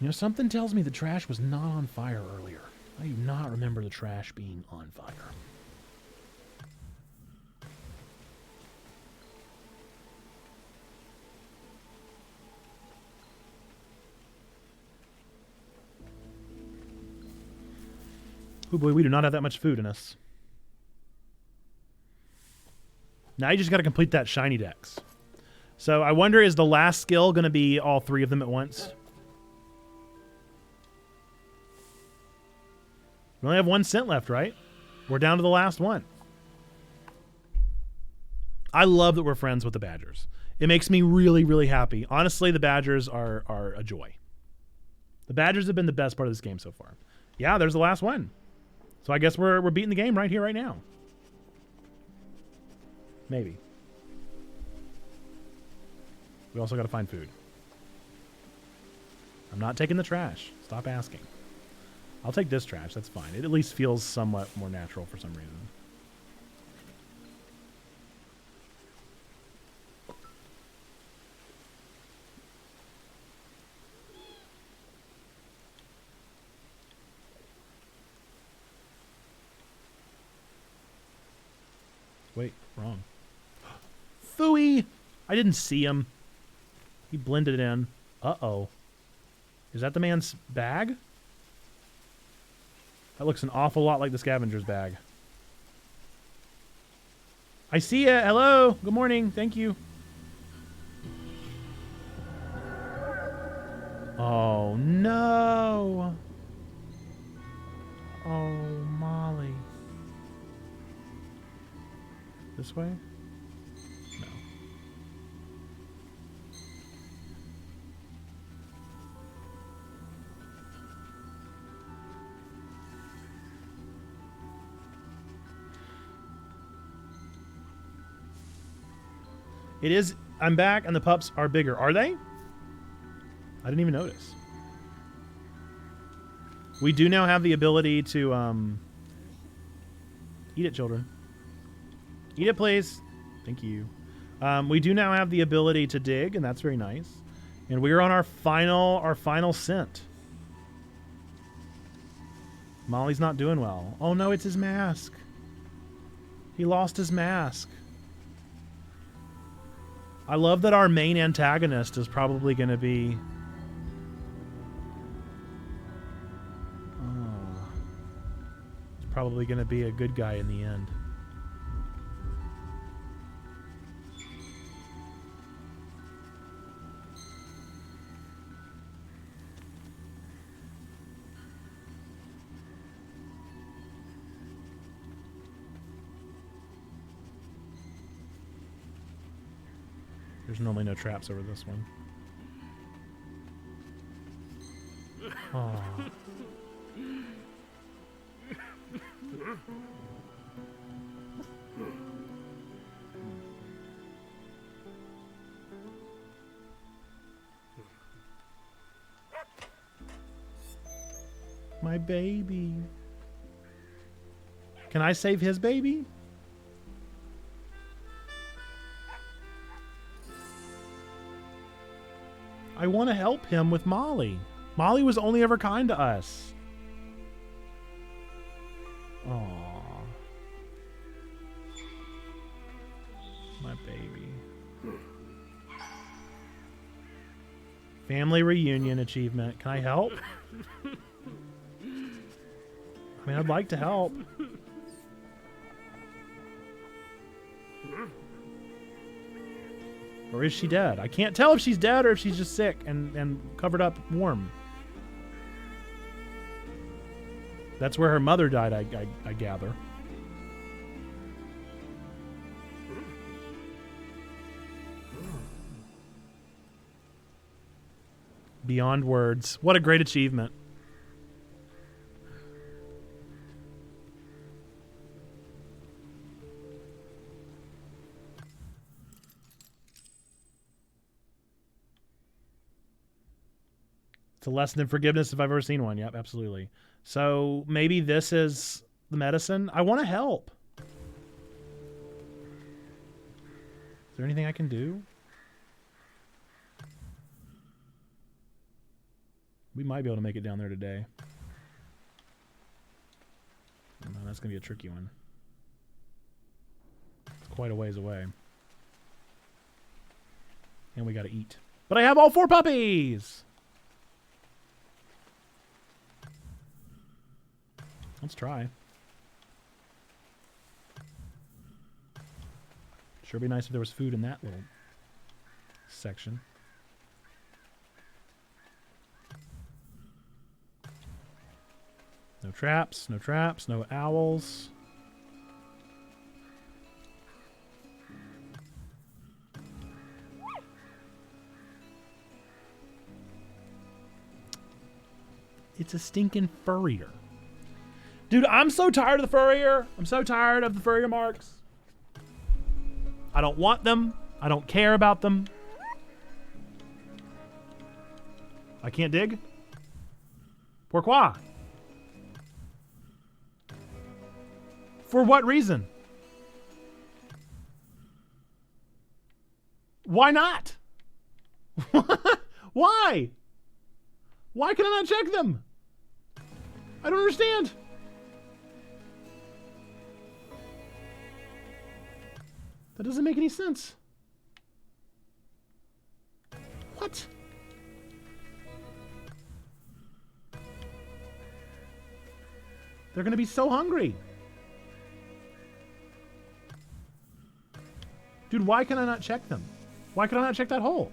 You know, something tells me the trash was not on fire earlier. I do not remember the trash being on fire. Oh boy, we do not have that much food in us. Now you just got to complete that shiny dex. So I wonder, is the last skill going to be all 3 of them at once? We only have 1 cent left, right? We're down to the last one. I love that we're friends with the Badgers. It makes me really, really happy. Honestly, the Badgers are a joy. The Badgers have been the best part of this game so far. Yeah, there's the last one. So I guess we're beating the game right here, right now. Maybe. We also got to find food. I'm not taking the trash. Stop asking. I'll take this trash. That's fine. It at least feels somewhat more natural for some reason. Wait, wrong. Phooey! I didn't see him. He blended in. Uh-oh. Is that the man's bag? That looks an awful lot like the scavenger's bag. I see ya. Hello. Good morning. Thank you. Oh, no. Oh, Molly. This way? No. It is. I'm back, and the pups are bigger. Are they? I didn't even notice. We do now have the ability to eat it, children. Eat it, please. Thank you. We do now have the ability to dig, and that's very nice. And we are on our final scent. Molly's not doing well. Oh no, it's his mask. He lost his mask. I love that our main antagonist is probably going to be... Oh. It's probably going to be a good guy in the end. There's normally no traps over this one. Oh. My baby. Can I save his baby? I want to help him with Molly. Molly was only ever kind to us. Aww. My baby. Family reunion achievement. Can I help? I mean, I'd like to help. Or is she dead? I can't tell if she's dead or if she's just sick and covered up warm. That's where her mother died, I gather. Beyond words. What a great achievement. It's a lesson in forgiveness if I've ever seen one. Yep, absolutely. So maybe this is the medicine. I want to help. Is there anything I can do? We might be able to make it down there today. No, that's going to be a tricky one. It's quite a ways away. And we got to eat. But I have all 4 puppies! Let's try. Sure be nice if there was food in that little section. No traps, no traps, no owls. It's a stinking furrier. Dude, I'm so tired of the furrier. I'm so tired of the furrier marks. I don't want them. I don't care about them. I can't dig? Pourquoi? For what reason? Why not? Why? Why can I not check them? I don't understand. That doesn't make any sense. What? They're gonna be so hungry. Dude, why can I not check them? Why can I not check that hole?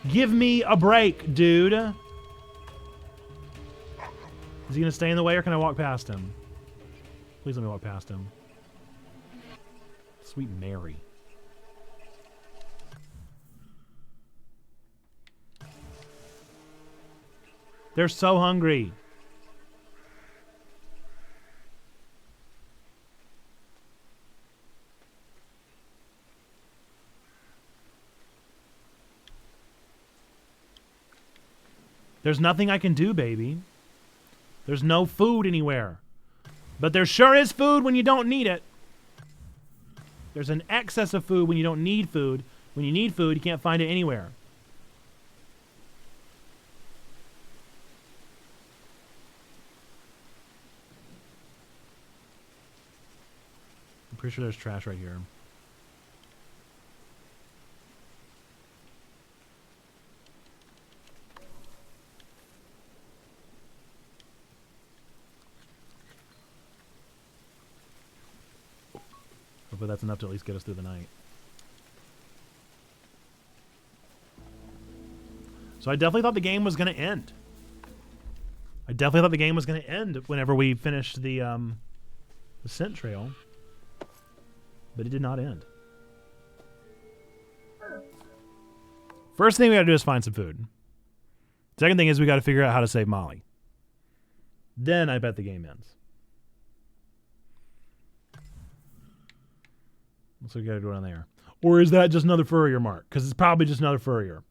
Give me a break, dude. Is he gonna stay in the way or can I walk past him? Please let me walk past him. Sweet Mary. They're so hungry. There's nothing I can do, baby. There's no food anywhere. But there sure is food when you don't need it. There's an excess of food when you don't need food. When you need food, you can't find it anywhere. I'm pretty sure there's trash right here. Hopefully that's enough to at least get us through the night. So I definitely thought the game was going to end. I definitely thought the game was going to end whenever we finished the scent trail. But it did not end. First thing we got to do is find some food. Second thing is we got to figure out how to save Molly. Then I bet the game ends. So we got to go down there. Or is that just another furrier mark? Because it's probably just another furrier.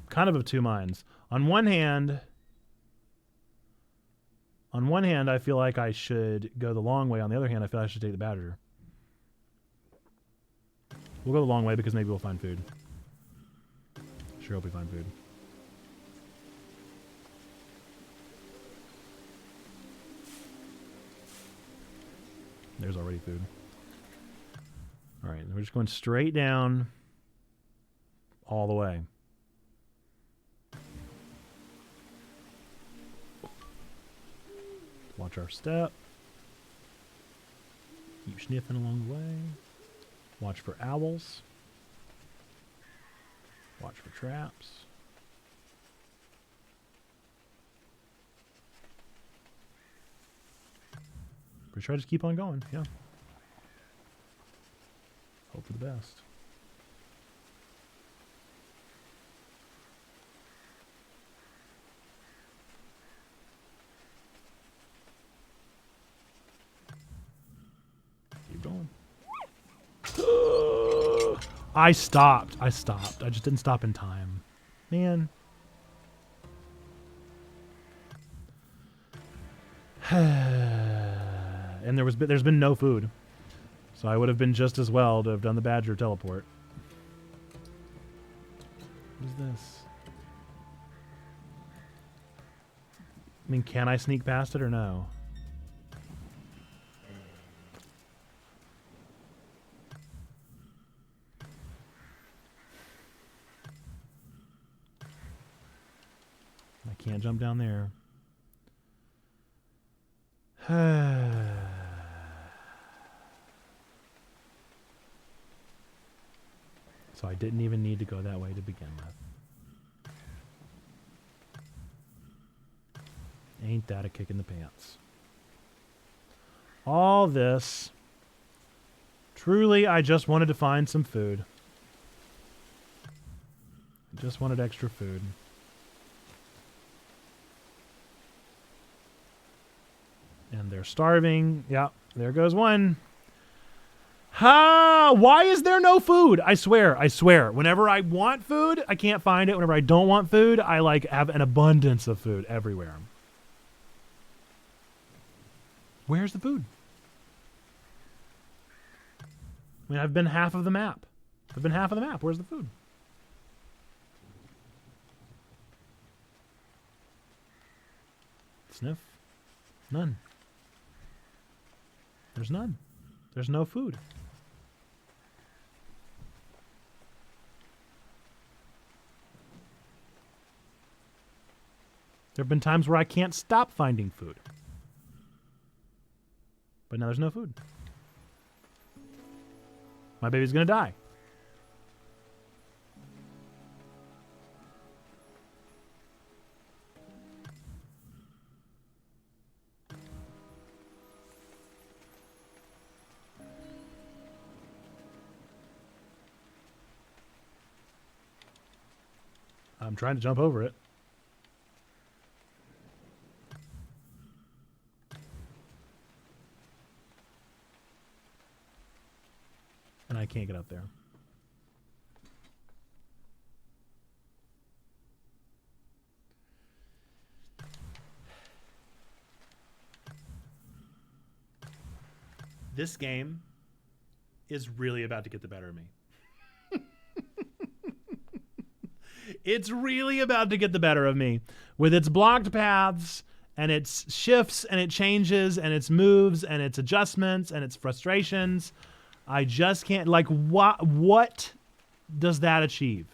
Kind of two minds. On one hand, I feel like I should go the long way. On the other hand, I feel like I should take the badger. We'll go the long way because maybe we'll find food. Sure hope we find food. There's already food. All right, we're just going straight down all the way. Watch our step. Keep sniffing along the way. Watch for owls. Watch for traps. Pretty sure I just keep on going, yeah. Hope for the best. Keep going. I stopped. I just didn't stop in time. Man. And there's been no food. So I would have been just as well to have done the badger teleport. What is this? I mean, can I sneak past it or no? can't jump down there. So I didn't even need to go that way to begin with. Ain't that a kick in the pants? All this. Truly, I just wanted to find some food. I just wanted extra food. And they're starving. Yeah, there goes one. Ha! Why is there no food? I swear. Whenever I want food, I can't find it. Whenever I don't want food, I like have an abundance of food everywhere. Where's the food? I mean, I've been half of the map. Where's the food? Sniff. None. There's none. There's no food. There have been times where I can't stop finding food. But now there's no food. My baby's gonna die. I'm trying to jump over it. And I can't get up there. This game is really about to get the better of me. It's really about to get the better of me with its blocked paths and its shifts and it changes and its moves and its adjustments and its frustrations. I just can't, like, what does that achieve?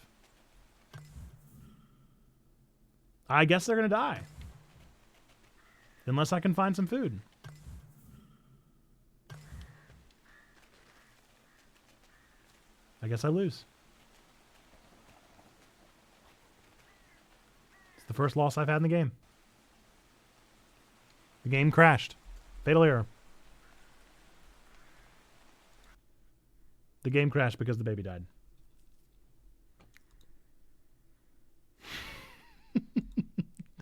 I guess they're going to die. Unless I can find some food. I guess I lose. It's the first loss I've had in the game. The game crashed. Fatal error. The game crashed because the baby died.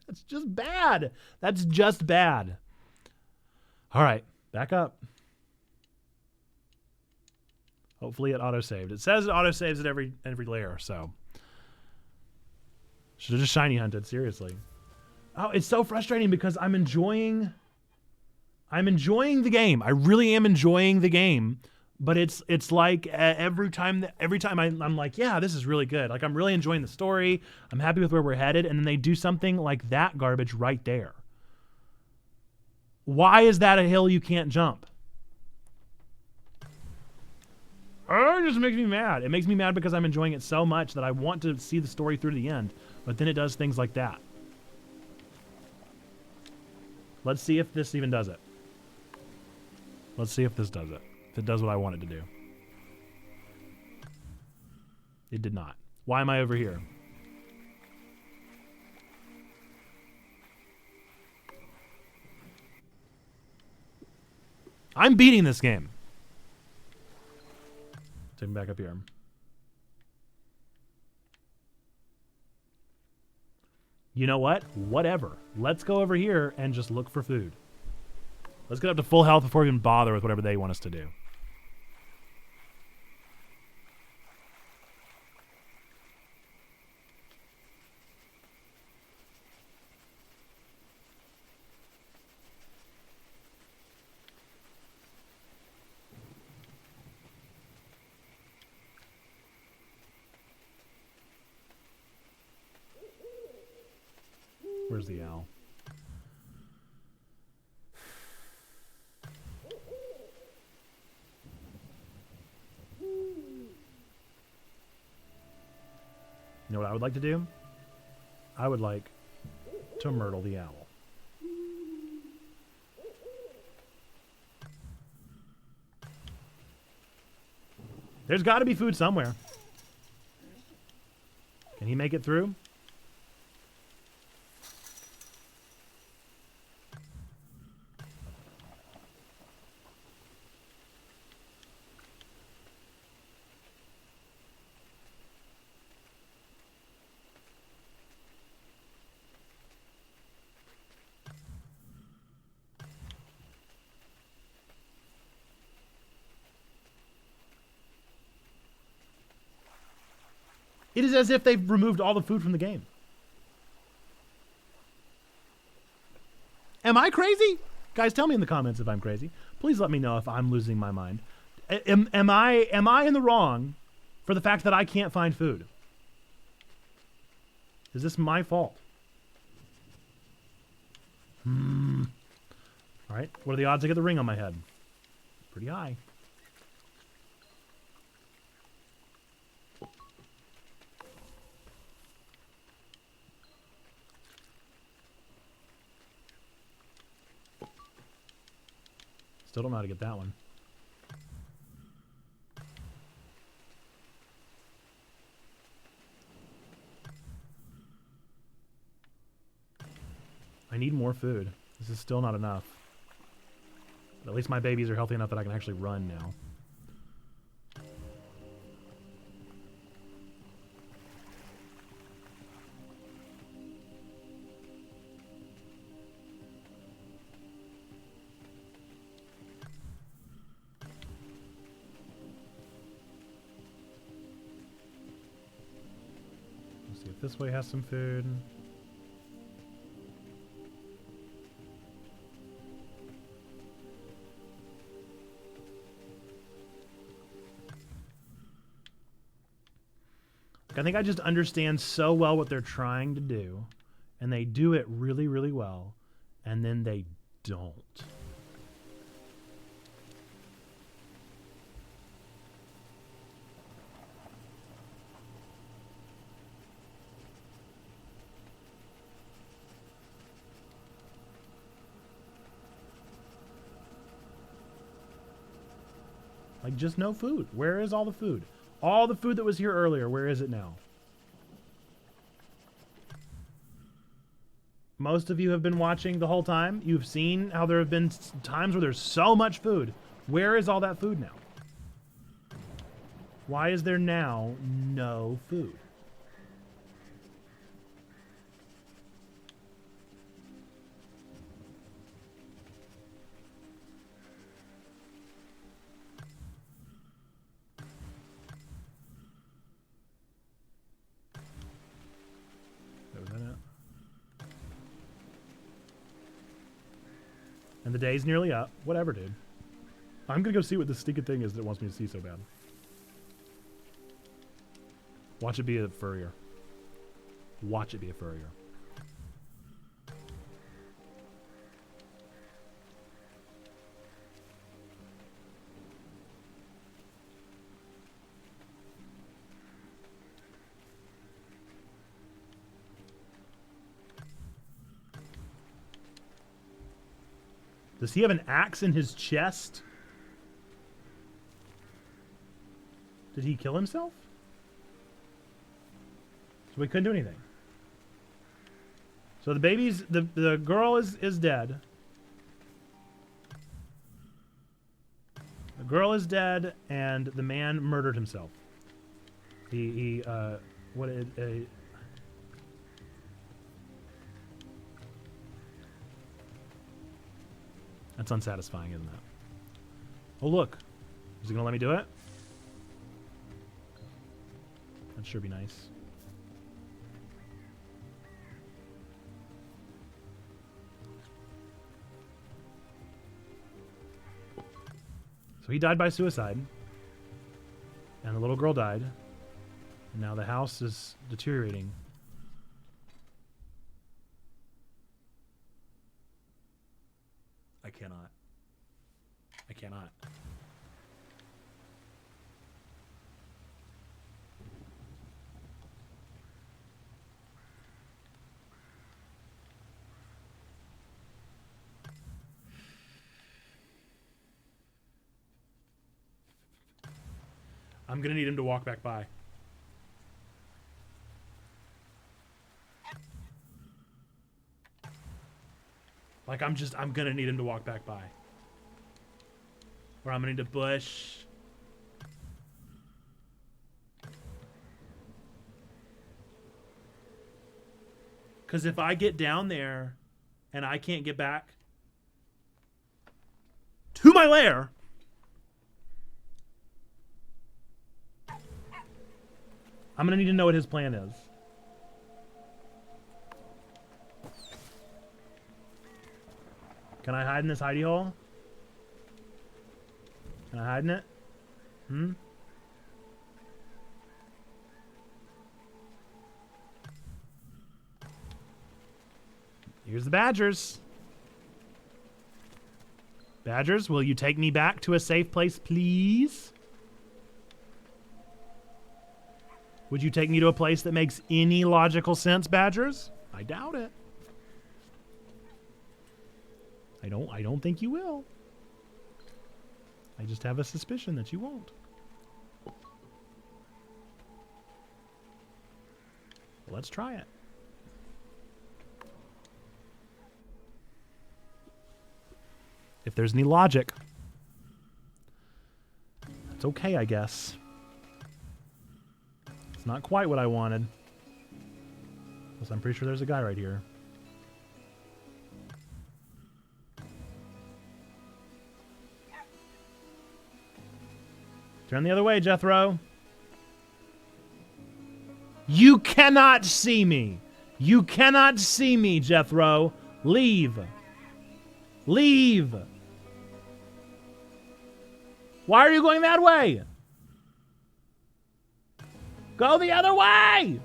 That's just bad. That's just bad. All right, back up. Hopefully it auto-saved. It says it auto-saves at every layer, so. Should have just shiny hunted, seriously. Oh, it's so frustrating because I'm enjoying the game. I really am enjoying the game. But it's like every time I'm like, yeah, this is really good. Like, I'm really enjoying the story. I'm happy with where we're headed. And then they do something like that garbage right there. Why is that a hill you can't jump? Oh, it just makes me mad. It makes me mad because I'm enjoying it so much that I want to see the story through to the end. But then it does things like that. Let's see if this even does it. Let's see if this does it. If it does what I want it to do. It did not. Why am I over here? I'm beating this game. Take me back up here. You know what? Whatever. Let's go over here and just look for food. Let's get up to full health before we even bother with whatever they want us to do. Where's the owl? You know what I would like to do? I would like to to Myrtle the owl. There's got to be food somewhere. Can he make it through? It is as if they've removed all the food from the game. Am I crazy? Guys, tell me in the comments if I'm crazy. Please let me know if I'm losing my mind. Am I in the wrong for the fact that I can't find food? Is this my fault? All right, what are the odds I get the ring on my head? Pretty high. Still don't know how to get that one. I need more food. This is still not enough. But at least my babies are healthy enough that I can actually run now. This way has some food. I think I just understand so well what they're trying to do, and they do it really, really well, and then they don't. Like, just no food. Where is all the food? All the food that was here earlier, where is it now? Most of you have been watching the whole time. You've seen how there have been times where there's so much food. Where is all that food now? Why is there now no food? And the day's nearly up. Whatever, dude. I'm gonna go see what this stinking thing is that it wants me to see so bad. Watch it be a furrier. Watch it be a furrier. Does he have an axe in his chest? Did he kill himself? So we couldn't do anything. So the baby's the girl is dead. The girl is dead, and the man murdered himself. That's unsatisfying, isn't it? Oh, look. Is he going to let me do it? That'd sure be nice. So he died by suicide. And the little girl died. And now the house is deteriorating. I cannot. I cannot. I'm gonna need him to walk back by. Like, I'm gonna need him to walk back by. Or I'm gonna need to bush. Because if I get down there and I can't get back to my lair, I'm gonna need to know what his plan is. Can I hide in this hidey hole? Can I hide in it? Here's the badgers. Badgers, will you take me back to a safe place, please? Would you take me to a place that makes any logical sense, badgers? I doubt it. I don't think you will. I just have a suspicion that you won't. Let's try it. If there's any logic, it's okay, I guess. It's not quite what I wanted. Plus, I'm pretty sure there's a guy right here. Turn the other way, Jethro. You cannot see me. You cannot see me, Jethro. Leave. Leave. Why are you going that way? Go the other way.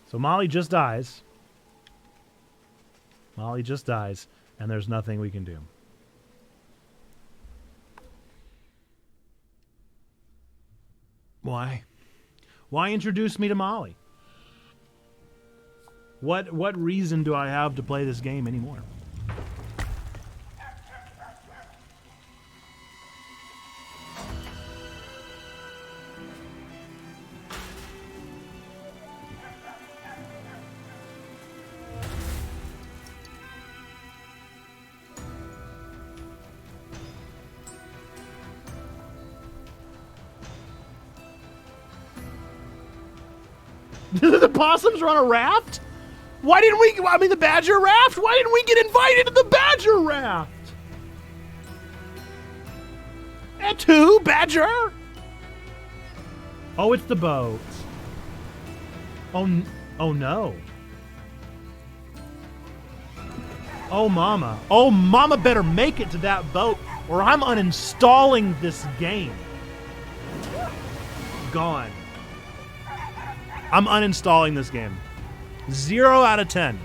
So Molly just dies. Molly just dies, and there's nothing we can do. Why? Why introduce me to Molly? What reason do I have to play this game anymore? The possums are on a raft? Why didn't we, the badger raft? Why didn't we get invited to the badger raft? And who, badger? Oh, it's the boat. Oh no. Oh, mama. Oh, mama better make it to that boat or I'm uninstalling this game. Gone. I'm uninstalling this game. 0 out of 10.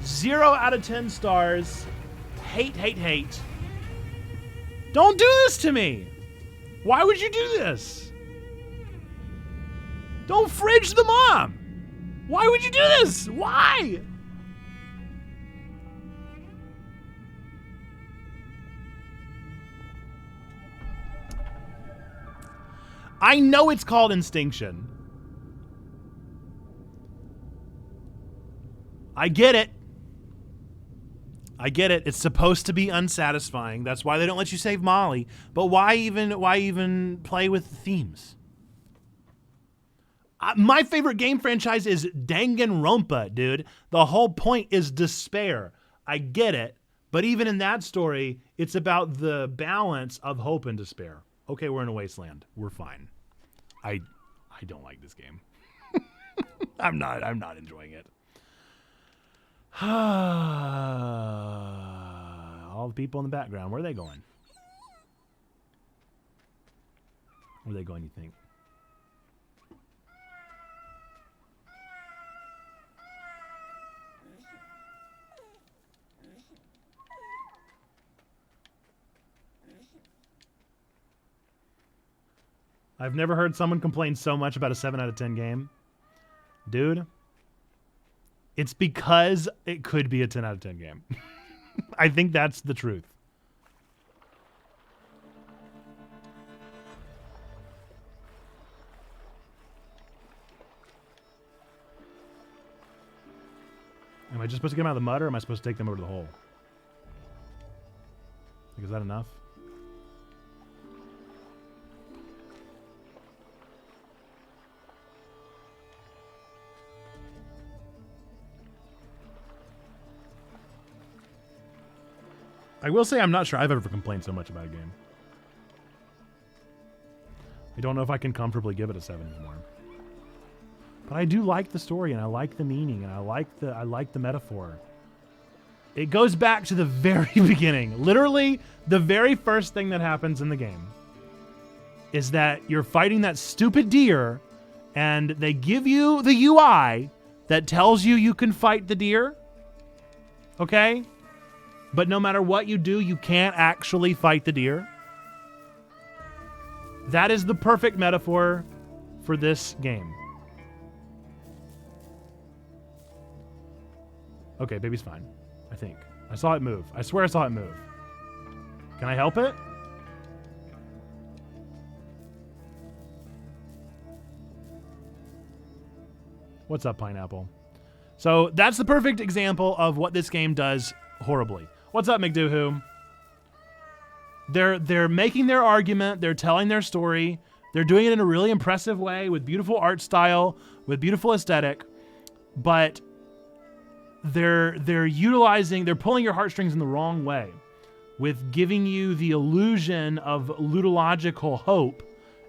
0 out of 10 stars. Hate, hate, hate. Don't do this to me. Why would you do this? Don't fridge the mom. Why would you do this? Why? I know it's called Instinction. I get it. I get it. It's supposed to be unsatisfying. That's why they don't let you save Molly. But why even play with the themes? My favorite game franchise is Danganronpa, dude. The whole point is despair. I get it. But even in that story, it's about the balance of hope and despair. Okay, we're in a wasteland. We're fine. I don't like this game. I'm not enjoying it. All the people in the background, where are they going? Where are they going, you think? I've never heard someone complain so much about a 7 out of 10 game. Dude, it's because it could be a 10 out of 10 game. I think that's the truth. Am I just supposed to get them out of the mud, or am I supposed to take them over to the hole? Like, is that enough? I will say I'm not sure I've ever complained so much about a game. I don't know if I can comfortably give it a 7 anymore. But I do like the story, and I like the meaning, and I like the metaphor. It goes back to the very beginning. Literally, the very first thing that happens in the game is that you're fighting that stupid deer, and they give you the UI that tells you you can fight the deer. Okay? But no matter what you do, you can't actually fight the deer. That is the perfect metaphor for this game. Okay, baby's fine. I think. I saw it move. I swear I saw it move. Can I help it? What's up, Pineapple? So that's the perfect example of what this game does horribly. What's up, McDoohoo? They're making their argument. They're telling their story. They're doing it in a really impressive way with beautiful art style, with beautiful aesthetic. But they're pulling your heartstrings in the wrong way with giving you the illusion of ludological hope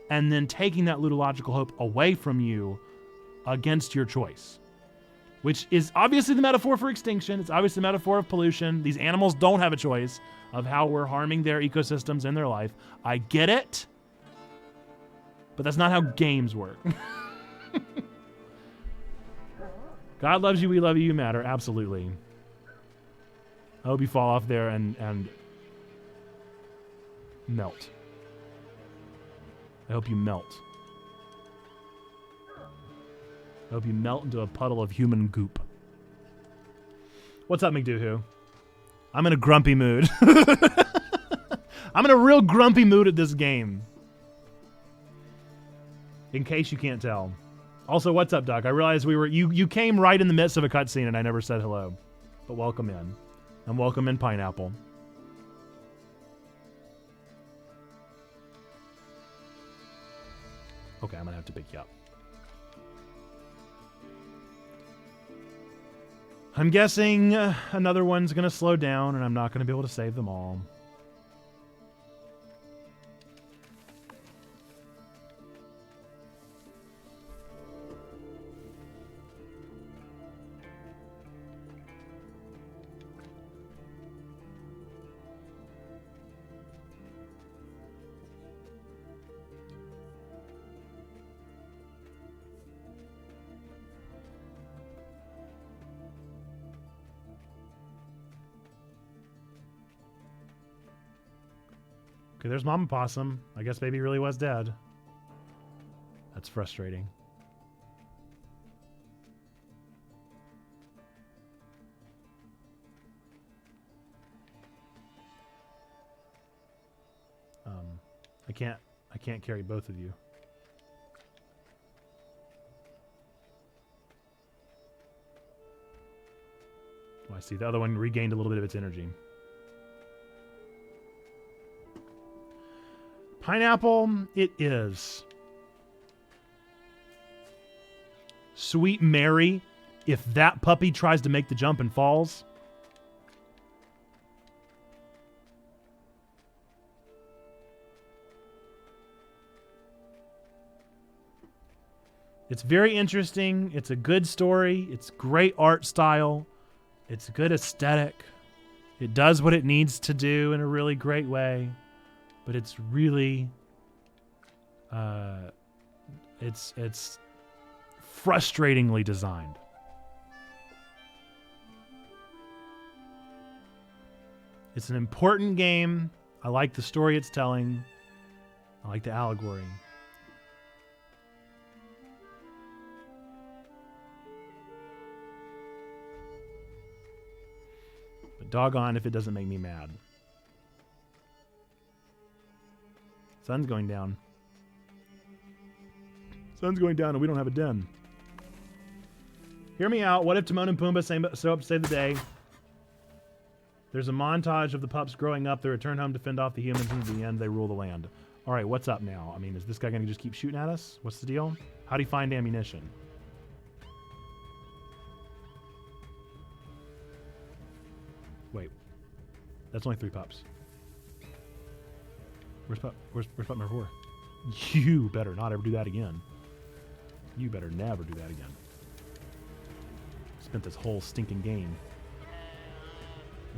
and then taking that ludological hope away from you against your choice. Which is obviously the metaphor for extinction. It's obviously the metaphor of pollution. These animals don't have a choice of how we're harming their ecosystems and their life. I get it, but that's not how games work. God loves you, we love you, you matter. Absolutely. I hope you fall off there and melt. I hope you melt. I hope you melt into a puddle of human goop. What's up, McDoohoo? I'm in a grumpy mood. I'm in a real grumpy mood at this game. In case you can't tell. Also, what's up, Doc? I realized you came right in the midst of a cutscene and I never said hello. But welcome in. And welcome in, Pineapple. Okay, I'm gonna have to pick you up. I'm guessing another one's going to slow down and I'm not going to be able to save them all. Okay, there's Mama Possum. I guess baby really was dead. That's frustrating. I can't carry both of you. Oh, I see. The other one regained a little bit of its energy. Pineapple, it is. Sweet Mary, if that puppy tries to make the jump and falls. It's very interesting. It's a good story. It's great art style. It's good aesthetic. It does what it needs to do in a really great way. But it's really... It's frustratingly designed. It's an important game. I like the story it's telling. I like the allegory. But doggone if it doesn't make me mad. Sun's going down. Sun's going down and we don't have a den. Hear me out. What if Timon and Pumbaa save the day? There's a montage of the pups growing up. They return home to fend off the humans, and at the end, they rule the land. All right, what's up now? I mean, is this guy going to just keep shooting at us? What's the deal? How do you find ammunition? Wait. That's only 3 pups. Where's pup number 4? You better not ever do that again. You better never do that again. Spent this whole stinking game.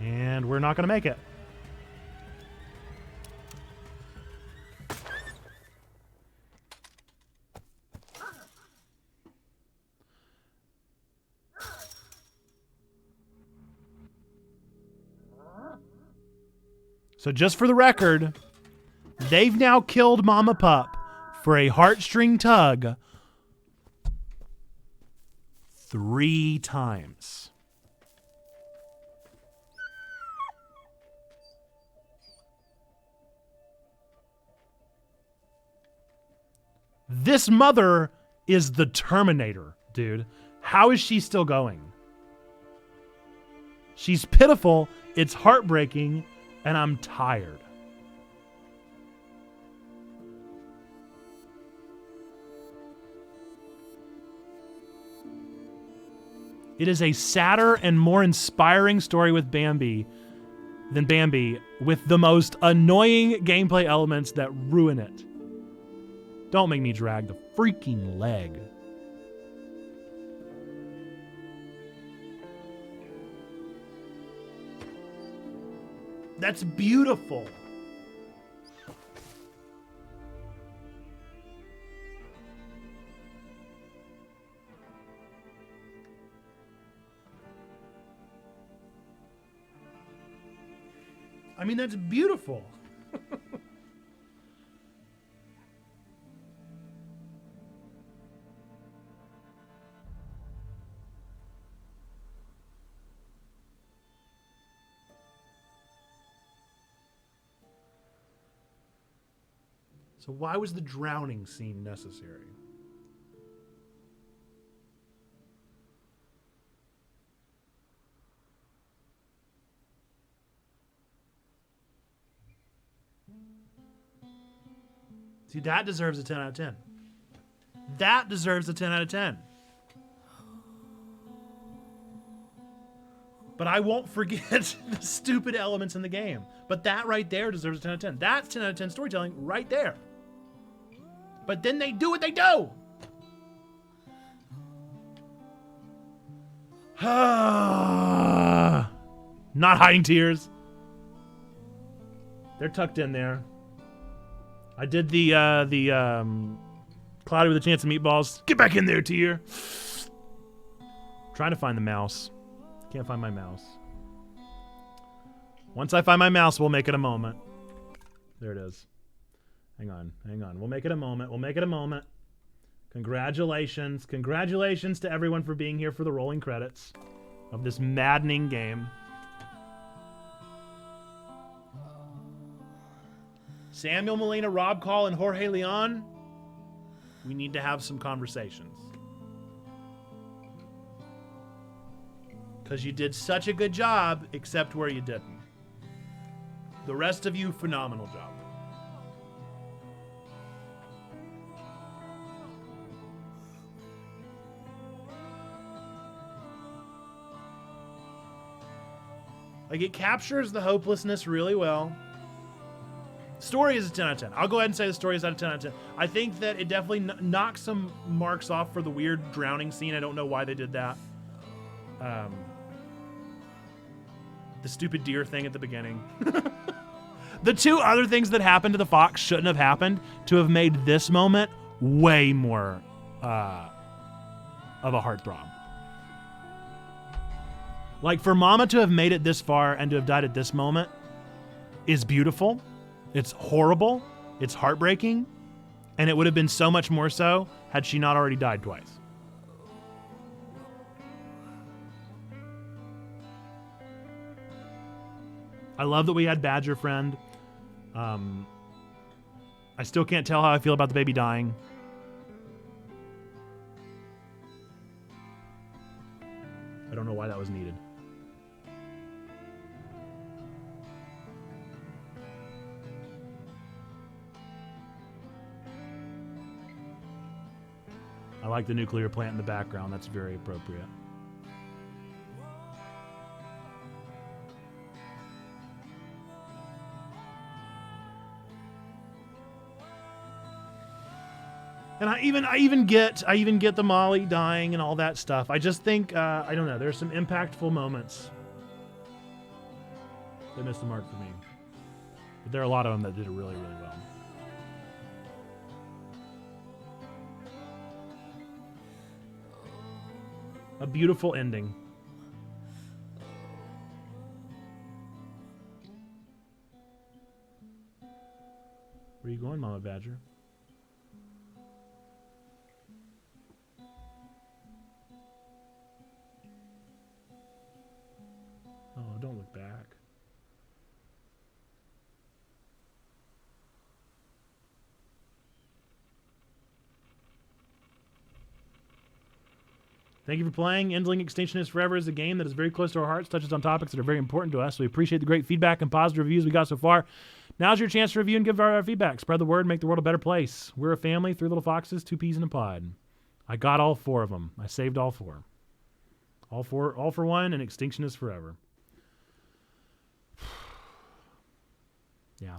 And we're not going to make it. So just for the record, they've now killed Mama Pup for a heartstring tug 3 times. This mother is the Terminator, dude. How is she still going? She's pitiful, it's heartbreaking, and I'm tired. It is a sadder and more inspiring story with Bambi than Bambi, with the most annoying gameplay elements that ruin it. Don't make me drag the freaking leg. That's beautiful. I mean, that's beautiful. So why was the drowning scene necessary? See, that deserves a 10 out of 10. That deserves a 10 out of 10. But I won't forget the stupid elements in the game. But that right there deserves a 10 out of 10. That's 10 out of 10 storytelling right there. But then they do what they do. Not hiding tears. They're tucked in there. I did the Cloudy with a Chance of Meatballs. Get back in there, Tear. Trying to find the mouse. Can't find my mouse. Once I find my mouse, we'll make it a moment. There it is. Hang on. We'll make it a moment. Congratulations. Congratulations to everyone for being here for the rolling credits of this maddening game. Samuel Molina, Rob Call, and Jorge Leon, we need to have some conversations. Because you did such a good job, except where you didn't. The rest of you, phenomenal job. Like, it captures the hopelessness really well. Story is a 10 out of 10. I'll go ahead and say the story is out of 10 out of 10. I think that it definitely knocks some marks off for the weird drowning scene. I don't know why they did that. The stupid deer thing at the beginning. The two other things that happened to the fox shouldn't have happened to have made this moment way more of a heartthrob. Like, for Mama to have made it this far and to have died at this moment is beautiful. It's horrible. It's heartbreaking. And it would have been so much more so had she not already died twice. I love that we had Badger Friend. I still can't tell how I feel about the baby dying. I don't know why that was needed. I like the nuclear plant in the background. That's very appropriate. And I even get the Molly dying and all that stuff. I just think I don't know. There's some impactful moments that missed the mark for me. But there are a lot of them that did it really, really well. A beautiful ending. Where are you going, Mama Badger? Oh, don't look back. Thank you for playing. Endling Extinction is Forever is a game that is very close to our hearts, touches on topics that are very important to us. We appreciate the great feedback and positive reviews we got so far. Now's your chance to review and give our feedback. Spread the word, make the world a better place. We're a family, 3 little foxes, 2 peas in a pod. I got all 4 of them. I saved all 4. All for one, and Extinction is Forever. Yeah.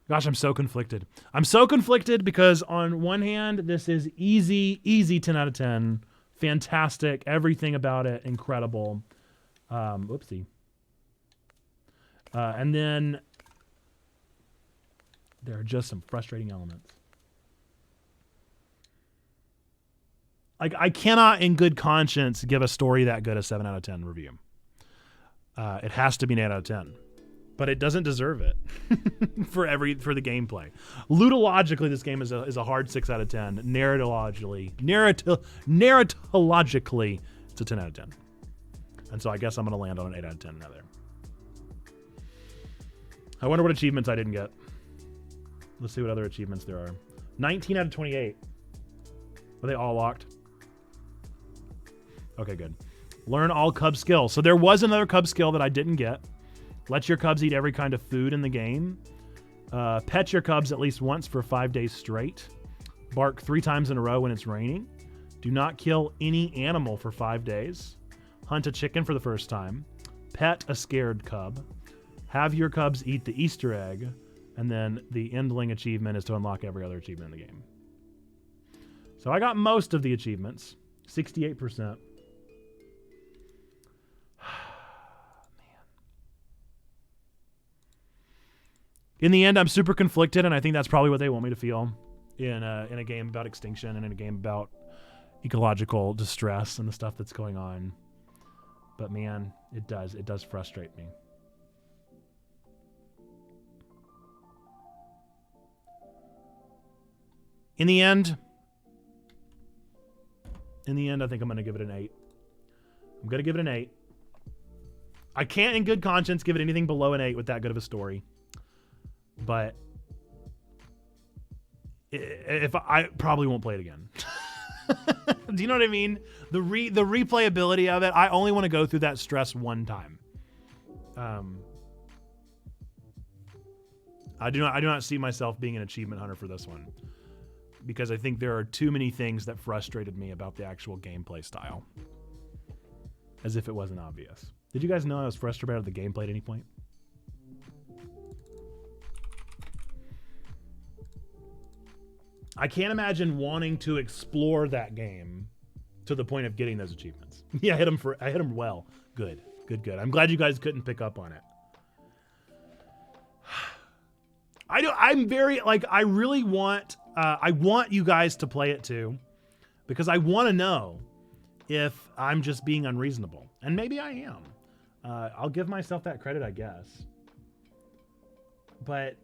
Gosh, I'm so conflicted. I'm so conflicted because on one hand, this is easy 10 out of 10. Fantastic. Everything about it, incredible. Whoopsie. And then there are just some frustrating elements. Like, I cannot in good conscience give a story that good a 7 out of 10 review. It has to be an 8 out of 10. But it doesn't deserve it for the gameplay. Ludologically, this game is a hard 6 out of 10. Narrativologically, it's a 10 out of 10. And so I guess I'm going to land on an 8 out of 10 now there. I wonder what achievements I didn't get. Let's see what other achievements there are. 19 out of 28. Are they all locked? Okay, good. Learn all cub skills. So there was another cub skill that I didn't get. Let your cubs eat every kind of food in the game. Pet your cubs at least once for 5 days straight. Bark 3 times in a row when it's raining. Do not kill any animal for 5 days. Hunt a chicken for the first time. Pet a scared cub. Have your cubs eat the Easter egg. And then the Endling achievement is to unlock every other achievement in the game. So I got most of the achievements. 68%. In the end, I'm super conflicted, and I think that's probably what they want me to feel in a game about extinction and in a game about ecological distress and the stuff that's going on. But man, it does frustrate me. In the end, I think I'm going to give it an 8. I'm going to give it an 8. I can't in good conscience give it anything below an 8 with that good of a story. But if I probably won't play it again. Do you know what I mean? The replayability of it, I only want to go through that stress one time. I do not see myself being an achievement hunter for this one, because I think there are too many things that frustrated me about the actual gameplay style. As if it wasn't obvious. Did you guys know I was frustrated with the gameplay at any point? I can't imagine wanting to explore that game to the point of getting those achievements. Yeah, I hit him well. Good. I'm glad you guys couldn't pick up on it. I'm very, like, I really want, I want you guys to play it too, because I want to know if I'm just being unreasonable. And maybe I am. I'll give myself that credit, I guess. But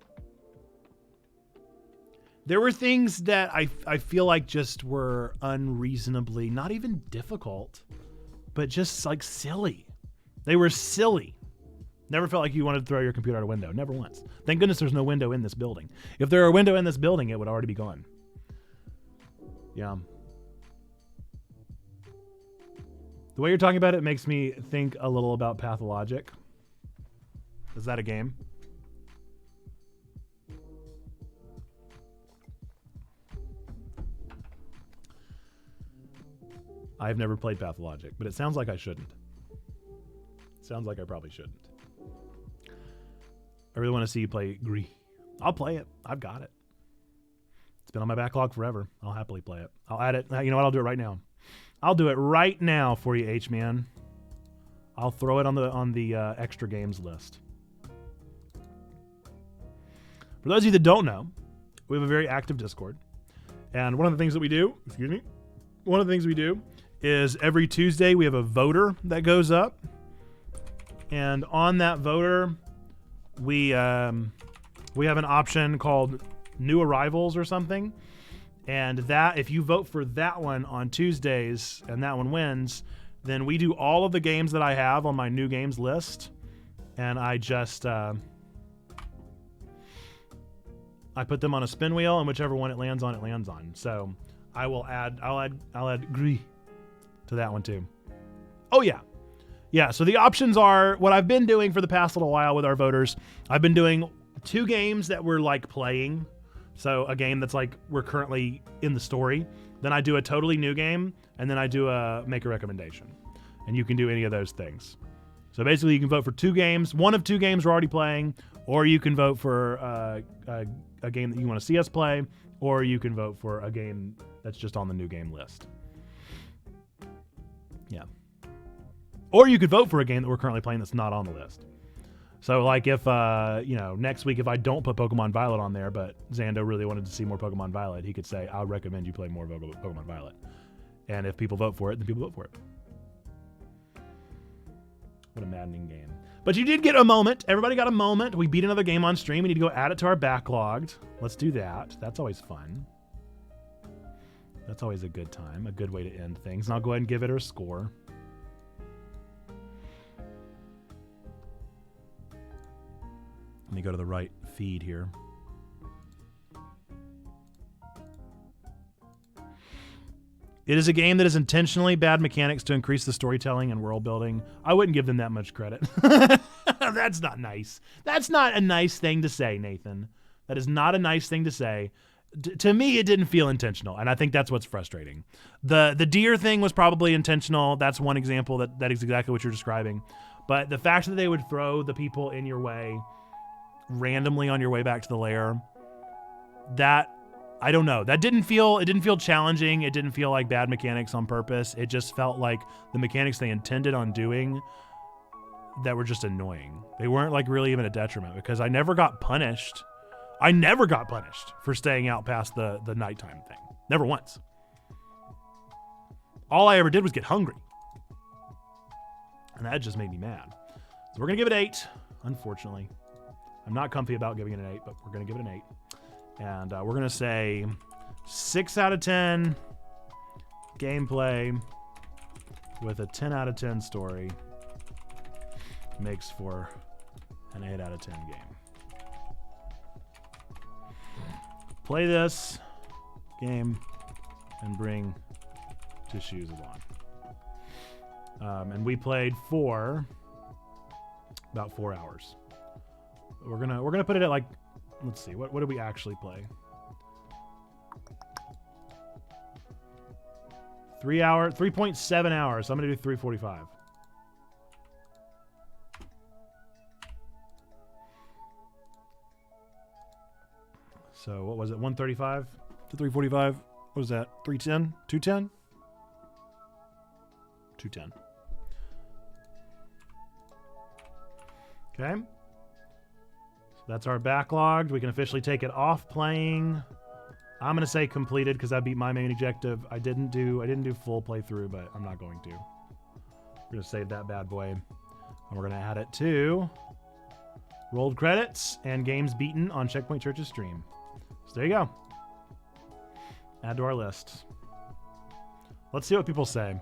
there were things that I feel like just were unreasonably, not even difficult, but just like silly. They were silly. Never felt like you wanted to throw your computer out a window. Never once. Thank goodness there's no window in this building. If there were a window in this building, it would already be gone. Yeah. The way you're talking about it makes me think a little about Pathologic. Is that a game? I've never played Pathologic, but it sounds like I shouldn't. Sounds like I probably shouldn't. I really want to see you play Gris. I'll play it. I've got it. It's been on my backlog forever. I'll happily play it. I'll add it. You know what? I'll do it right now. I'll do it right now for you, H-Man. I'll throw it on the extra games list. For those of you that don't know, we have a very active Discord. And one of the things that we do, is every Tuesday we have a voter that goes up. And on that voter, we have an option called New Arrivals or something. And that, if you vote for that one on Tuesdays and that one wins, then we do all of the games that I have on my new games list. And I just, I put them on a spin wheel, and whichever one it lands on, it lands on. So I'll add Gris to that one too. Oh yeah. Yeah, so the options are what I've been doing for the past little while with our voters. I've been doing 2 games that we're like playing. So a game that's like we're currently in the story. Then I do a totally new game, and then I do a make a recommendation. And you can do any of those things. So basically you can vote for 2 games. One of 2 games we're already playing, or you can vote for a game that you want to see us play, or you can vote for a game that's just on the new game list. Yeah. Or you could vote for a game that we're currently playing that's not on the list. So like if, next week if I don't put Pokemon Violet on there, but Xando really wanted to see more Pokemon Violet, he could say, I'll recommend you play more Pokemon Violet. And if people vote for it, then people vote for it. What a maddening game. But you did get a moment. Everybody got a moment. We beat another game on stream. We need to go add it to our backlogged. Let's do that. That's always fun. That's always a good time, a good way to end things. And I'll go ahead and give it a score. Let me go to the right feed here. It is a game that has intentionally bad mechanics to increase the storytelling and world building. I wouldn't give them that much credit. That's not nice. That's not a nice thing to say, Nathan. That is not a nice thing to say. To me, it didn't feel intentional, and I think that's what's frustrating. The deer thing was probably intentional. That's one example that is exactly what you're describing. But the fact that they would throw the people in your way randomly on your way back to the lair, that I don't know. It didn't feel challenging. It didn't feel like bad mechanics on purpose. It just felt like the mechanics they intended on doing that were just annoying. They weren't like really even a detriment, because I never got punished. I never got punished for staying out past the nighttime thing. Never once. All I ever did was get hungry. And that just made me mad. So we're going to give it 8, unfortunately. I'm not comfy about giving it an 8, but we're going to give it an 8. And we're going to say 6 out of 10 gameplay with a 10 out of 10 story makes for an 8 out of 10 game. Play this game and bring tissues along. And we played for about 4 hours. We're gonna put it at like, let's see, what did we actually play? 3.7 hours. So I'm gonna do 3:45. So what was it? 135 to 345? What was that? 310? 210? 210. Okay. So that's our backlogged. We can officially take it off playing. I'm gonna say completed because I beat my main objective. I didn't do full playthrough, but I'm not going to. We're gonna save that bad boy. And we're gonna add it to rolled credits and games beaten on Checkpoint Church's stream. So there you go. Add to our list. Let's see what people say.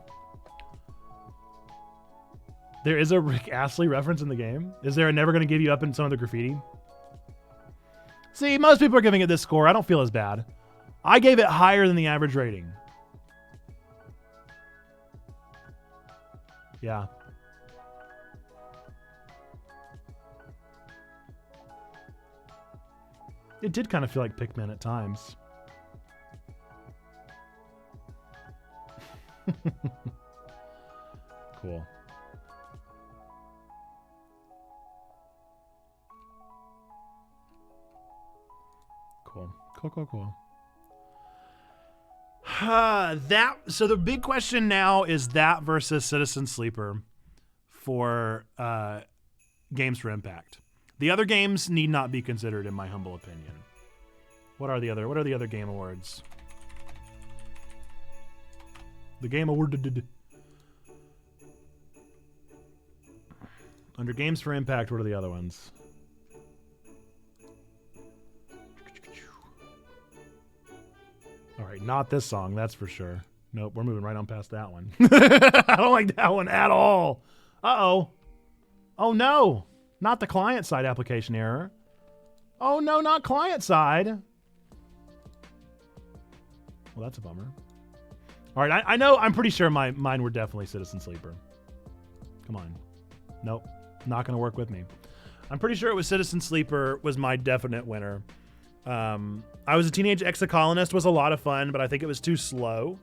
There is a Rick Astley reference in the game. Is there a never gonna give you up in some of the graffiti? See, most people are giving it this score. I don't feel as bad. I gave it higher than the average rating. Yeah. It did kind of feel like Pikmin at times. Cool. Cool. So the big question now is that versus Citizen Sleeper for Games for Impact. The other games need not be considered, in my humble opinion. What are the other game awards? The game award under Games for Impact. What are the other ones? All right, not this song, that's for sure. Nope, we're moving right on past that one. I don't like that one at all. Uh-oh. Oh, no. Not the client-side application error. Oh, no, not client-side. Well, that's a bummer. All right, I know, I'm pretty sure mine were definitely Citizen Sleeper. Come on. Nope, not going to work with me. I'm pretty sure it was Citizen Sleeper was my definite winner. I Was a Teenage Exocolonist was a lot of fun, but I think it was too slow.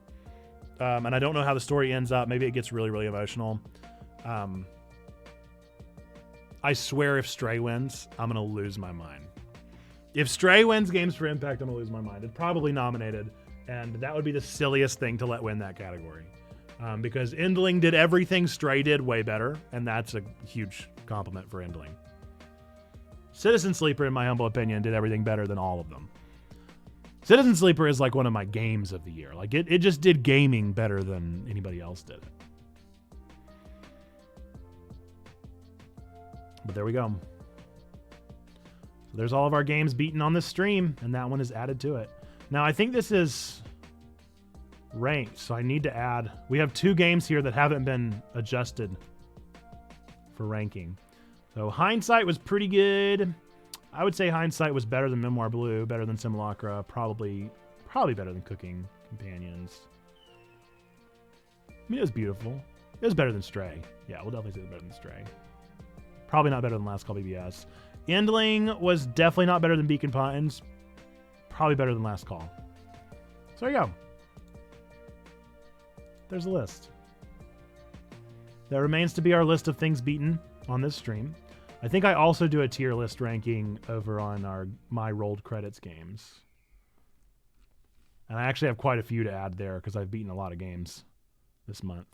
And I don't know how the story ends up. Maybe it gets really, really emotional. I swear if Stray wins, I'm going to lose my mind. If Stray wins Games for Impact, I'm going to lose my mind. It's probably nominated, and that would be the silliest thing to let win that category. Because Endling did everything Stray did way better, and that's a huge compliment for Endling. Citizen Sleeper, in my humble opinion, did everything better than all of them. Citizen Sleeper is like one of my games of the year. Like it just did gaming better than anybody else did it. But there we go. So there's all of our games beaten on this stream, and that one is added to it. Now I think this is ranked, so I need to add. We have 2 games here that haven't been adjusted for ranking. So Hindsight was pretty good. I would say Hindsight was better than Memoir Blue, better than Simulacra, probably better than Cooking Companions. I mean, it was beautiful. It was better than Stray. Yeah, we'll definitely say it was better than Stray. Probably not better than Last Call BBS. Endling was definitely not better than Beacon Pines. Probably better than Last Call. So there you go. There's a list. That remains to be our list of things beaten on this stream. I think I also do a tier list ranking over on my rolled credits games. And I actually have quite a few to add there because I've beaten a lot of games this month.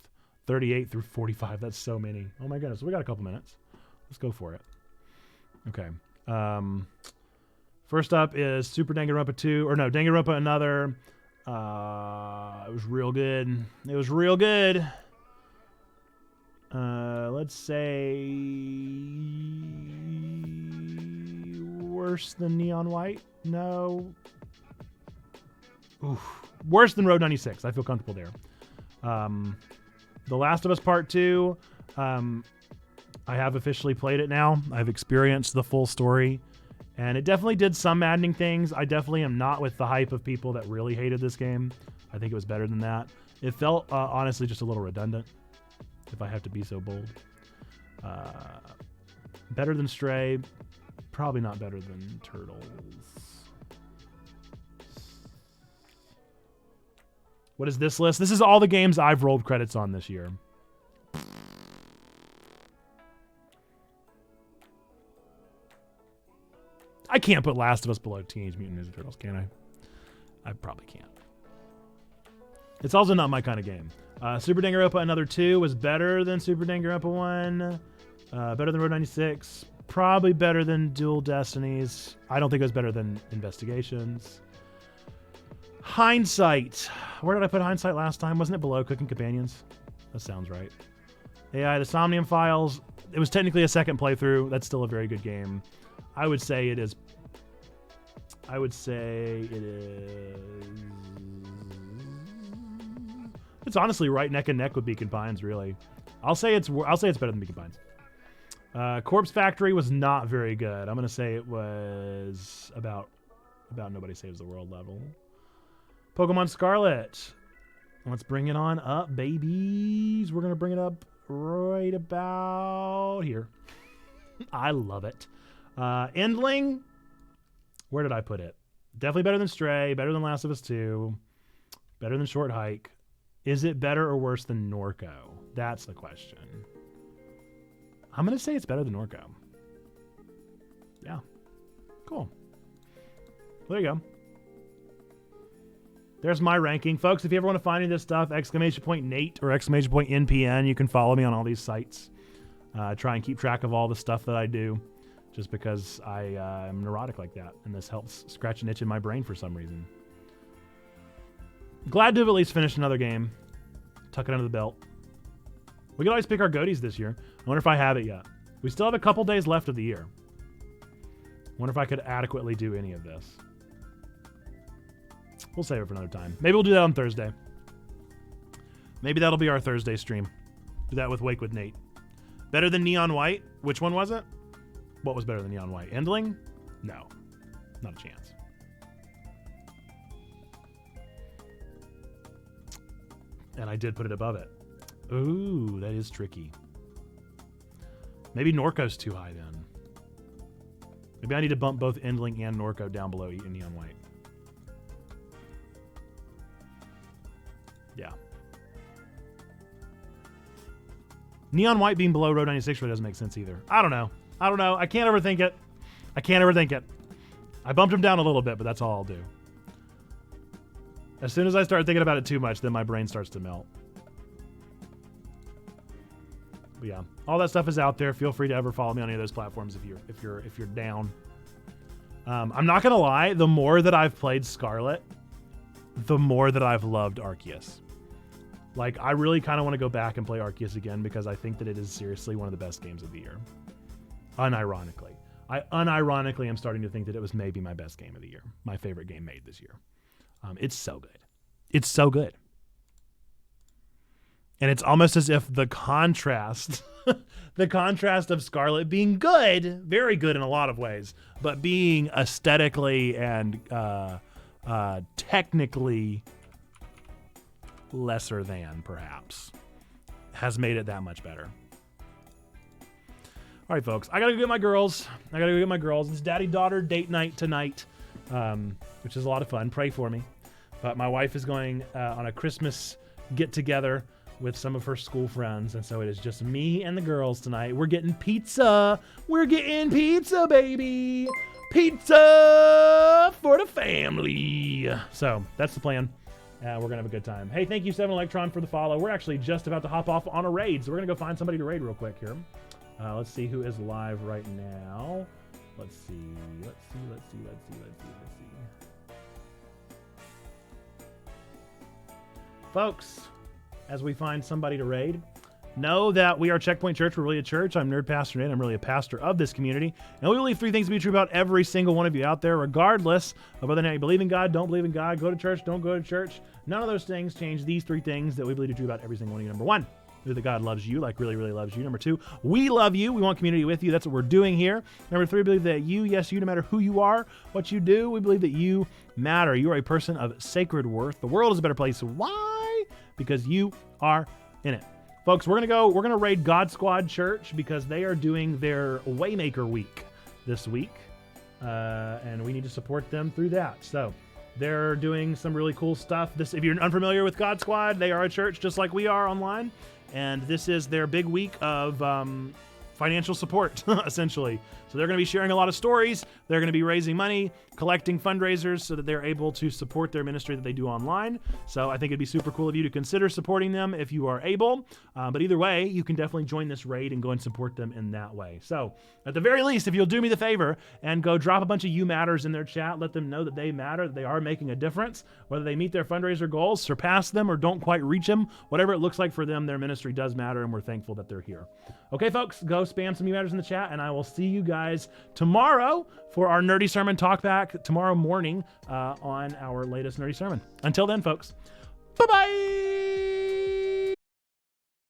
38 through 45, that's so many. Oh my goodness, we got a couple minutes. Let's go for it. Okay. First up is Super Danganronpa 2, or no, Danganronpa Another. It was real good. It was real good. Let's say worse than Neon White? No. Oof. Worse than Road 96. I feel comfortable there. The Last of Us Part 2. I have officially played it now. I've experienced the full story, and it definitely did some maddening things. I definitely am not with the hype of people that really hated this game. I think it was better than that. It felt, honestly, just a little redundant, if I have to be so bold. Better than Stray, probably not better than Turtles. What is this list? This is all the games I've rolled credits on this year. I can't put Last of Us below Teenage Mutant Ninja Turtles, can I? I probably can't. It's also not my kind of game. Super Danganronpa Another 2 was better than Super Danganronpa 1. Better than Road 96. Probably better than Dual Destinies. I don't think it was better than Investigations. Hindsight. Where did I put Hindsight last time? Wasn't it below Cooking Companions? That sounds right. AI, the Somnium Files. It was technically a second playthrough. That's still a very good game. I would say it is. It's honestly right neck and neck with Beacon Pines, really. I'll say it's better than Beacon Pines. Corpse Factory was not very good. I'm gonna say it was about Nobody Saves the World level. Pokemon Scarlet. Let's bring it on up, babies. We're gonna bring it up right about here. I love it. Endling. Where did I put it? Definitely better than Stray. Better than Last of Us 2. Better than Short Hike. Is it better or worse than Norco? That's the question. I'm going to say it's better than Norco. Yeah. Cool. There you go. There's my ranking. Folks, if you ever want to find any of this stuff, ! Nate or ! NPN, you can follow me on all these sites. Try and keep track of all the stuff that I do, just because I am neurotic like that, and this helps scratch an itch in my brain for some reason. Glad to have at least finished another game. Tuck it under the belt. We can always pick our goatees this year. I wonder if I have it yet. We still have a couple days left of the year. Wonder if I could adequately do any of this. We'll save it for another time. Maybe we'll do that on Thursday. Maybe that'll be our Thursday stream. Do that with Wake with Nate. Better than Neon White? Which one was it? What was better than Neon White? Endling? No. Not a chance. And I did put it above it. Ooh, that is tricky. Maybe Norco's too high then. Maybe I need to bump both Endling and Norco down below Neon White. Yeah. Neon White being below Road 96 really doesn't make sense either. I don't know. I can't overthink it. I bumped him down a little bit, but that's all I'll do. As soon as I start thinking about it too much, then my brain starts to melt. But yeah, all that stuff is out there. Feel free to ever follow me on any of those platforms if you're down. I'm not gonna lie. The more that I've played Scarlet, the more that I've loved Arceus. Like, I really kind of want to go back and play Arceus again because I think that it is seriously one of the best games of the year. Unironically. I unironically am starting to think that it was maybe my best game of the year. My favorite game made this year. It's so good. It's so good. And it's almost as if the contrast, the contrast of Scarlet being good, very good in a lot of ways, but being aesthetically and technically lesser than, perhaps, has made it that much better. All right, folks, I gotta go get my girls. It's daddy-daughter date night tonight, which is a lot of fun. Pray for me. But my wife is going on a Christmas get-together with some of her school friends, and so it is just me and the girls tonight. We're getting pizza. We're getting pizza, baby. Pizza for the family. So that's the plan. We're going to have a good time. Hey, thank you, 7Electron, for the follow. We're actually just about to hop off on a raid, so we're going to go find somebody to raid real quick here. Let's see who is live right now. Let's see. Folks, as we find somebody to raid, know that we are Checkpoint Church. We're really a church. I'm Nerd Pastor Nate. I'm really a pastor of this community. And we believe three things to be true about every single one of you out there, regardless of whether or not you believe in God, don't believe in God, go to church, don't go to church. None of those things change these three things that we believe to be true about every single one of you. Number one, that God loves you, like really, really loves you. Number two, we love you. We want community with you. That's what we're doing here. Number three, we believe that you, yes, you, no matter who you are, what you do, we believe that you matter. You are a person of sacred worth. The world is a better place. Why? Because you are in it. Folks, we're going to raid God Squad Church because they are doing their Waymaker Week this week. And we need to support them through that. So they're doing some really cool stuff. If you're unfamiliar with God Squad, they are a church just like we are online. And this is their big week of financial support, essentially. So they're going to be sharing a lot of stories. They're going to be raising money, collecting fundraisers so that they're able to support their ministry that they do online. So I think it'd be super cool of you to consider supporting them if you are able. But either way, you can definitely join this raid and go and support them in that way. So at the very least, if you'll do me the favor and go drop a bunch of you matters in their chat, let them know that they matter, that they are making a difference, whether they meet their fundraiser goals, surpass them, or don't quite reach them, whatever it looks like for them, their ministry does matter, and we're thankful that they're here. Okay, folks, go spam some you matters in the chat, and I will see you guys tomorrow for our Nerdy Sermon Talkback tomorrow morning on our latest Nerdy Sermon. Until then, folks, bye-bye!